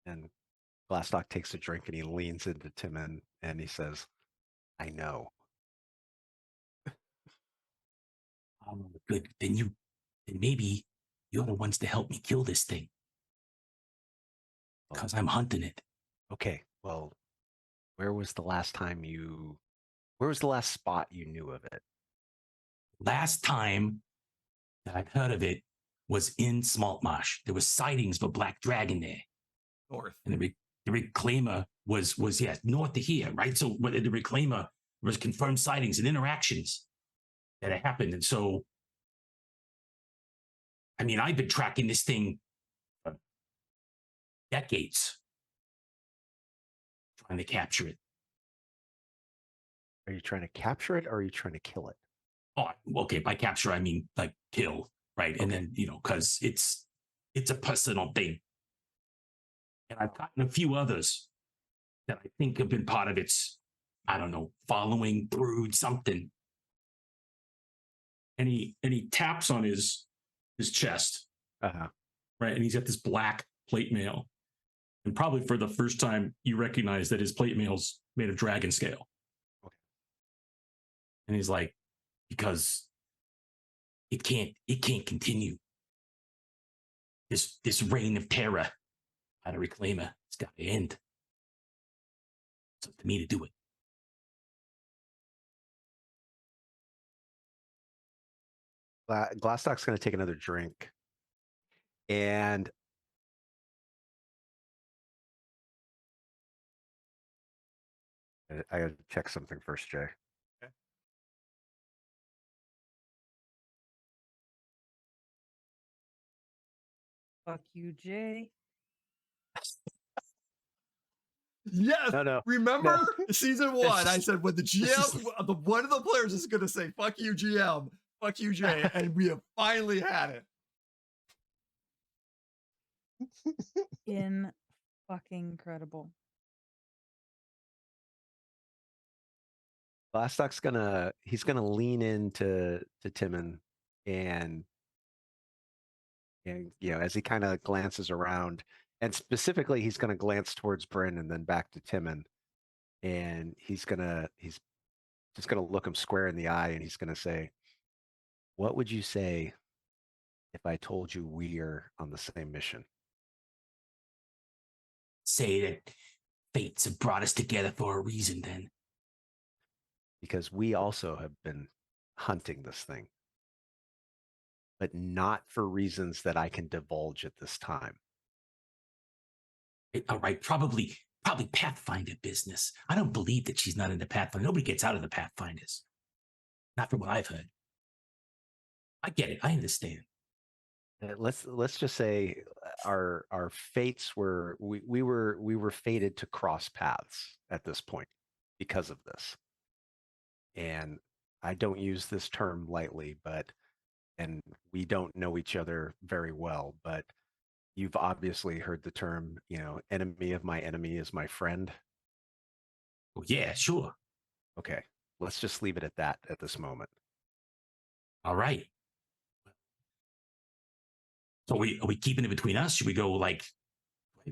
And Glastoc takes a drink and he leans into Timon and he says, "I know." Good. Then maybe you're the ones to help me kill this thing. Because I'm hunting it. Okay, well, where was the last spot you knew of it? Last time that I've heard of it was in Smaltmarsh. There was sightings of a black dragon there. North. And the reclaimer was north of here, right? So the reclaimer was confirmed sightings and interactions that had happened. And so, I mean, I've been tracking this thing for decades, trying to capture it. Are you trying to capture it or are you trying to kill it? Oh, okay. By capture, I mean like kill, right? Okay. And then, because it's a personal thing. And I've gotten a few others that I think have been part of its, I don't know, following, brood, something. And he taps on his chest. Uh-huh. Right. And he's got this black plate mail. And probably for the first time, you recognize that his plate mail's made of dragon scale. Okay. And he's like, because it can't continue. This reign of terror out of Reclaimer, it's got to end. It's up to me to do it. Glastoc's going to take another drink. And I got to check something first, Jay. Okay. Fuck you, Jay. Yes. No. Remember season 1? I said when the GM, one of the players is going to say "fuck you, GM," "fuck you, Jay," and we have finally had it. In fucking incredible. Glastoc's gonna lean into Timon and as he kind of glances around, and specifically he's gonna glance towards Brynn and then back to Timon, and he's just gonna look him square in the eye and he's gonna say, "What would you say if I told you we're on the same mission?" Say that fates have brought us together for a reason, then. Because we also have been hunting this thing, but not for reasons that I can divulge at this time. All right, probably Pathfinder business. I don't believe that she's not into Pathfinder. Nobody gets out of the Pathfinders. Not from what I've heard. I get it. I understand. Let's just say our fates were we were fated to cross paths at this point because of this. And I don't use this term lightly, and we don't know each other very well, but you've obviously heard the term, enemy of my enemy is my friend. Oh, yeah, sure. Okay, let's just leave it at that at this moment. All right. So are we keeping it between us? Should we go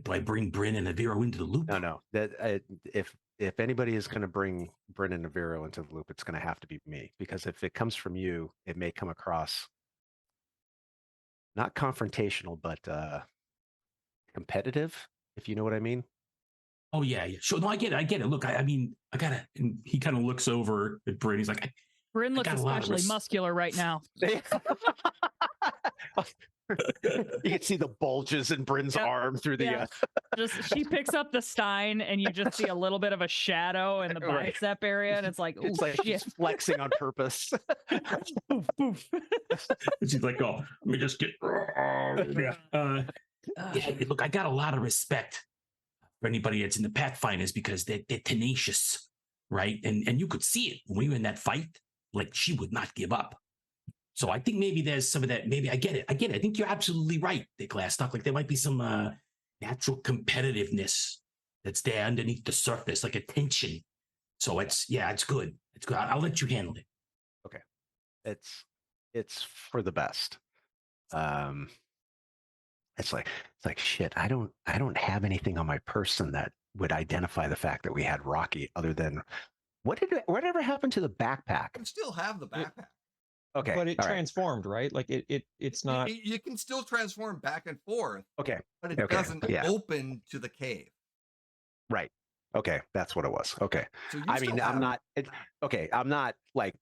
do I bring Brynn and Aviro into the loop? No. That if anybody is going to bring Brynn and Aviro into the loop, it's going to have to be me, because if it comes from you, it may come across not confrontational, but competitive, if you know what I mean. Oh yeah. Sure. No, I get it. Look, I mean, I gotta. And he kind of looks over at Brynn. He's like, Brynn looks especially muscular right now. You can see the bulges in Brynn's arm through the. She picks up the stein, and you just see a little bit of a shadow in the bicep area, and it's like, it's like she's flexing on purpose. Poof, poof. She's like, oh, let me just get. Look, I got a lot of respect for anybody that's in the Pathfinders because they're tenacious, right? And you could see it when we were in that fight. Like, she would not give up. So I think maybe there's some of that. Maybe I get it. I think you're absolutely right, the Glastoc. Like, there might be some natural competitiveness that's there underneath the surface, like a tension. So it's good. It's good. I'll let you handle it. Okay. It's for the best. It's like shit. I don't have anything on my person that would identify the fact that we had Rocky, other than whatever happened to the backpack? I still have the backpack. Okay. but it all right. transformed, right? Like it's not. You can still transform back and forth, Okay. but it Okay, doesn't yeah. open to the cave. Right. Okay. That's what it was. Okay. So you I still mean, I'm have- not. Okay. I'm not like.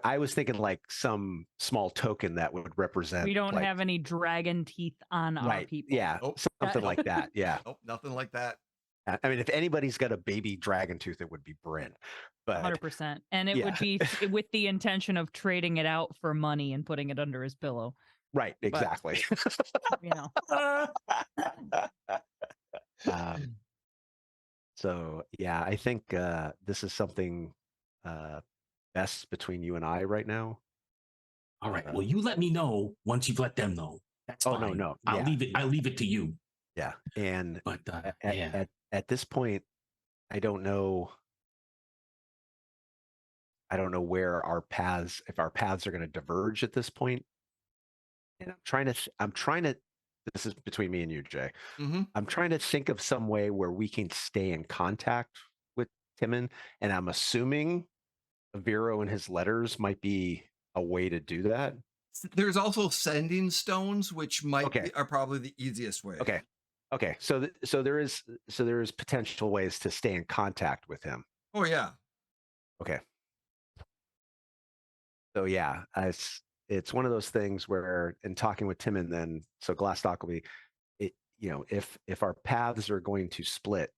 I was thinking like some small token that would represent. We don't like, have any dragon teeth on our right. people. Yeah. Nope. Something like that. Yeah. Nope, nothing like that. I mean, if anybody's got a baby dragon tooth, it would be Brynn. But 100%. And it yeah. would be with the intention of trading it out for money and putting it under his pillow. right. Exactly. You know. So yeah, I think this is something best between you and I right now. All right. Well, you let me know once you've let them know. That's Oh fine. no. I'll Yeah. leave it. I leave it to you. Yeah. And But at this point, I don't know where our paths, if our paths are going to diverge at this point. And I'm trying to, this is between me and you, Jay. Mm-hmm. I'm trying to think of some way where we can stay in contact with Timon. And I'm assuming Aviro and his letters might be a way to do that. There's also sending stones, which Okay. are probably the easiest way. Okay. So there is potential ways to stay in contact with him. Oh yeah. Okay. So yeah, it's one of those things where in talking with Timon, then so Glastoc will be, if our paths are going to split,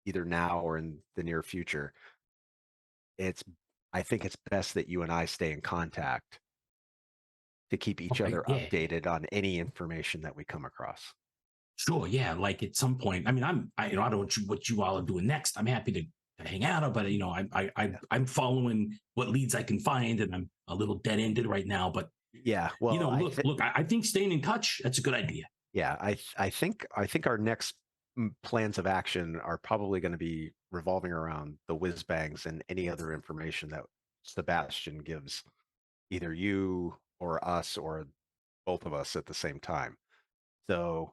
either now or in the near future, I think it's best that you and I stay in contact to keep each Okay, other yeah. updated on any information that we come across. sure, yeah. Like at some point, I mean, I don't know what you all are doing next. I'm happy to hang out, but I'm following what leads I can find, and I'm a little dead ended right now. But Yeah. Well, look, I think staying in touch, that's a good idea. yeah, I think our next plans of action are probably going to be revolving around the whiz bangs and any other information that Sebastian gives either you or us or both of us at the same time. So,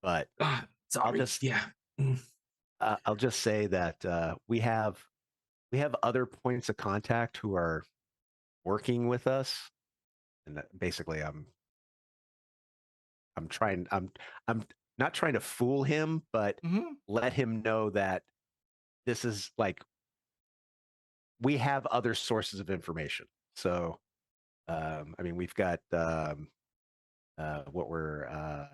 but Sorry. I'll just say that we have other points of contact who are working with us, and basically I'm not trying to fool him, but Mm-hmm. let him know that this is like we have other sources of information. So, I mean, we've got what we're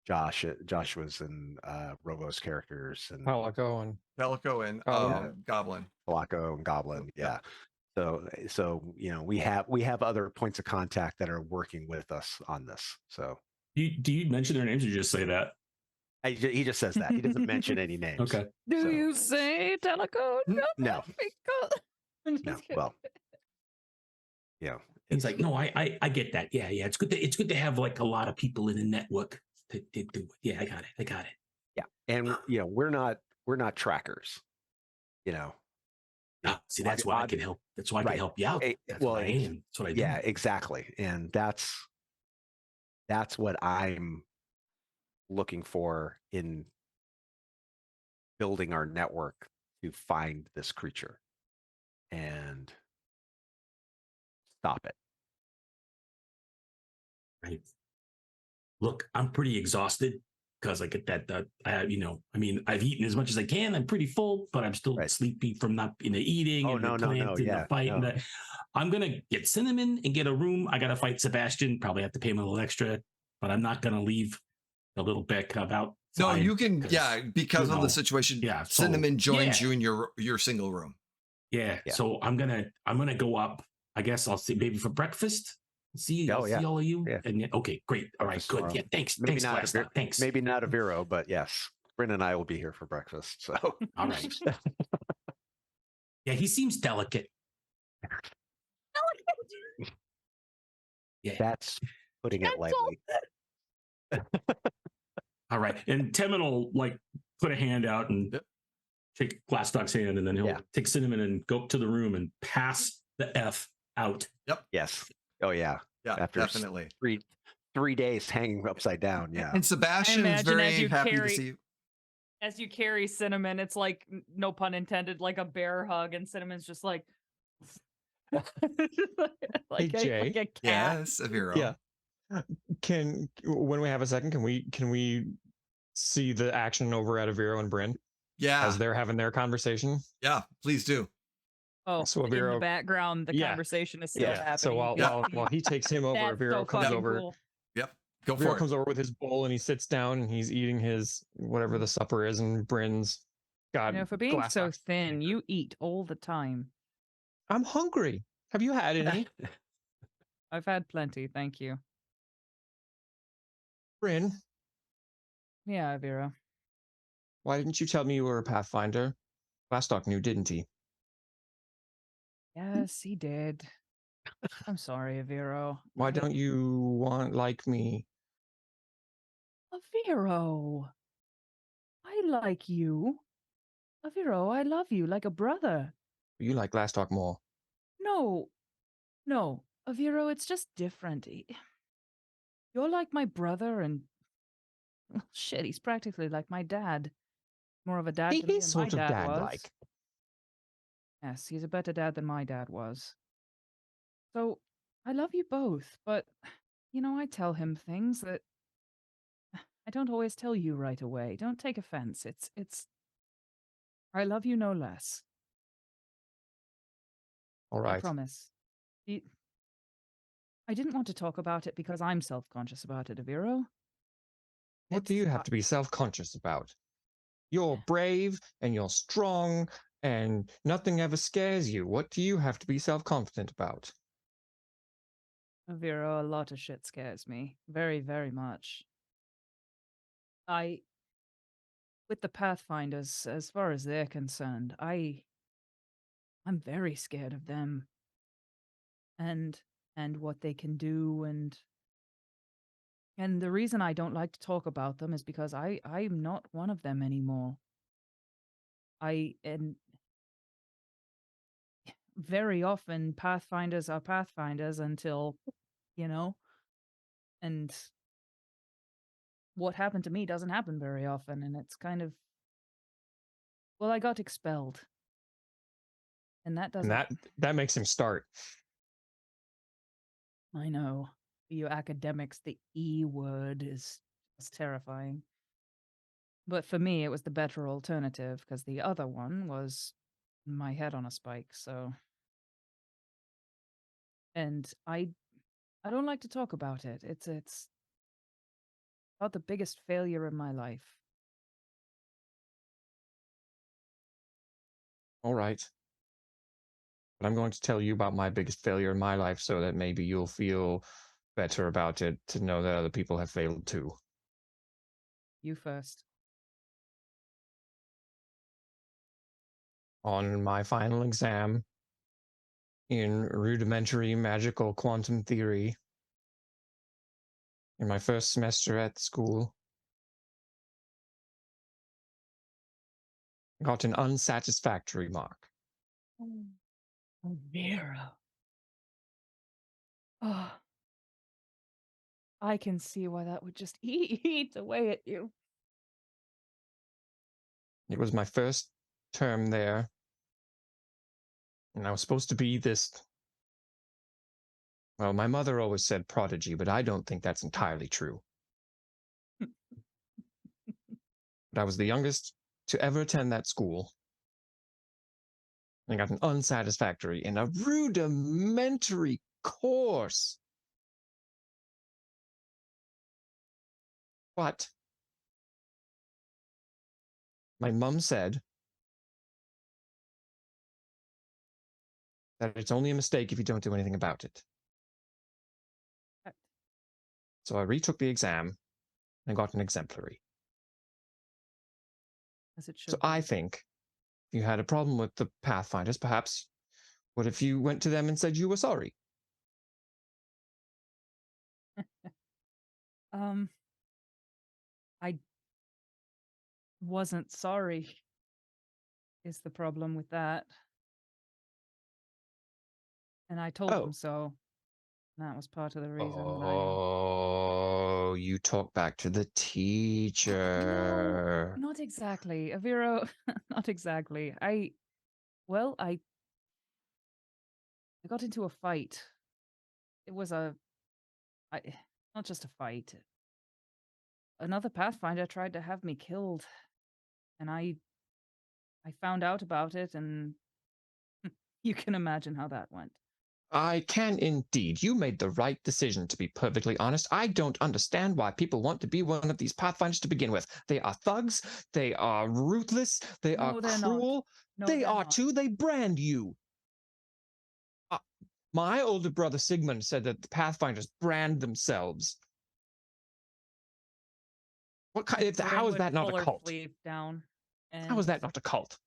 Joshua's and Robo's characters and Palico and Pelico and Goblin. Palaco and Goblin. Yeah. So we have other points of contact that are working with us on this. So Do you mention their names or just say that? he just says that. He doesn't mention any names. Okay. Do So- you say Teleco? No. Because... No. Well, yeah. He's like, no, I get that. Yeah. It's good to have like a lot of people in the network to do it. Yeah, I got it. Yeah. And we're not trackers. See, that's why I can help. That's why I can help you out. That's what I am. That's what I do. Yeah, exactly. And that's what I'm looking for in building our network to find this creature and stop it. Right. Look, I'm pretty exhausted because I get that. I mean, I've eaten as much as I can. I'm pretty full, but I'm still sleepy from not eating Oh, and no, the plant and yeah, the fight. no. And the, I'm gonna get Cinnamon and get a room. I gotta fight Sebastian. Probably have to pay him a little extra, but I'm not gonna leave a little bit about. No, you can. Yeah, because of the situation. Yeah, so- Cinnamon joins yeah. you in your single room. Yeah. Yeah. So I'm gonna go up. I guess I'll see maybe for breakfast. See all of you. Yeah. And okay, great. All right, Breakfast good. tomorrow. Yeah, thanks. Maybe Thanks, not Glastoc. Thanks. Maybe not Aviro, but yes, Brynn and I will be here for breakfast. So All right. Yeah, he seems delicate. Yeah. that's putting it lightly. All right. And Temin will like put a hand out and shake Glastoc's hand, and then he'll take Cinnamon and go up to the room and pass the F out. Yes. Oh yeah. Yeah, After definitely. 3 days hanging upside down. Yeah. And Sebastian is imagine as very you happy to carry- see you. As you carry Cinnamon, it's like, no pun intended, like a bear hug, and Cinnamon's just like, like, Jay. like a cat. Yes, Aviro. Yeah. When we have a second, can we see the action over at Aviro and Brynn Yeah. as they're having their conversation? Yeah, please do. Oh, So in the Aviro- background, the Yeah. conversation is still Yeah. happening. So You can see while he takes him over, that's Aviro so comes fucking over. cool. Yep. Go Aviro for comes it. over with his bowl and he sits down and he's eating his whatever the supper is, and Brynn's got You know, for being so Glastoc. thin, you eat all the time. I'm hungry. Have you had any? I've had plenty, thank you. Brynn, Yeah, Vera. why didn't you tell me you were a Pathfinder? Glastoc knew, didn't he? Yes, he did. I'm sorry, Aviro. Why don't you want like me? Aviro. I like you. Aviro, I love you like a brother. You like Glastoc more. No. No. Aviro, it's just different. You're like my brother, and well, shit, he's practically like my dad. More of a dad He to me is than my sort of dad was. dad-like. Yes, he's a better dad than my dad was. So, I love you both, but, you know, I tell him things that I don't always tell you right away. Don't take offense. It's I love you no less. All I right. promise. I didn't want to talk about it because I'm self-conscious about it, Aviro. What do you have to be self-conscious about? You're brave and you're strong and nothing ever scares you. What do you have to be self-confident about? Aviro, a lot of shit scares me. Very, very much. With the Pathfinders, as far as they're concerned, I'm very scared of them. And what they can do, and the reason I don't like to talk about them is because I'm not one of them anymore. And very often Pathfinders are Pathfinders until, you know, and what happened to me doesn't happen very often, and it's kind of, well, I got expelled. And that doesn't, And that makes him start. I know. You academics, the E word is terrifying. But for me, it was the better alternative because the other one was my head on a spike. So, and I don't like to talk about it. It's about the biggest failure in my life. All right. But I'm going to tell you about my biggest failure in my life so that maybe you'll feel better about it to know that other people have failed too. You first. On my final exam in rudimentary magical quantum theory in my first semester at school, I got an unsatisfactory mark. Oh, Vera. Oh, I can see why that would just eat away at you. It was my first term there, and I was supposed to be this, well, my mother always said prodigy, but I don't think that's entirely true. But I was the youngest to ever attend that school. And I got an unsatisfactory in a rudimentary course. But my mom said that it's only a mistake if you don't do anything about it. So I retook the exam and got an exemplary. As it should So be. I think if you had a problem with the Pathfinders, perhaps, what if you went to them and said you were sorry? I wasn't sorry, is the problem with that. And I told them so. And that was part of the reason why. Oh, So you talk back to the teacher. No, not exactly. Aviro, not exactly. I got into a fight. It was not just a fight. Another Pathfinder tried to have me killed, and I found out about it, and you can imagine how that went. I can indeed. You made the right decision, to be perfectly honest. I don't understand why people want to be one of these Pathfinders to begin with. They are thugs. They are ruthless. They No, are they're not. cruel. No, They they're are not. too. They brand you. My older brother Sigmund said that the Pathfinders brand themselves. What kind? How is Brynwood that not pull a her cult? sleeve down, How is and that not a cult?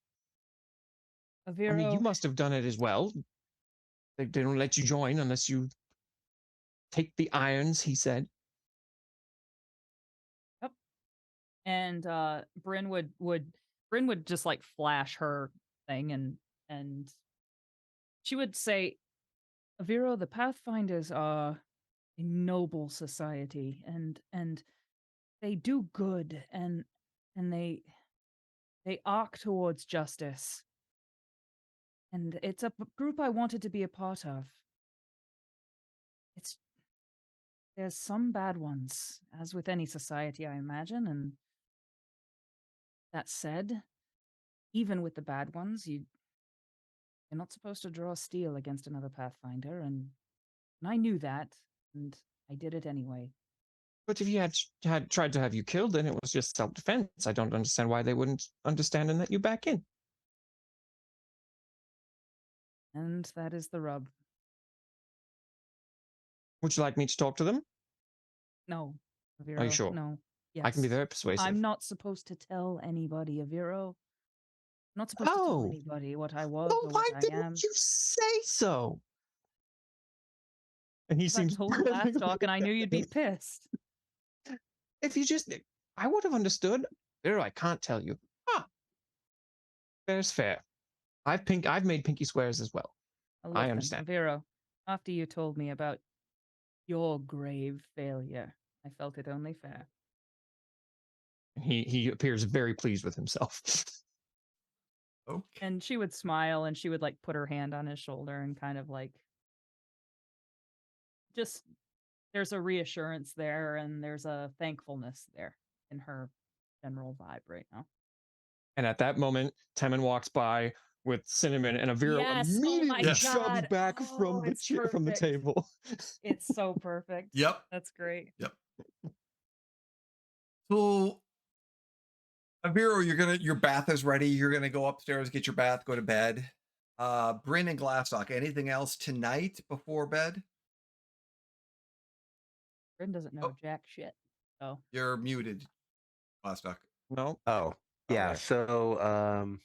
Aviro, I mean, you must have done it as well. They don't let you join unless you take the irons, he said. Yep. And Bryn would just like flash her thing, and she would say, Aviro, the Pathfinders are a noble society, and they do good, and they arc towards justice. And it's a group I wanted to be a part of. There's some bad ones, as with any society, I imagine, and that said, even with the bad ones, you're not supposed to draw steel against another Pathfinder, and I knew that, and I did it anyway. But if he had tried to have you killed, then it was just self-defense. I don't understand why they wouldn't understand and let you back in. And that is the rub. Would you like me to talk to them? No, Aviro. Are you sure? No. Yes. I can be very persuasive. I'm not supposed to tell anybody, Aviro. I'm not supposed to tell anybody what I was or why what I didn't am. you say so? And he I seems told Glastoc, and I knew you'd be pissed. If you just, I would have understood. I can't tell you. Fair's fair. I've made pinky swears as well. Listen, I understand. Aviro, after you told me about your grave failure, I felt it only fair. He appears very pleased with himself. Okay. And she would smile, and she would like put her hand on his shoulder and kind of like just there's a reassurance there, and there's a thankfulness there in her general vibe right now. And at that moment, Temin walks by with Cinnamon, and Aviro Yes, immediately shoves God. back from the It's from the perfect. table. It's so perfect. Yep. That's great. Yep. So, Aviro, your bath is ready. You're gonna go upstairs, get your bath, go to bed. Brynn and Glastoc, anything else tonight before bed? Bryn doesn't know jack shit. So You're muted, Glastoc. No. Oh, yeah. Okay. So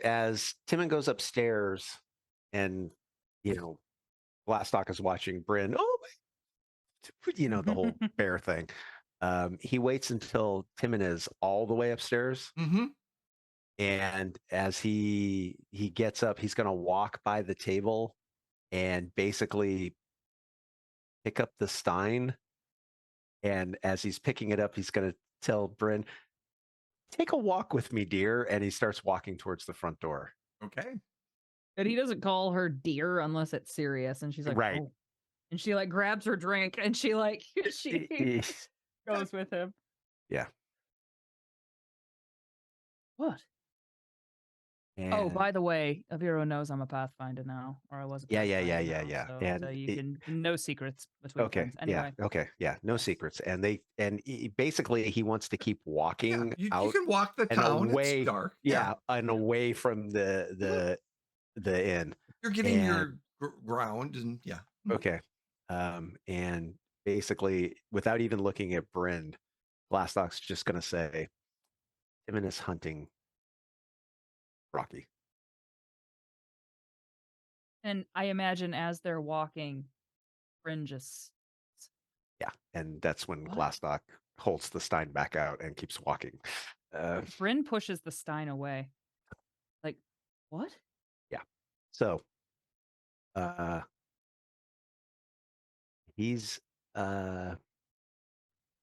as Timon goes upstairs and Glastoc is watching Bryn, the whole bear thing. He waits until Timon is all the way upstairs. Mm-hmm. And as he gets up, he's gonna walk by the table and basically pick up the stein. And as he's picking it up, he's gonna tell Bryn, "Take a walk with me, dear." And he starts walking towards the front door. Okay. but he doesn't call her dear unless it's serious, and she's like, Right. oh. And she like grabs her drink, and she like she goes with him. Yeah. What? And Oh, by the way, Aviro knows I'm a Pathfinder now, or I was a Yeah. Pathfinder now, So, And so you can no secrets between okay, friends. Anyway. yeah, okay, yeah, no Yes. secrets. And basically he wants to keep walking You out can walk the and town. away. It's dark. Yeah, and away from the inn. You're getting And- your ground, and yeah. Okay. And basically, without even looking at Bryn, Glastoc's just going to say, Timon is hunting Rocky. And I imagine as they're walking, Bryn just Yeah. And that's when What? Glastoc holds the stein back out and keeps walking. Bryn pushes the stein away. Like, what? So he's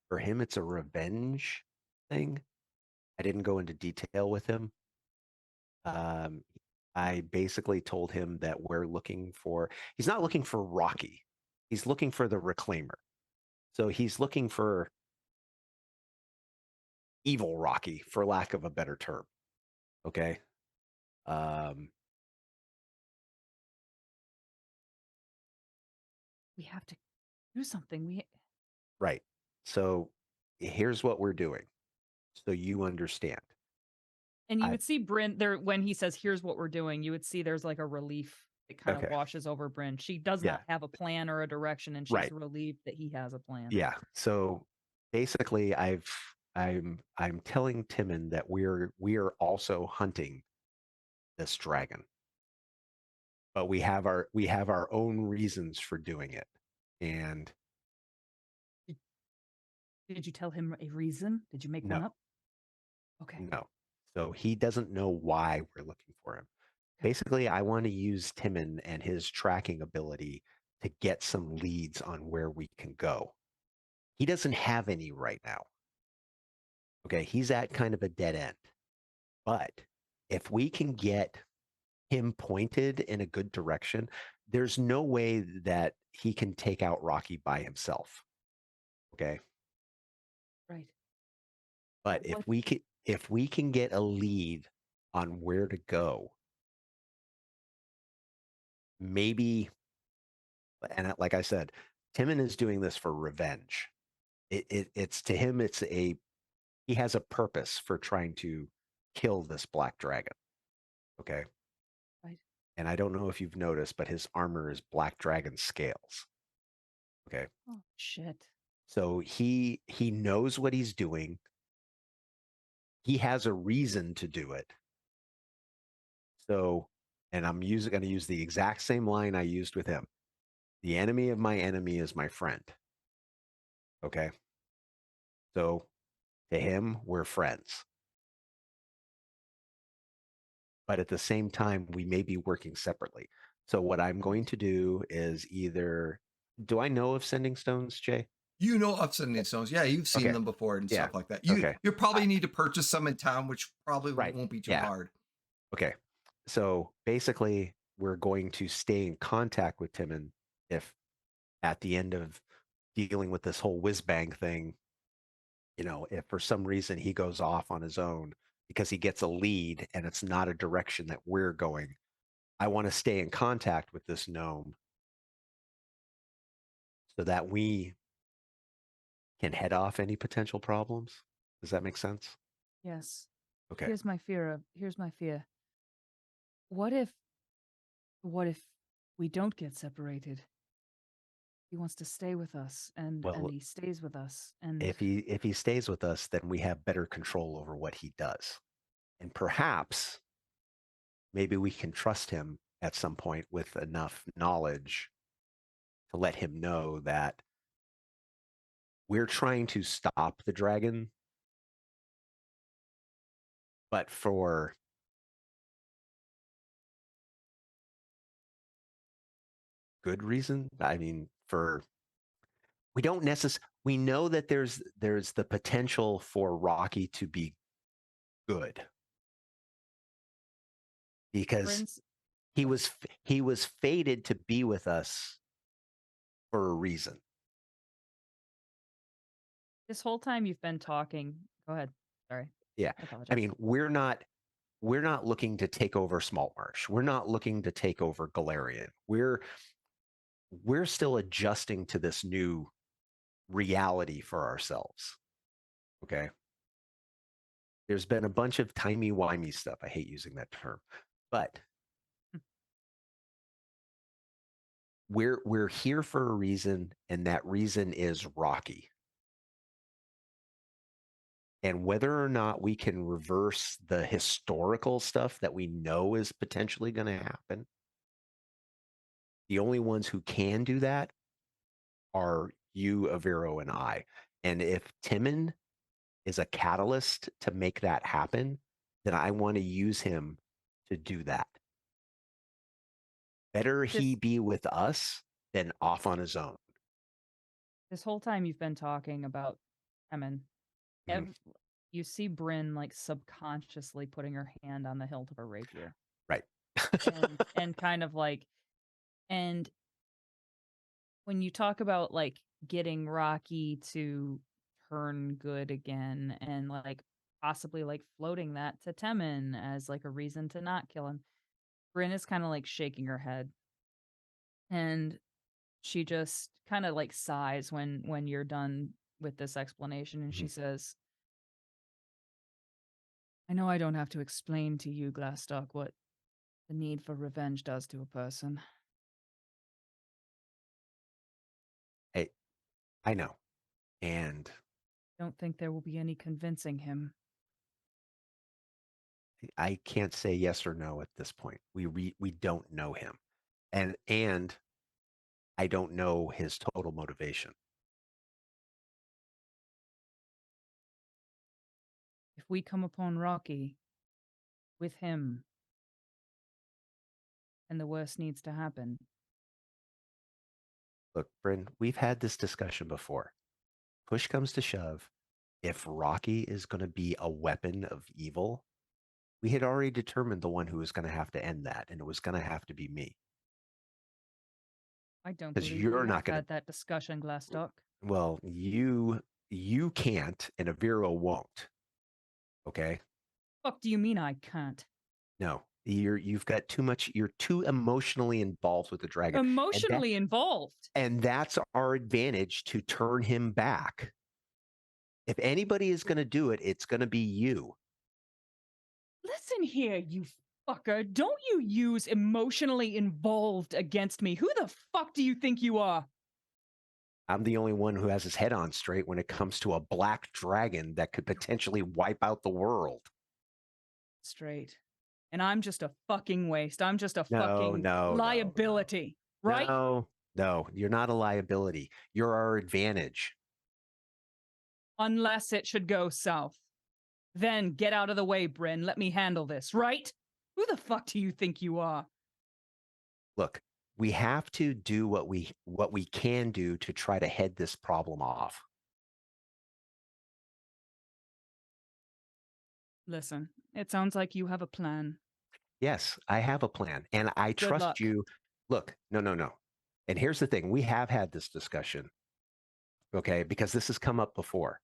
For him, it's a revenge thing. I didn't go into detail with him. I basically told him that he's not looking for Rocky. He's looking for the Reclaimer. So he's looking for evil Rocky, for lack of a better term. Okay. We have to do something. Right. So here's what we're doing. So you understand. And you would see Brynn there when he says, "Here's what we're doing." You would see there's like a relief that kind of washes over Brynn. She does not have a plan or a direction, and she's relieved that he has a plan. Yeah. So basically, I'm telling Timon that we are also hunting this dragon, but we have our own reasons for doing it. And did you tell him a reason? Did you make one up? Okay. No. So he doesn't know why we're looking for him. Basically, I want to use Timon and his tracking ability to get some leads on where we can go. He doesn't have any right now. Okay, he's at kind of a dead end. But if we can get him pointed in a good direction, there's no way that he can take out Rocky by himself. Okay? Right. But if we can get a lead on where to go, maybe, and like I said, Timon is doing this for revenge. It's to him, he has a purpose for trying to kill this black dragon. Okay. Right. And I don't know if you've noticed, but his armor is black dragon scales. Okay. Oh shit. So he knows what he's doing. He has a reason to do it. So, and I'm going to use the exact same line I used with him. The enemy of my enemy is my friend. Okay. So to him, we're friends. But at the same time, we may be working separately. So what I'm going to do is do I know of sending stones, Jay? You know of sending stones. Yeah, you've seen them before and stuff like that. You probably need to purchase some in town, which probably won't be too hard. Okay. So basically, we're going to stay in contact with Timon if at the end of dealing with this whole whiz bang thing, if for some reason he goes off on his own because he gets a lead and it's not a direction that we're going, I want to stay in contact with this gnome so that we can head off any potential problems. Does that make sense? Yes. Okay. Here's my fear. What if we don't get separated? He wants to stay with us, and he stays with us. And if he stays with us, then we have better control over what he does, and perhaps maybe we can trust him at some point with enough knowledge to let him know that we're trying to stop the dragon, but for good reason. I mean, we know that there's the potential for Rocky to be good because he was fated to be with us for a reason. This whole time you've been talking. Go ahead. Sorry. Yeah. I mean, we're not looking to take over Saltmarsh. We're not looking to take over Golarion. We're still adjusting to this new reality for ourselves. Okay. There's been a bunch of timey-wimey stuff. I hate using that term, but we're here for a reason, and that reason is Rocky. And whether or not we can reverse the historical stuff that we know is potentially going to happen, the only ones who can do that are you, Aviro, and I. And if Timon is a catalyst to make that happen, then I want to use him to do that. Better he be with us than off on his own. This whole time you've been talking about Emin, you see Brynn like subconsciously putting her hand on the hilt of her rapier. Right. and kind of like, and when you talk about like getting Rocky to turn good again and like possibly like floating that to Temin as like a reason to not kill him, Brynn is kind of like shaking her head. And she just kind of like sighs when you're done with this explanation, and she says, I know I don't have to explain to you, Glastoc, what the need for revenge does to a person. I know. And Don't think there will be any convincing him. I can't say yes or no at this point. We don't know him. And I don't know his total motivation. If we come upon Rocky with him, and the worst needs to happen. Look, Bryn, we've had this discussion before. Push comes to shove. If Rocky is going to be a weapon of evil, we had already determined the one who was going to have to end that, and it was going to have to be me. I don't 'Cause believe you're we not have gonna- had that discussion, Glastoc. Well, you can't, and Aviro won't. Okay? Fuck do you mean I can't? No, you've got too much. You're too emotionally involved with the dragon. Emotionally involved. And that's our advantage to turn him back. If anybody is going to do it, it's going to be you. Listen here, you fucker. Don't you use emotionally involved against me. Who the fuck do you think you are? I'm the only one who has his head on straight when it comes to a black dragon that could potentially wipe out the world. Straight. And I'm just a fucking waste. I'm just a No, fucking no, liability, right? No, you're not a liability. You're our advantage. Unless it should go south. Then get out of the way, Brynn. Let me handle this, right? Who the fuck do you think you are? Look, we have to do what we can do to try to head this problem off. Listen, it sounds like you have a plan. Yes, I have a plan, and I Good trust luck. you. Look, no. And here's the thing. We have had this discussion, okay, because this has come up before.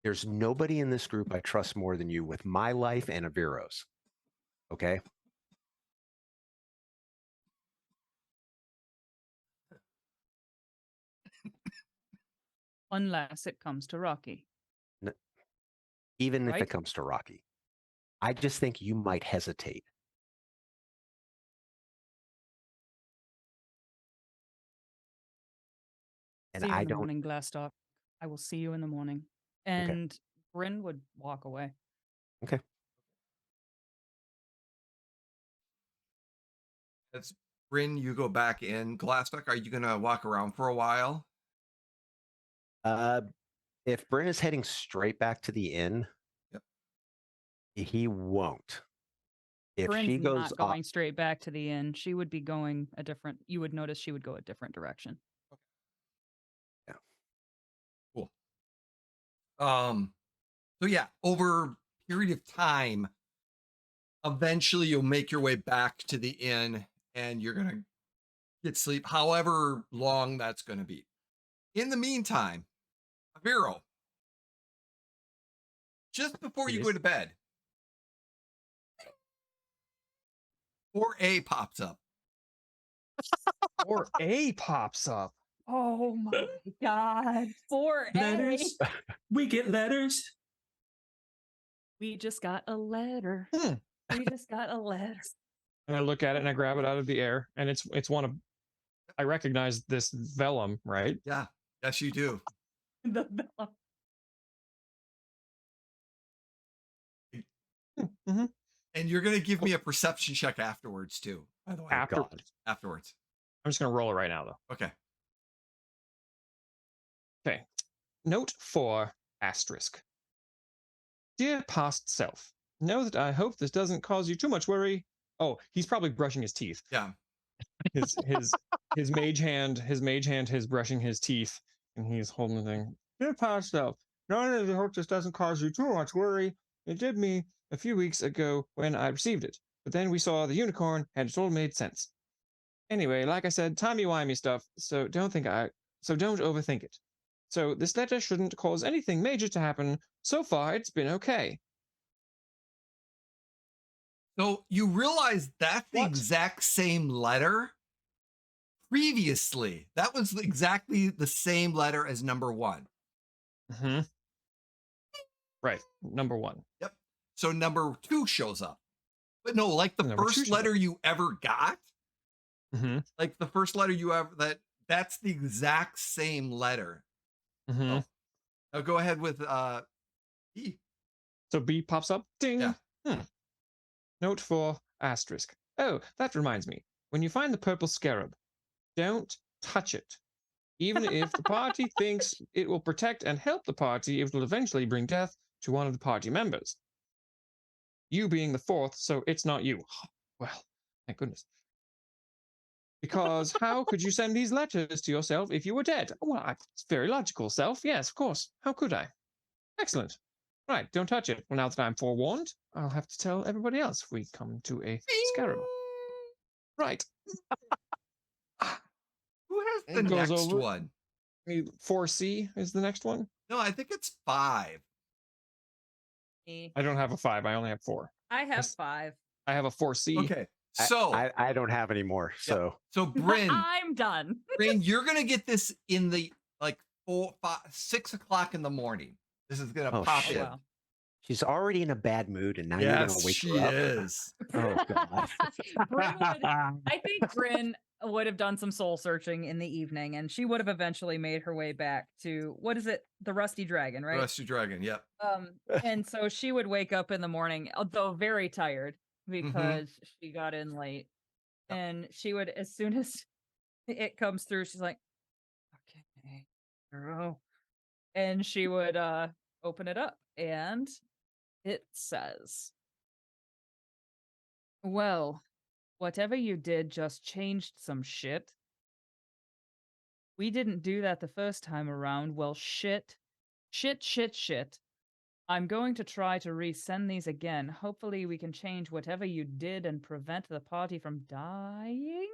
There's nobody in this group I trust more than you with my life and Aviro's, okay? Unless it comes to Rocky. Even if Right? it comes to Rocky. I just think you might hesitate. And See you I in the don't. morning, Glastoc. I will see you in the morning. And Brynn would walk away. Okay. As Bryn, you go back in. Glastoc, are you gonna walk around for a while? If Bryn is heading straight back to the inn, Yep. he won't. If Brynn's she goes not going straight back to the inn. She would be going a different. You would notice she would go a different direction. Cool. So yeah, over a period of time, eventually you'll make your way back to the inn and you're gonna get sleep, however long that's gonna be. In the meantime, Aviro, just before you go to bed, 4A pops up. Or A pops up. Oh my god. 4A. Letters. We get letters. We just got a letter. Hmm. We just got a letter. And I look at it and I grab it out of the air, and it's one of. I recognize this vellum, right? Yeah, yes, you do. The bell. Mm-hmm. And you're gonna give me a perception check afterwards too, by the way. After, God. Afterwards. I'm just gonna roll it right now, though. Okay. Okay. Note 4 asterisk. Dear past self, know that I hope this doesn't cause you too much worry. Oh, he's probably brushing his teeth. Yeah. His mage hand is brushing his teeth, And he's holding the thing. Dear past self, not only hope this doesn't cause you too much worry, it did me a few weeks ago when I received it. But then we saw the unicorn, and it all made sense. Anyway, like I said, timey-wimey stuff, so don't overthink it. So this letter shouldn't cause anything major to happen. So far, it's been okay. So you realize that's the What? exact same letter previously. That was exactly the same letter as number 1. Mm-hmm. Right, number 1. Yep. So number 2 shows up. But no, like the Number 2 first shows letter you ever got, Mm-hmm. like the first letter you ever, that's the exact same letter. Mm-hmm. Now go ahead with E. So B pops up. Ding. Yeah. Note 4, asterisk. Oh, that reminds me. When you find the purple scarab, don't touch it. Even if the party thinks it will protect and help the party, it will eventually bring death to one of the party members. You being the 4th, so it's not you. Well, thank goodness. Because how could you send these letters to yourself if you were dead? Well, it's very logical, self. Yes, of course. How could I? Excellent. Right, don't touch it. Well, now that I'm forewarned, I'll have to tell everybody else if we come to a scarab. Right. Who has the It goes next over. one? 4C is the next one. No, I think it's 5. Me. I don't have a 5. I only have 4. I have 5. I have a 4C. Okay. So I don't have any more. So so Brynn, I'm done. Brynn, you're gonna get this in the like 6 o'clock in the morning. This is gonna Oh, pop shit. in. Wow. she's already in a bad mood, and now you're Yes, gonna wake she her up. is. Oh god. I think Brynn would have done some soul searching in the evening, and she would have eventually made her way back to, what is it? The Rusty Dragon, right? Rusty Dragon. Yep. And so she would wake up in the morning, although very tired because she got in late. Yep. And she would, as soon as it comes through, she's like, okay, girl. And she would open it up, and it says, well, whatever you did just changed some shit. We didn't do that the first time around. Well, shit. I'm going to try to resend these again. Hopefully we can change whatever you did and prevent the party from dying.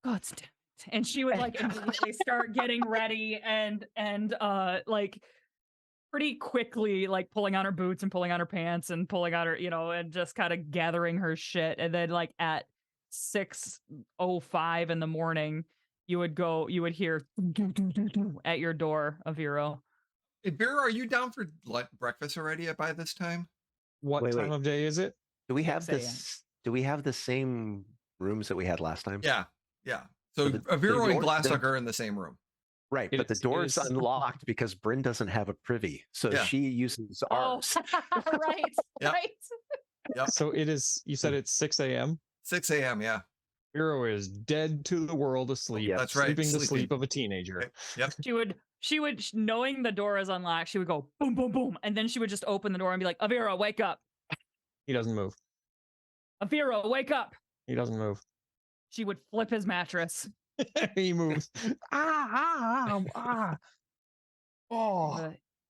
God damn it. And she would like immediately start getting ready and like pretty quickly like pulling on her boots and pulling on her pants and pulling on her, and just kind of gathering her shit. And then like at 6:05 in the morning, you would hear at your door, Aviro. Hey, Vera, are you down for breakfast already by this time? What Wait, time wait. of day is it? Do we have 6 a.m. this? Do we have the same rooms that we had last time? Yeah. Yeah. So So the Aviro and door- Glastoc are in the same room. Right, It but the is- it door is is- unlocked because Brynn doesn't have a privy, so Yeah. she uses Oh, ours. right, Yep. right. Yep. So it is, you said it's 6 a.m.? 6 a.m. Yeah. Hero is dead to the world asleep. Yeah, that's right, Sleeping the sleeping. sleep of a teenager. Okay. Yep. She would, knowing the door is unlocked, she would go boom, boom, boom. And then she would just open the door and be like, Aviro, wake up. He doesn't move. Aviro, wake up. He doesn't move. She would flip his mattress. He moves. Oh,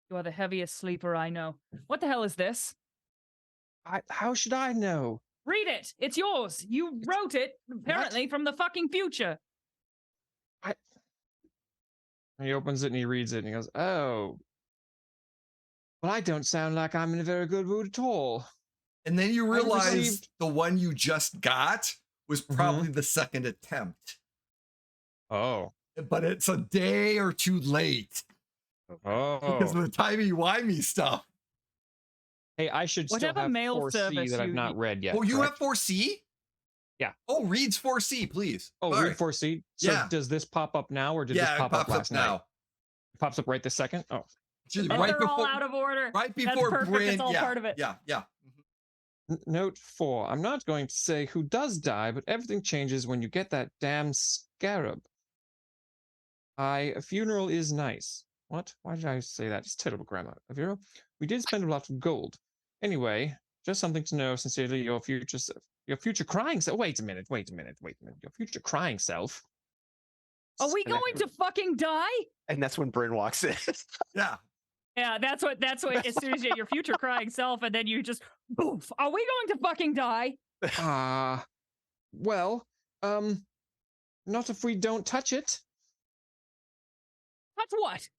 You are the heaviest sleeper I know. What the hell is this? how should I know? Read it. It's yours. You wrote it, apparently, from the fucking future. And he opens it and he reads it and he goes, oh. Well, I don't sound like I'm in a very good mood at all. And then you realize received- the one you just got was probably the second attempt, Oh. but it's a day or two late because of Oh. the timey-wimey stuff. Hey, I should still Whatever have mail 4C service that I've you- not read yet. Oh, you correct? have 4C? Yeah. Oh, reads 4C, please. Oh, Sorry. read 4C. So Yeah. does this pop up now or did this Yeah, it pop up pops up last night? now. It pops up right this second? Oh. Just And right they're all before, out of order. right That's before perfect. Brynn. It's all Yeah, part of it. yeah, yeah. Note 4. I'm not going to say who does die, but everything changes when you get that damn scarab. A funeral is nice. What? Why did I say that? It's terrible grammar. Aviro? We did spend a lot of gold. Anyway, just something to know. Sincerely, your future crying self. Wait a minute. Your future crying self. Are we And I- going to fucking die? And that's when Brynn walks in. Yeah. Yeah, that's what as soon as you your future crying self, and then you just boof. Are we going to fucking die? Well, not if we don't touch it. That's what?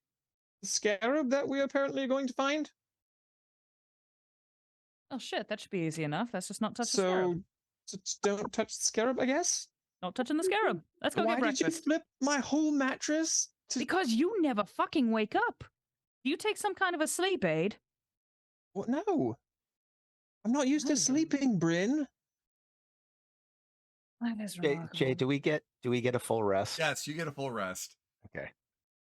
The scarab that we apparently are going to find. Oh shit, that should be easy enough. That's just not touch the scarab. So don't touch the scarab, I guess. Not touching the scarab. Let's go Why get did you breakfast. flip my whole mattress? Because you never fucking wake up. Do you take some kind of a sleep aid? Well, no. I'm not used to sleeping, Brynn. That is Jay, remarkable. do we get a full rest? Yes, you get a full rest. Okay.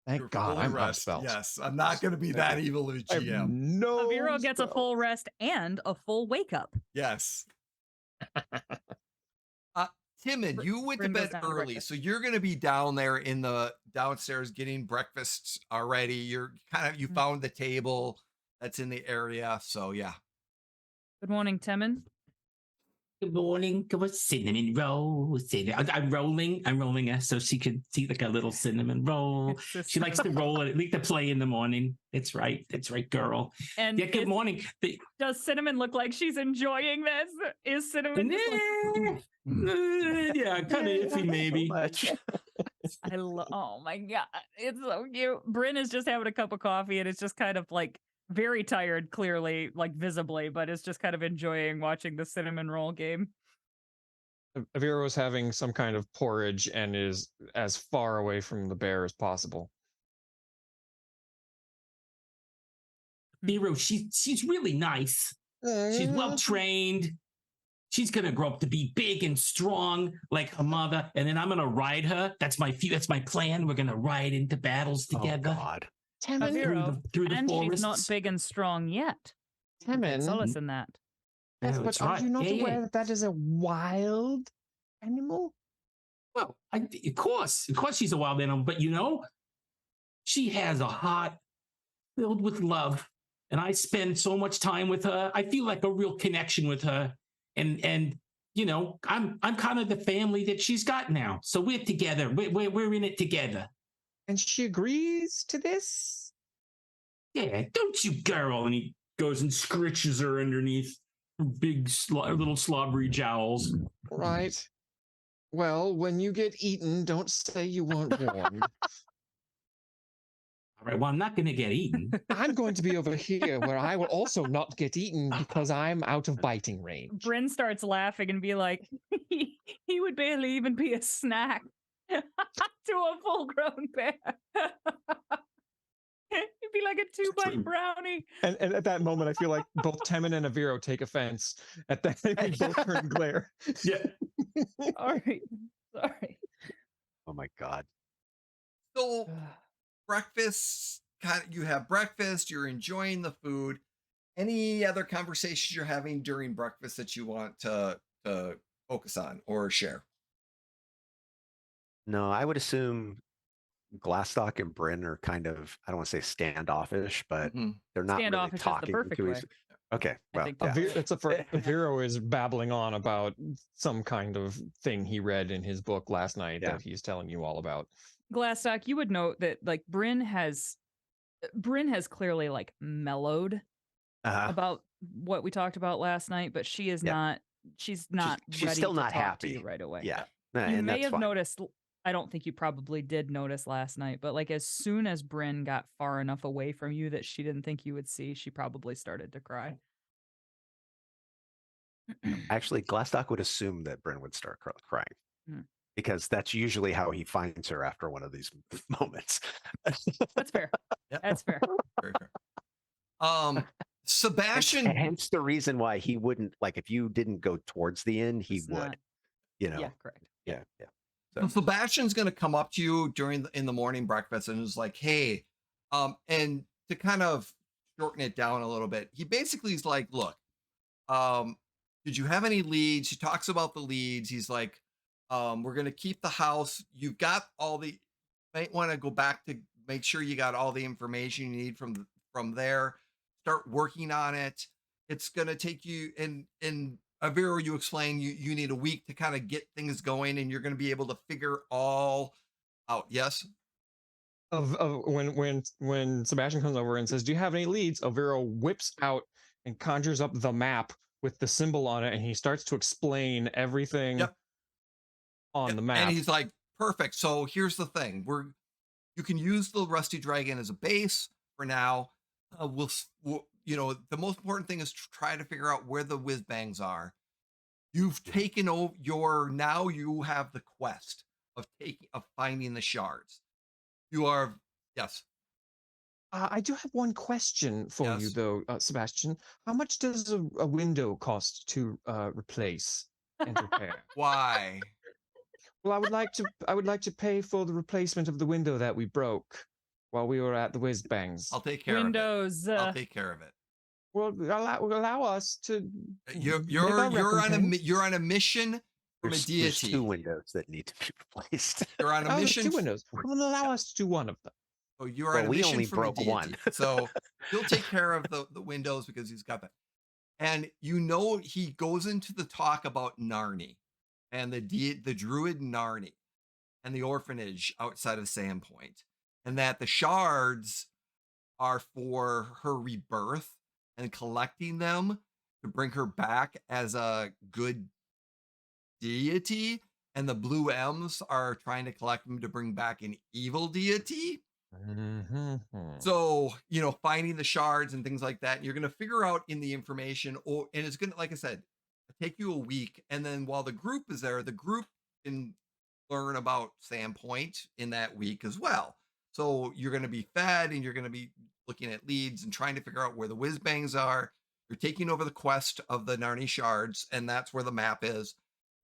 Thank You're God, fully I'm rest. unspelled. Yes, I'm not going to be that evil of a I have GM. no. Aviro gets a spells. full rest and a full wake up. Yes. Timon, you went to Brynn goes bed down to early, breakfast. so you're going to be down there in the downstairs getting breakfast already. You found the table that's in the area, so yeah. Good morning, Timon. Good morning. Come on, cinnamon roll. I'm rolling her so she could see like a little cinnamon roll. She likes to roll it, like to play in the morning. That's right, And girl. Yeah, good morning. does Cinnamon look like she's enjoying this? Is Cinnamon just like, Yeah, kind of iffy, maybe. Much. oh my god, it's so cute. Brynn is just having a cup of coffee and it's just kind of like very tired, clearly, like visibly, but is just kind of enjoying watching the cinnamon roll game. Aviro is having some kind of porridge and is as far away from the bear as possible. Aviro, she's really nice. She's well trained. She's gonna grow up to be big and strong like her mother, and then I'm gonna ride her. That's my plan. We're gonna ride into battles together. Oh God. Aviro, through the and she's not forests. big and strong yet. Timon, Solace in that. yes, Oh, but it's are hot. you not Yeah, aware yeah. that that is a wild animal? Well, of course she's a wild animal, but she has a heart filled with love, and I spend so much time with her. I feel like a real connection with her, and I'm kind of the family that she's got now. So we're together. We're in it together. And she agrees to this? Yeah, don't you, girl? And he goes and scritches her underneath her big little slobbery jowls. Right. Well, when you get eaten, don't say you weren't warned. All right, well, I'm not going to get eaten. I'm going to be over here where I will also not get eaten because I'm out of biting range. Brynn starts laughing and be like, he would barely even be a snack to a full-grown bear. He'd be like a 2-bite brownie. And at that moment, I feel like both Timon and Aviro take offense at that. We both turn and glare. Yeah. All right. Sorry. Oh my God. So breakfast, you have breakfast, you're enjoying the food. Any other conversations you're having during breakfast that you want to focus on or share? No, I would assume Glastoc and Brynn are kind of, I don't want to say standoffish, but they're not really Standoffish is the talking perfect to way. each. Okay, I well, think yeah. Aviro is babbling on about some kind of thing he read in his book last night that he's telling you all about. Glastoc, you would note that like Brynn has clearly like mellowed about what we talked about last night, but she is not. She's not. She's ready still to not talk happy to you right away. Yeah, You and may that's have fine. noticed. I don't think you probably did notice last night, but like as soon as Brynn got far enough away from you that she didn't think you would see, she probably started to cry. Actually, Glastoc would assume that Brynn would start crying because that's usually how he finds her after one of these moments. That's fair. Yep. That's fair. Very fair. Sebastian. Hence the reason why he wouldn't, like, if you didn't go towards the end, he It's would. not- Yeah, correct. Yeah. So Sebastian's going to come up to you in the morning breakfast and is like, "Hey," and to kind of shorten it down a little bit, he basically is like, "Look, did you have any leads?" He talks about the leads. He's like, "We're going to keep the house. You've got all the. Might want to go back to make sure you got all the information you need from there. Start working on it. It's going to take you in." Aviro, you explain you need a week to kind of get things going, and you're going to be able to figure all Out. Yes. Of when Sebastian comes over and says, "Do you have any leads?" Aviro whips out and conjures up the map with the symbol on it, and he starts to explain everything Yep. on the map. And he's like, perfect. So here's the thing: you can use the Rusty Dragon as a base for now. We'll the most important thing is to try to figure out where the whiz bangs are. You've taken over now you have the quest of finding the shards. You are, yes. I do have one question for you, Yes. though, Sebastian. How much does a window cost to replace and repair? Why? Well, I would like to pay for the replacement of the window that we broke while we were at the whiz bangs. I'll take care Windows. of it. I'll take care of it. Well, allow us to. You're on a mission from There's a deity. 2 windows that need to be replaced. You're on a Oh, there's mission. 2 windows. Well, allow us to do one of them. Oh, you're on a we mission only from broke a deity. one. So he'll take care of the windows because he's got that. And he goes into the talk about Narni and the druid Narni and the orphanage outside of Sandpoint, and that the shards are for her rebirth and collecting them to bring her back as a good deity, and the blue M's are trying to collect them to bring back an evil deity. So, finding the shards and things like that, you're going to figure out in the information, and it's going to, like I said, take you a week. And then while the group is there, the group can learn about Sandpoint in that week as well. So you're going to be fed and you're going to be looking at leads and trying to figure out where the whiz bangs are. You're taking over the quest of the Narni shards, and that's where the map is.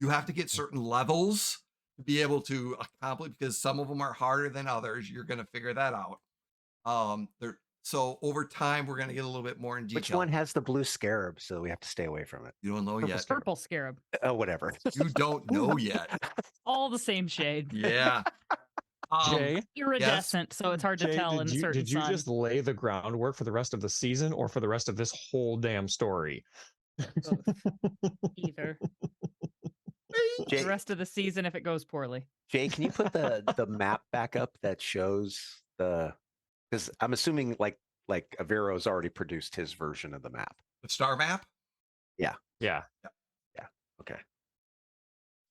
You have to get certain levels to be able to accomplish, because some of them are harder than others. You're going to figure that out. So over time, we're going to get a little bit more in detail. Which one has the blue scarab? So we have to stay away from it. You don't know yet. Purple scarab. Whatever. You don't know yet. All the same shade. Yeah. Jay, Iridescent, so it's hard to Jay, tell in certain did you sun. just lay the groundwork for the rest of the season or for the rest of this whole damn story? Either. Jay, The rest of the season if it goes poorly. Jay, can you put the map back up that shows because I'm assuming like Aviro's already produced his version of the map. The star map? Yeah. Okay.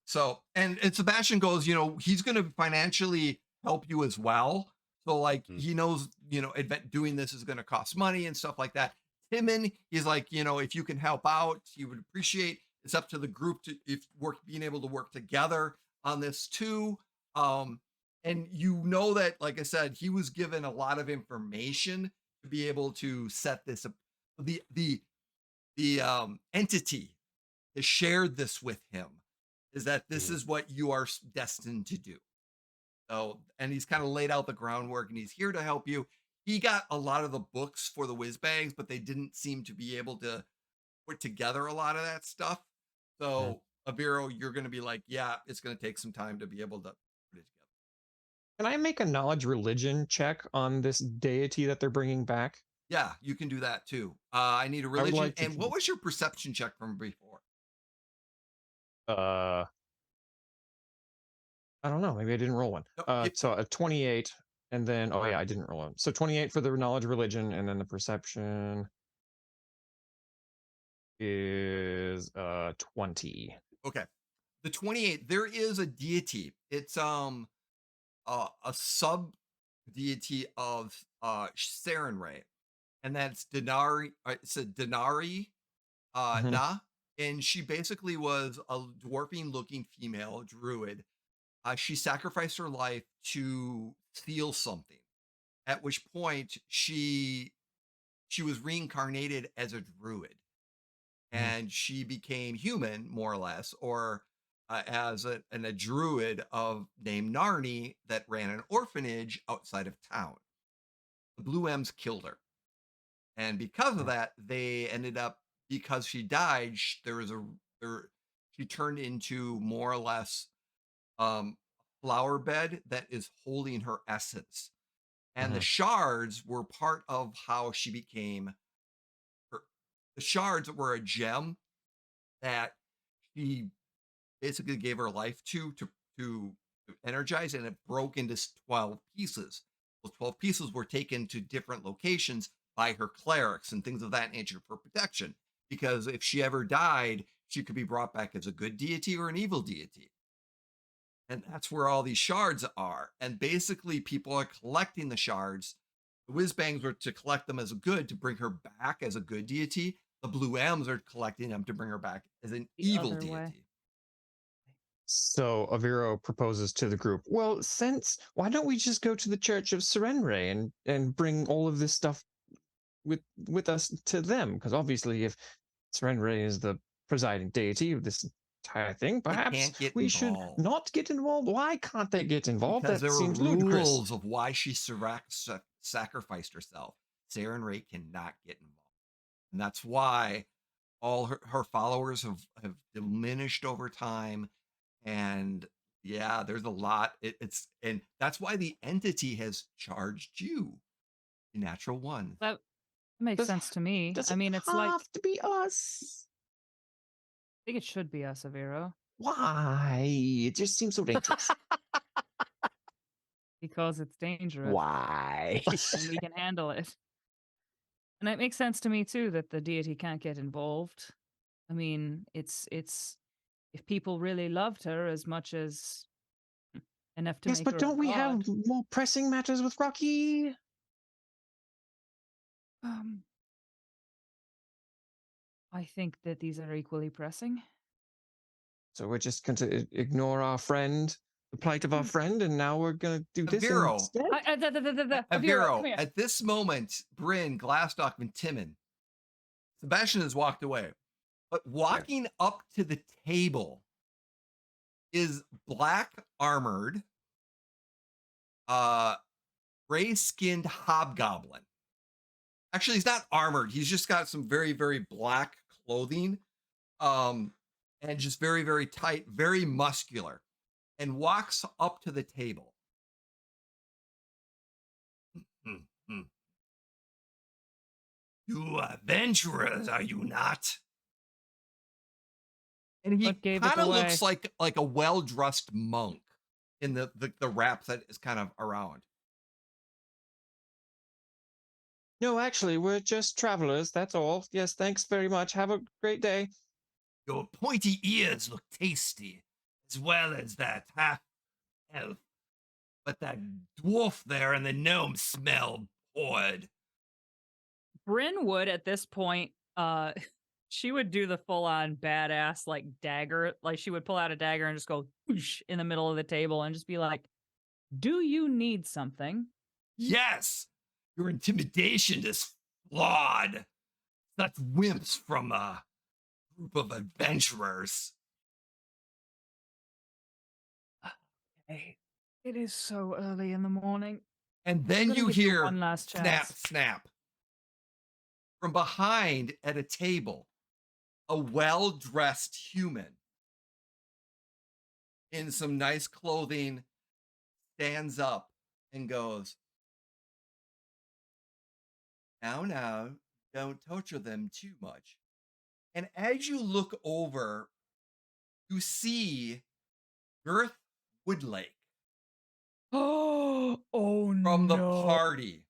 So, and Sebastian goes, he's going to financially help you as well. So like, he knows, doing this is going to cost money and stuff like that. Timon, he's like, if you can help out, he would appreciate. It's up to the group to being able to work together on this too. And that, like I said, he was given a lot of information to be able to set this up. The entity that shared this with him is that this is what you are destined to do. So, and he's kind of laid out the groundwork, and he's here to help you. He got a lot of the books for the whiz bangs, but they didn't seem to be able to put together a lot of that stuff. So, Aviro, you're going to be like, yeah, it's going to take some time to be able to put it together. Can I make a knowledge religion check on this deity that they're bringing back? Yeah, you can do that too. I need a religion. And what was your perception check from before? I don't know. Maybe I didn't roll one. So a 28, and then I didn't roll one. So 28 for the knowledge religion, and then the perception is 20. Okay. The 28, there is a deity. It's a sub deity of Sarenrae, and that's Denari. It's a Denari Na, and she basically was a dwarfing looking female druid. She sacrificed her life to steal something, at which point she was reincarnated as a druid, and she became human, more or less, or as a druid named Narni that ran an orphanage outside of town. The Blue M's killed her, and because of that, they ended up, because she died, she turned into more or less flower bed that is holding her essence, and the shards were part of how she became her. The shards were a gem that she basically gave her life to energized, and it broke into 12 pieces. Those 12 pieces were taken to different locations by her clerics and things of that nature for protection. Because if she ever died, she could be brought back as a good deity or an evil deity. And that's where all these shards are. And basically, people are collecting the shards. The whiz bangs were to collect them as a good to bring her back as a good deity. The blue M's are collecting them to bring her back as an The evil other way. deity. So Aviro proposes to the group, well, why don't we just go to the Church of Serenre and bring all of this stuff with us to them? Because obviously, if Serenre is the presiding deity of this entire thing, perhaps can't get we should involved. not get involved. Why can't they get involved? Because That there are seems ludicrous. rules of why she sacrificed herself. Saren Ray cannot get involved. And that's why all her followers have diminished over time. And yeah, there's a lot. And that's why the entity has charged you, the natural one. That makes Does- sense to me. Does I mean, it's like, I have to be us? think it should be us, Aviro, Why? It just seems so dangerous. because it's dangerous Why? and we can handle it. And it makes sense to me too that the deity can't get involved. I mean, it's if people really loved her as much as enough to Yes, make but her a don't we god. have more pressing matters with Rocky? I think that these are equally pressing. So we're just going to ignore our friend, the plight of our friend, and now we're going to do this Aviro. instead? Aviro, come Aviro, here. at this moment, Brynn, Glastoc, and Timon, Sebastian has walked away. But walking up to the table is black armored, gray-skinned hobgoblin. Actually, he's not armored. He's just got some very, very black clothing, and just very, very tight, very muscular, and walks up to the table. You adventurers, are you not? And he What gave it kind of away? looks like a well-dressed monk in the wrap that is kind of around. No, actually, we're just travelers, that's all. Yes, thanks very much. Have a great day. Your pointy ears look tasty, as well as that half-elf. But that dwarf there and the gnome smell horrid. Brynn would at this point, she would do the full-on badass like dagger. Like she would pull out a dagger and just go whoosh in the middle of the table and just be like, "Do you need something?" Yes, your intimidation is flawed. That's wimps from a group of adventurers. Hey, it is so early in the morning. And then gonna you give you hear one last snap, chance. snap. From behind at a table, a well-dressed human in some nice clothing stands up and goes, now, don't torture them too much. And as you look over, you see Girth Woodlake Oh from the no. party.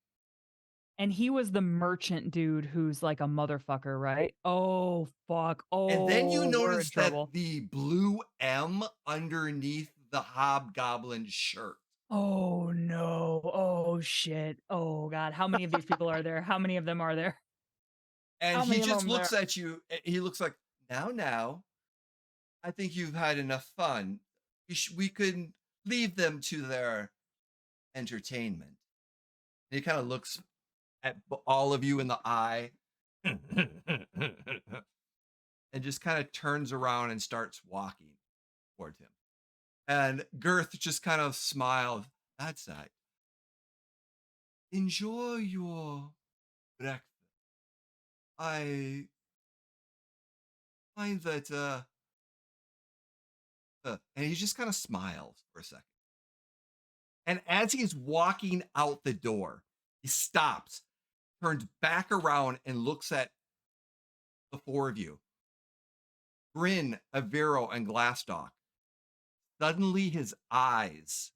And he was the merchant dude who's like a motherfucker, right? Oh fuck. Oh, And then you we're in notice that trouble. the blue M underneath the hobgoblin shirt. Oh no. Oh shit. Oh god. How many of these people are there? How many of them are there? And How he many of just them looks at you. He looks like, now, I think you've had enough fun. We could leave them to their entertainment. And he kind of looks at all of you in the eye and just kind of turns around and starts walking towards him. And Girth just kind of smiles. That's right. Enjoy your breakfast. I find that, and he just kind of smiles for a second. And as he's walking out the door, he stops, turns back around, and looks at the four of you. Brynn, Aviro, and Glastoc suddenly his eyes.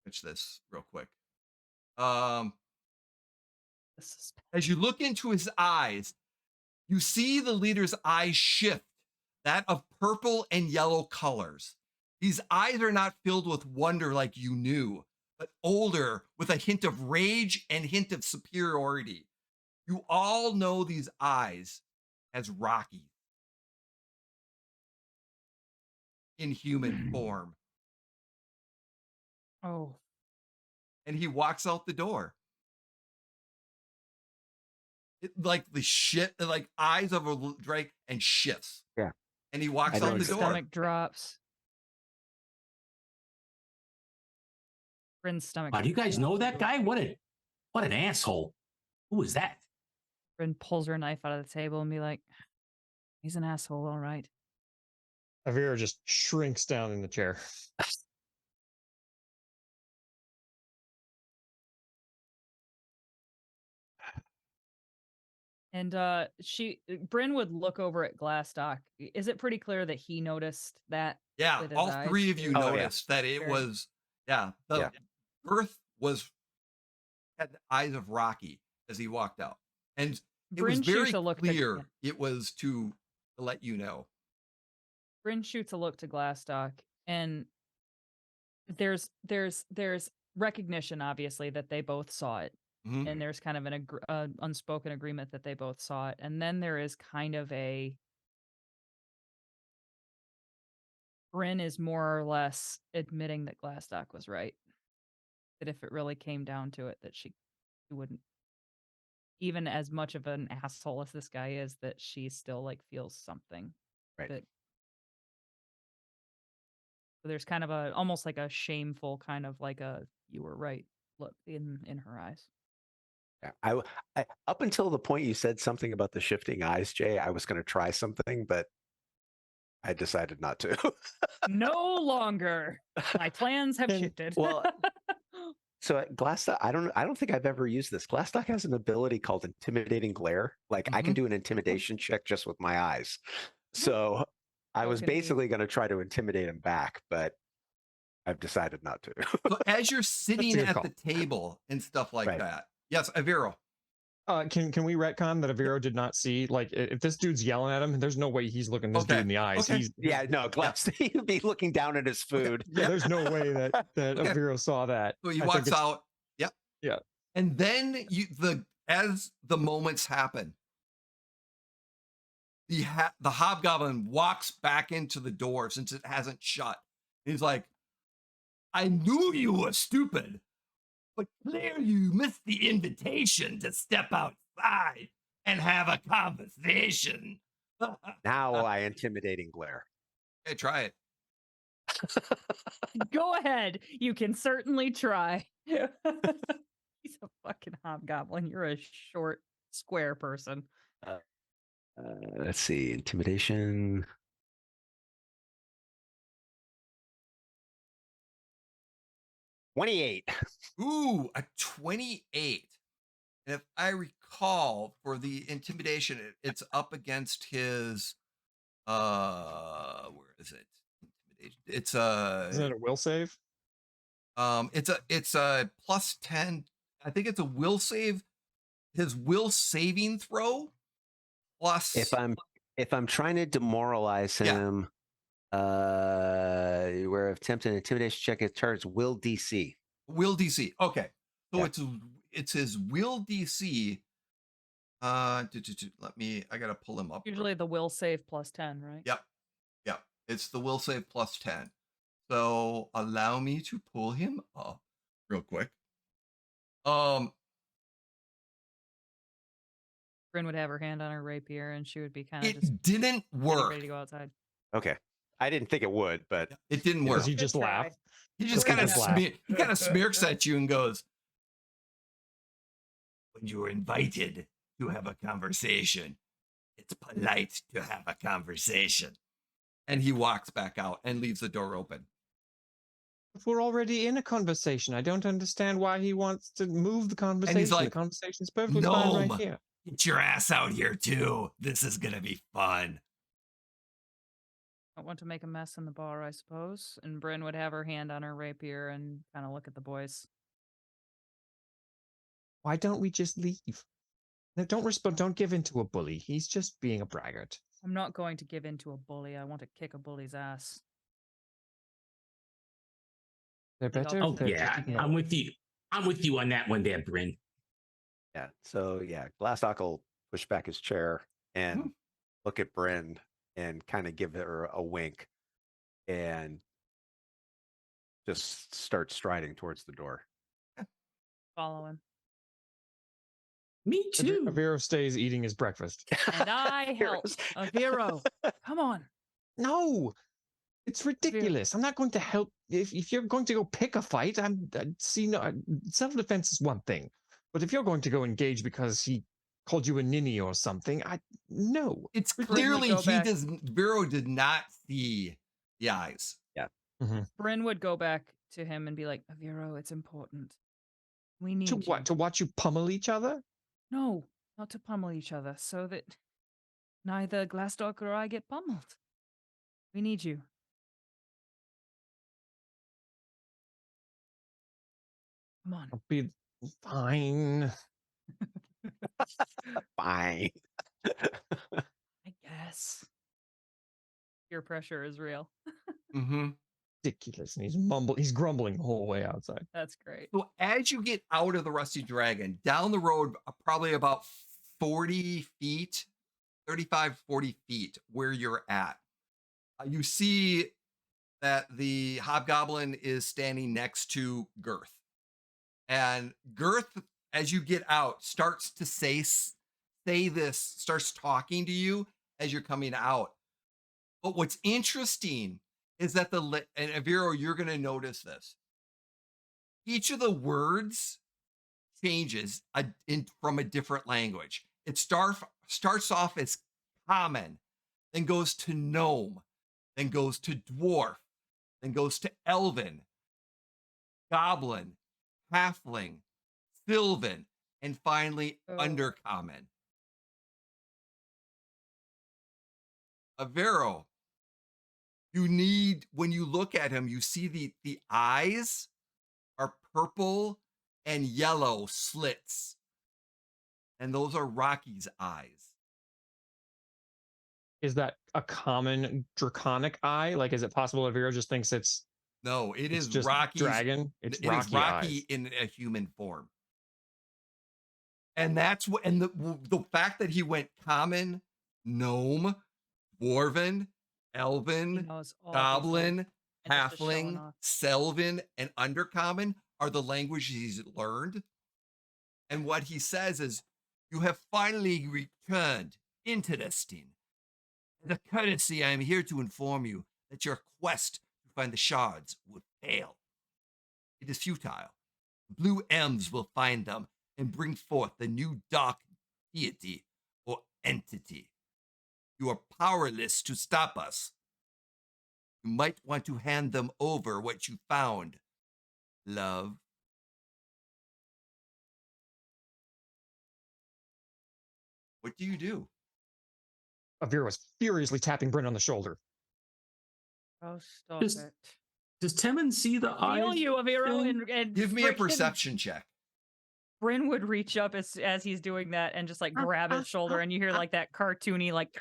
Catch this real quick. This is As you look into his eyes, you see the leader's eyes shift, that of purple and yellow colors. These eyes are not filled with wonder like you knew, but older with a hint of rage and hint of superiority. You all know these eyes as Rocky in human form. oh. And he walks out the door. Like the shit, like eyes of a drake and shifts. Yeah. And he walks I know out the Bryn's door. stomach drops. Bryn's stomach. Do you guys know that guy? What an asshole. Who was that? Bryn pulls her knife out of the table and be like, he's an asshole, all right. Aviro just shrinks down in the chair. And Bryn would look over at Glastoc. Is it pretty clear that he noticed that? Yeah, with his all eyes, three of you too? Oh, yeah. noticed that it Very- was, the Yeah. birth had the eyes of Rocky as he walked out. And it was Bryn very shoots a look. clear it was to let you know. Bryn shoots a look to Glastoc, and there's recognition, obviously, that they both saw it, Mhm. and there's kind of an unspoken agreement that they both saw it, and then there is kind of a Bryn is more or less admitting that Glastoc was right, that if it really came down to it, that she wouldn't, even as much of an asshole as this guy is, that she still like feels something. Right. That So there's kind of a almost like a shameful kind of like a you were right look in her eyes. Yeah, I up until the point you said something about the shifting eyes, Jay, I was going to try something, but I decided not to. No longer. My plans have And- shifted. well, So at Glastoc, I don't think I've ever used this. Glastoc has an ability called intimidating glare. Like I can do an intimidation check just with my eyes. So I was Spoken to you. basically going to try to intimidate him back, but I've decided not to. So as you're sitting good at call. the table and stuff like Right. that. Yes, Aviro. Can we retcon that Aviro did not see? Like, if this dude's yelling at him, there's no way he's looking this Okay, dude in the eyes. okay. He's Yeah, no, Glastoc, he'd be looking down at his food. yeah, there's no way that Okay. Aviro saw that. So he I think walks it's- out. Yep. Yeah. And then as the moments happen, the hobgoblin walks back into the door since it hasn't shut. He's like, I knew you were stupid, but clearly you missed the invitation to step outside and have a conversation. Now I intimidating glare. Okay, try it. Go ahead. You can certainly try. He's a fucking hobgoblin. You're a short, square person. Let's see, intimidation. $28. Ooh, a 28. And if I recall, for the intimidation, it's up against his where is it? Intimidation. It's Isn't it a will save? it's a plus 10. I think it's a will save. His will saving throw plus If I'm trying to demoralize Yeah. him, where attempting an intimidation check at target's will DC. will DC. Okay. So Yeah. it's his will DC. Let me, I gotta pull him up. Usually the will save plus 10, right? Yep. Yep. It's the will save plus 10. So allow me to pull him up real quick. Bryn would have her hand on her rapier and she would be kind of just It didn't getting work. ready to go outside. Okay. I didn't think it would, but It didn't work. Does he just Good laugh? try. He just He kind of just laughed. smirks at you and goes, when you were invited to have a conversation, it's polite to have a conversation. And he walks back out and leaves the door open. If we're already in a conversation, I don't understand why he wants to move the conversation. like, the conversation's perfectly fine "Gnome, right here. Get your ass out here too. This is gonna be fun. Don't want to make a mess in the bar, I suppose. And Brynn would have her hand on her rapier and kind of look at the boys. Why don't we just leave? No, don't respond. Don't give in to a bully. He's just being a braggart. I'm not going to give in to a bully. I want to kick a bully's ass. They're think I'll better. go Oh They're back. yeah, just- I'm with you. I'm with you on that one there, Bryn. Yeah. So yeah, Glastoc will push back his chair and look at Bryn and kind of give her a wink and just start striding towards the door. Follow him. Me too. Aviro stays eating his breakfast. And I help. Aviro, come on. No, it's ridiculous. I'm not going to help. If you're going to go pick a fight, self-defense is one thing, but if you're going to go engage because he called you a ninny or something, no. It's Brynn would clearly go back. Vero did not see the eyes. Brynn would go back to him and be like, Aviro, it's important. We need To you. what? To watch you pummel each other? No, not to pummel each other, so that neither Glastoc or I get pummeled. We need you. Come on. I'll be fine. Fine. I guess. Peer pressure is real. Mm-hmm. Ridiculous. And he's grumbling the whole way outside. That's great. So as you get out of the Rusty Dragon, down the road, probably about 40 feet, 35, 40 feet where you're at, you see that the hobgoblin is standing next to Girth. And Girth, as you get out, starts to say this, starts talking to you as you're coming out. But what's interesting is that and Aviro, you're going to notice this. Each of the words changes from a different language. It starts off as common, then goes to gnome, then goes to dwarf, then goes to elven, goblin, halfling, sylvan, and finally Oh. undercommon. Aviro, when you look at him, you see the eyes are purple and yellow slits. And those are Rocky's eyes. Is that a common draconic eye? Like, is it possible Aviro just thinks it's No, it it's is just Rocky's dragon? It's It is Rocky Rocky eyes. in a human form. And that's what, and the fact that he went common, gnome, dwarven, He elven, knows all these goblin, things, and it's just showing halfling, off. Selvin, and undercommon are the languages he's learned. And what he says is, you have finally returned. Interesting. As a courtesy, I am here to inform you that your quest to find the shards will fail. It is futile. The blue M's will find them and bring forth the new dark deity or entity. You are powerless to stop us. You might want to hand them over what you found, love. What do you do? Aviro was furiously tapping Brynn on the shoulder. Oh, stop Just- it. Does Temin see the Feel eyes? you, Aviro, still? and Give me a frickin' perception check. Brynn would reach up as he's doing that and just like grab his shoulder, and you hear like that cartoony like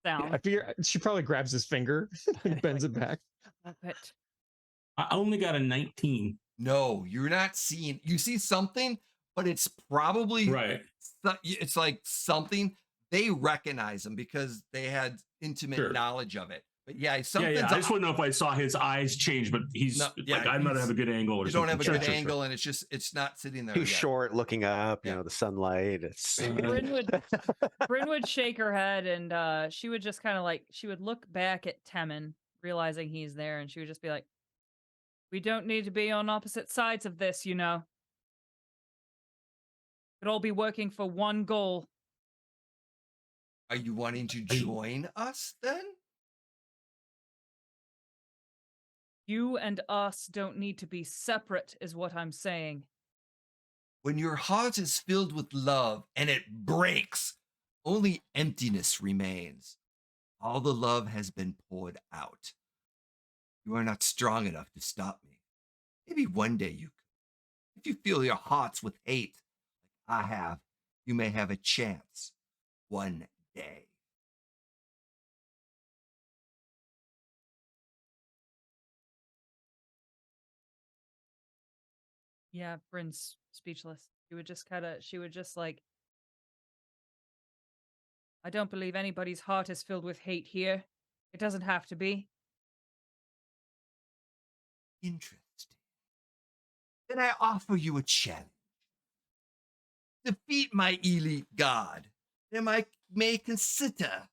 sound. I figure she probably grabs his finger and bends it back. Stop it. I only got a 19. No, you're not seeing. You see something, but it's probably Right. It's like something they recognize him because they had intimate Sure. knowledge of it. But yeah, Yeah, something's yeah. I just wouldn't know if I saw his eyes change, but he's No, yeah, like, I might he's- have a good angle or you something. don't have a Sure, good sure, sure. angle, and it's not sitting there. Too yet. short looking up, Yeah. the sunlight. It's Brynn would shake her head, and she would just kind of like she would look back at Temin, realizing he's there, and she would just be like, "We don't need to be on opposite sides of this, you know. Could all be working for one goal." Are you wanting to join us then? You and us don't need to be separate, is what I'm saying. When your heart is filled with love and it breaks, only emptiness remains. All the love has been poured out. You are not strong enough to stop me. Maybe one day you could. If you fill your hearts with hate, like I have, you may have a chance one day. Yeah, Bryn's speechless. She would just like, I don't believe anybody's heart is filled with hate here. It doesn't have to be. Interesting. Then I offer you a challenge. Defeat my elite god, then I may consider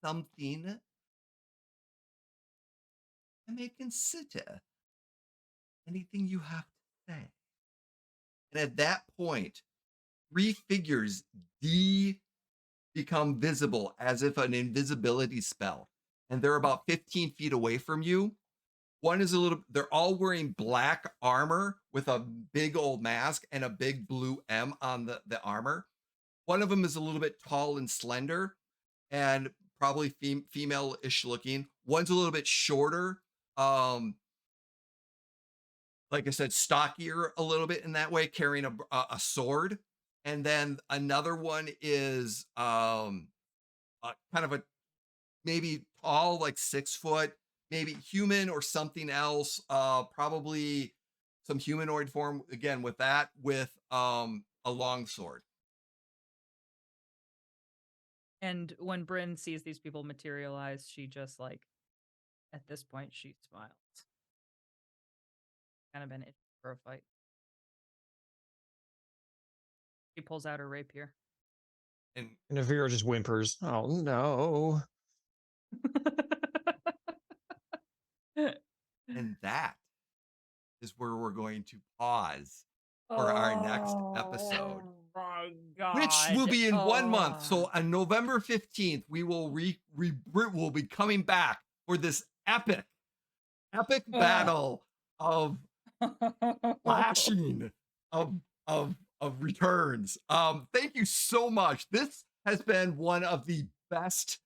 something. I may consider anything you have to say. And at that point, 3 figures become visible as if an invisibility spell. And they're about 15 feet away from you. One is they're all wearing black armor with a big old mask and a big blue M on the armor. One of them is a little bit tall and slender and probably female-ish looking. One's a little bit shorter. Like I said, stockier a little bit in that way, carrying a sword. And then another one is kind of a maybe tall, like 6 foot, maybe human or something else, probably some humanoid form again with a long sword. And when Brynn sees these people materialize, she just like, at this point, she smiles. Kind of been itching for a fight. She pulls out her rapier. And Aviro just whimpers. Oh no. and that is where we're going to pause for our next episode. Oh my God. Which will be in 1 month. So on November 15th, we will we'll be coming back for this epic battle of flashing of returns. Thank you so much. This has been one of the best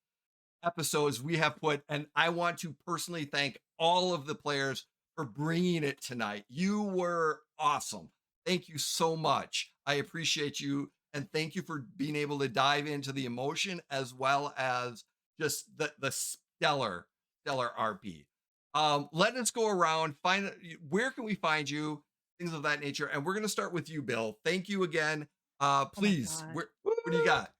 episodes we have put, and I want to personally thank all of the players for bringing it tonight. You were awesome. Thank you so much. I appreciate you, and thank you for being able to dive into the emotion as well as just the stellar RP. Let us go around, find where can we find you, things of that nature, and we're going to start with you, Bill. Thank you again. Please, what do you got?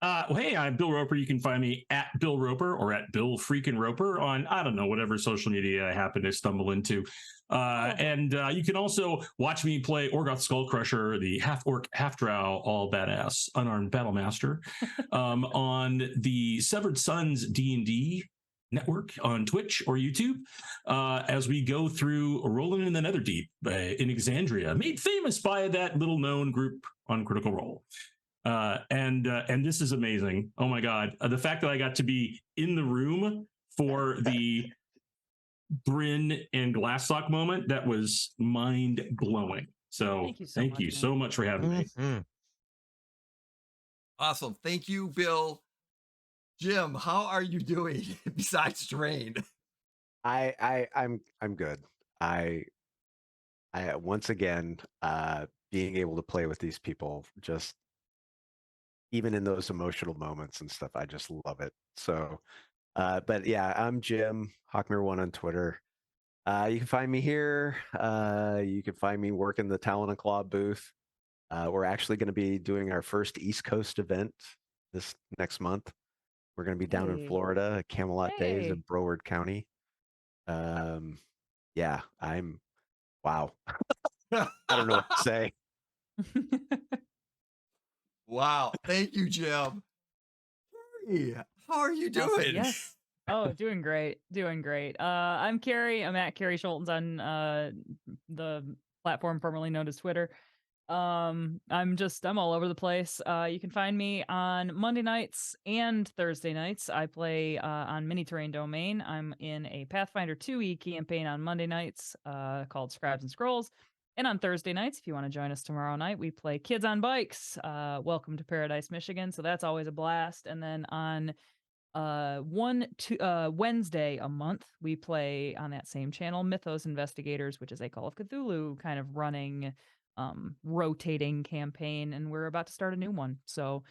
Hey, I'm Bill Roper. You can find me at Bill Roper or at Bill freaking Roper on, I don't know, whatever social media I happen to stumble into. And you can also watch me play Orgoth Skullcrusher, the half-orc, half-drow, all badass, unarmed battle master on the Severed Sons D&D network on Twitch or YouTube as we go through Rolling in the Netherdeep in Exandria, made famous by that little-known group on Critical Role. And this is amazing. Oh my God. The fact that I got to be in the room for the Brynn and Glastoc moment, that was mind blowing. So thank you so much for having me. Awesome. Thank you, Bill. Jim, how are you doing besides drained? I'm good. I once again being able to play with these people, just even in those emotional moments and stuff, I just love it. So but yeah, I'm Jim Hawkmere1 on Twitter. You can find me here. You can find me working the Talon and Claw booth. We're actually going to be doing our first East Coast event this next month. We're going to be down in Florida at Camelot Days in Broward County. Yeah, wow. I don't know what to say. Wow. Thank you, Jim. Hey, how are you doing? Awesome. Yes. Oh, doing great. Doing great. I'm Carrie. I'm at Carrie Schultens on the platform formerly known as Twitter. I'm all over the place. You can find me on Monday nights and Thursday nights. I play on Mini Terrain Domain. I'm in a Pathfinder 2e campaign on Monday nights called Scribes and Scrolls. And on Thursday nights, if you want to join us tomorrow night, we play Kids on Bikes. Welcome to Paradise, Michigan. So that's always a blast. And then on Wednesday a month we play on that same channel Mythos Investigators, which is a Call of Cthulhu kind of running rotating campaign, and we're about to start a new one, so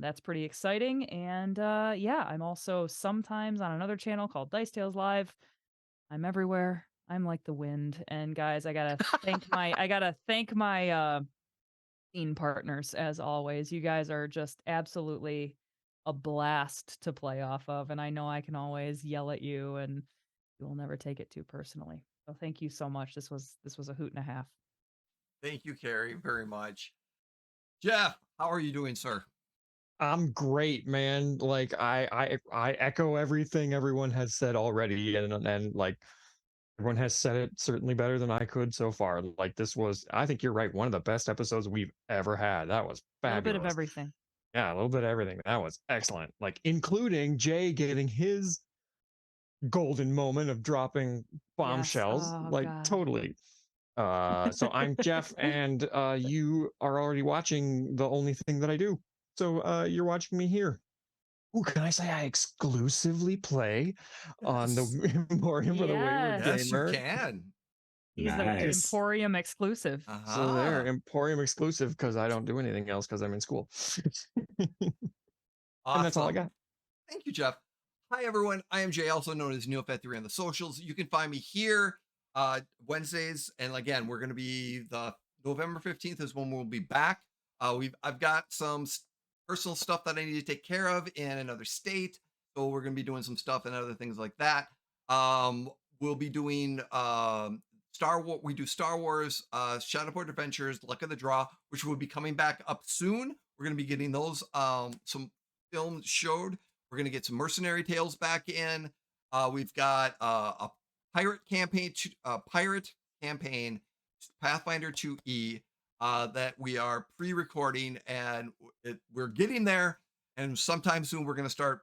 that's pretty exciting. And yeah, I'm also sometimes on another channel called Dice Tales Live. I'm everywhere. I'm like the wind. And guys, I gotta thank my scene partners as always. You guys are just absolutely a blast to play off of, and I know I can always yell at you and you will never take it too personally. So thank you so much. This was a hoot and a half. Thank you, Carrie, very much. Jeff, how are you doing, sir? I'm great, man. Like I echo everything everyone has said already, and like everyone has said it certainly better than I could so far. Like this was, I think you're right, one of the best episodes we've ever had. That was A little fabulous. bit of everything. Yeah, a little bit of everything. That was excellent. Like including Jay getting his golden moment of dropping bombshells. Oh, Like God. totally. So I'm Jeff, and you are already watching the only thing that I do. So you're watching me here. Ooh, can I say I exclusively play on the Emporium for the Wayward Yes. Yes, you Gamer? can. He's the Nice. Emporium exclusive. So there, Uh-huh. Emporium exclusive, because I don't do anything else because I'm in school. And that's all I Awesome. got. Thank you, Jeff. Hi, everyone. I am Jay, also known as Neopet3 on the socials. You can find me here Wednesdays. And again, we're going to be the November 15th is when we'll be back. I've got some personal stuff that I need to take care of in another state. So we're going to be doing some stuff and other things like that. We'll be doing Star Wars. We do Star Wars, Shadowport Adventures, Luck of the Draw, which will be coming back up soon. We're going to be getting those some films showed. We're going to get some Mercenary Tales back in. We've got a pirate campaign, Pathfinder 2E, that we are pre-recording, and we're getting there. And sometime soon we're going to start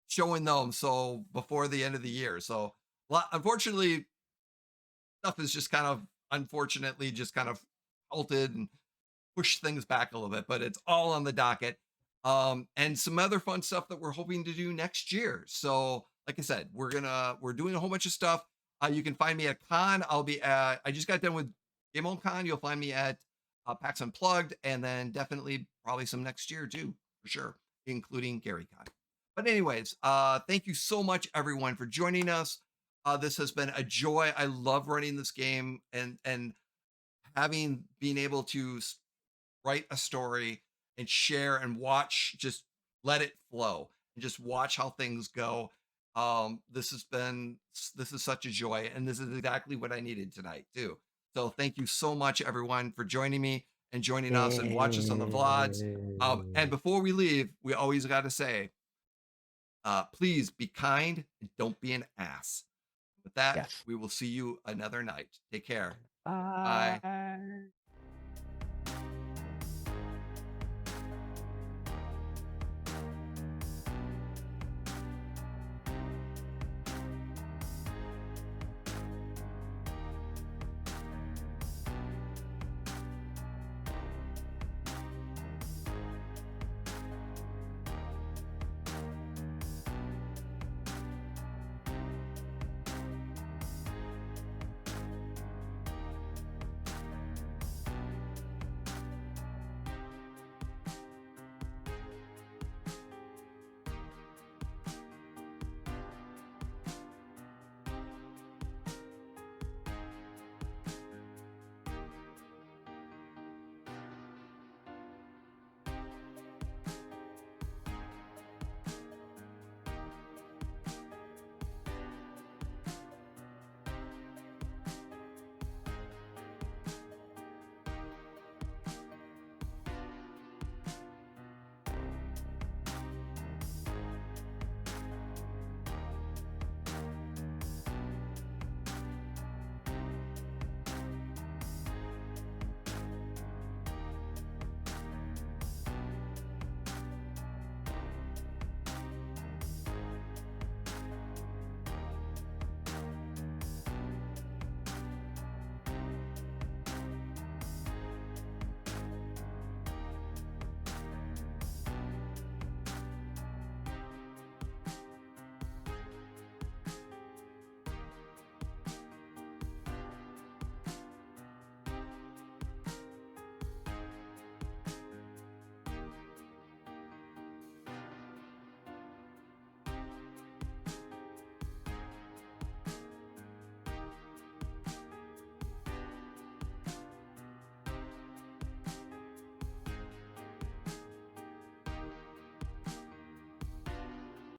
showing them. So before the end of the year. So unfortunately, stuff is just unfortunately just kind of halted and pushed things back a little bit, but it's all on the docket. And some other fun stuff that we're hoping to do next year. So, like I said, we're doing a whole bunch of stuff. You can find me at con. I just got done with Game On Con. You'll find me at PAX Unplugged, and then definitely probably some next year too, for sure, including Gary Con. But anyways, thank you so much, everyone, for joining us. This has been a joy. I love running this game and being able to write a story and share and watch, just let it flow and just watch how things go. This is such a joy, and this is exactly what I needed tonight too. So thank you so much, everyone, for joining me and joining us and watch us on the VODs. And before we leave, we always got to say, please be kind and don't be an ass. With that, Yes. we will see you another night. Take care. Bye. Bye.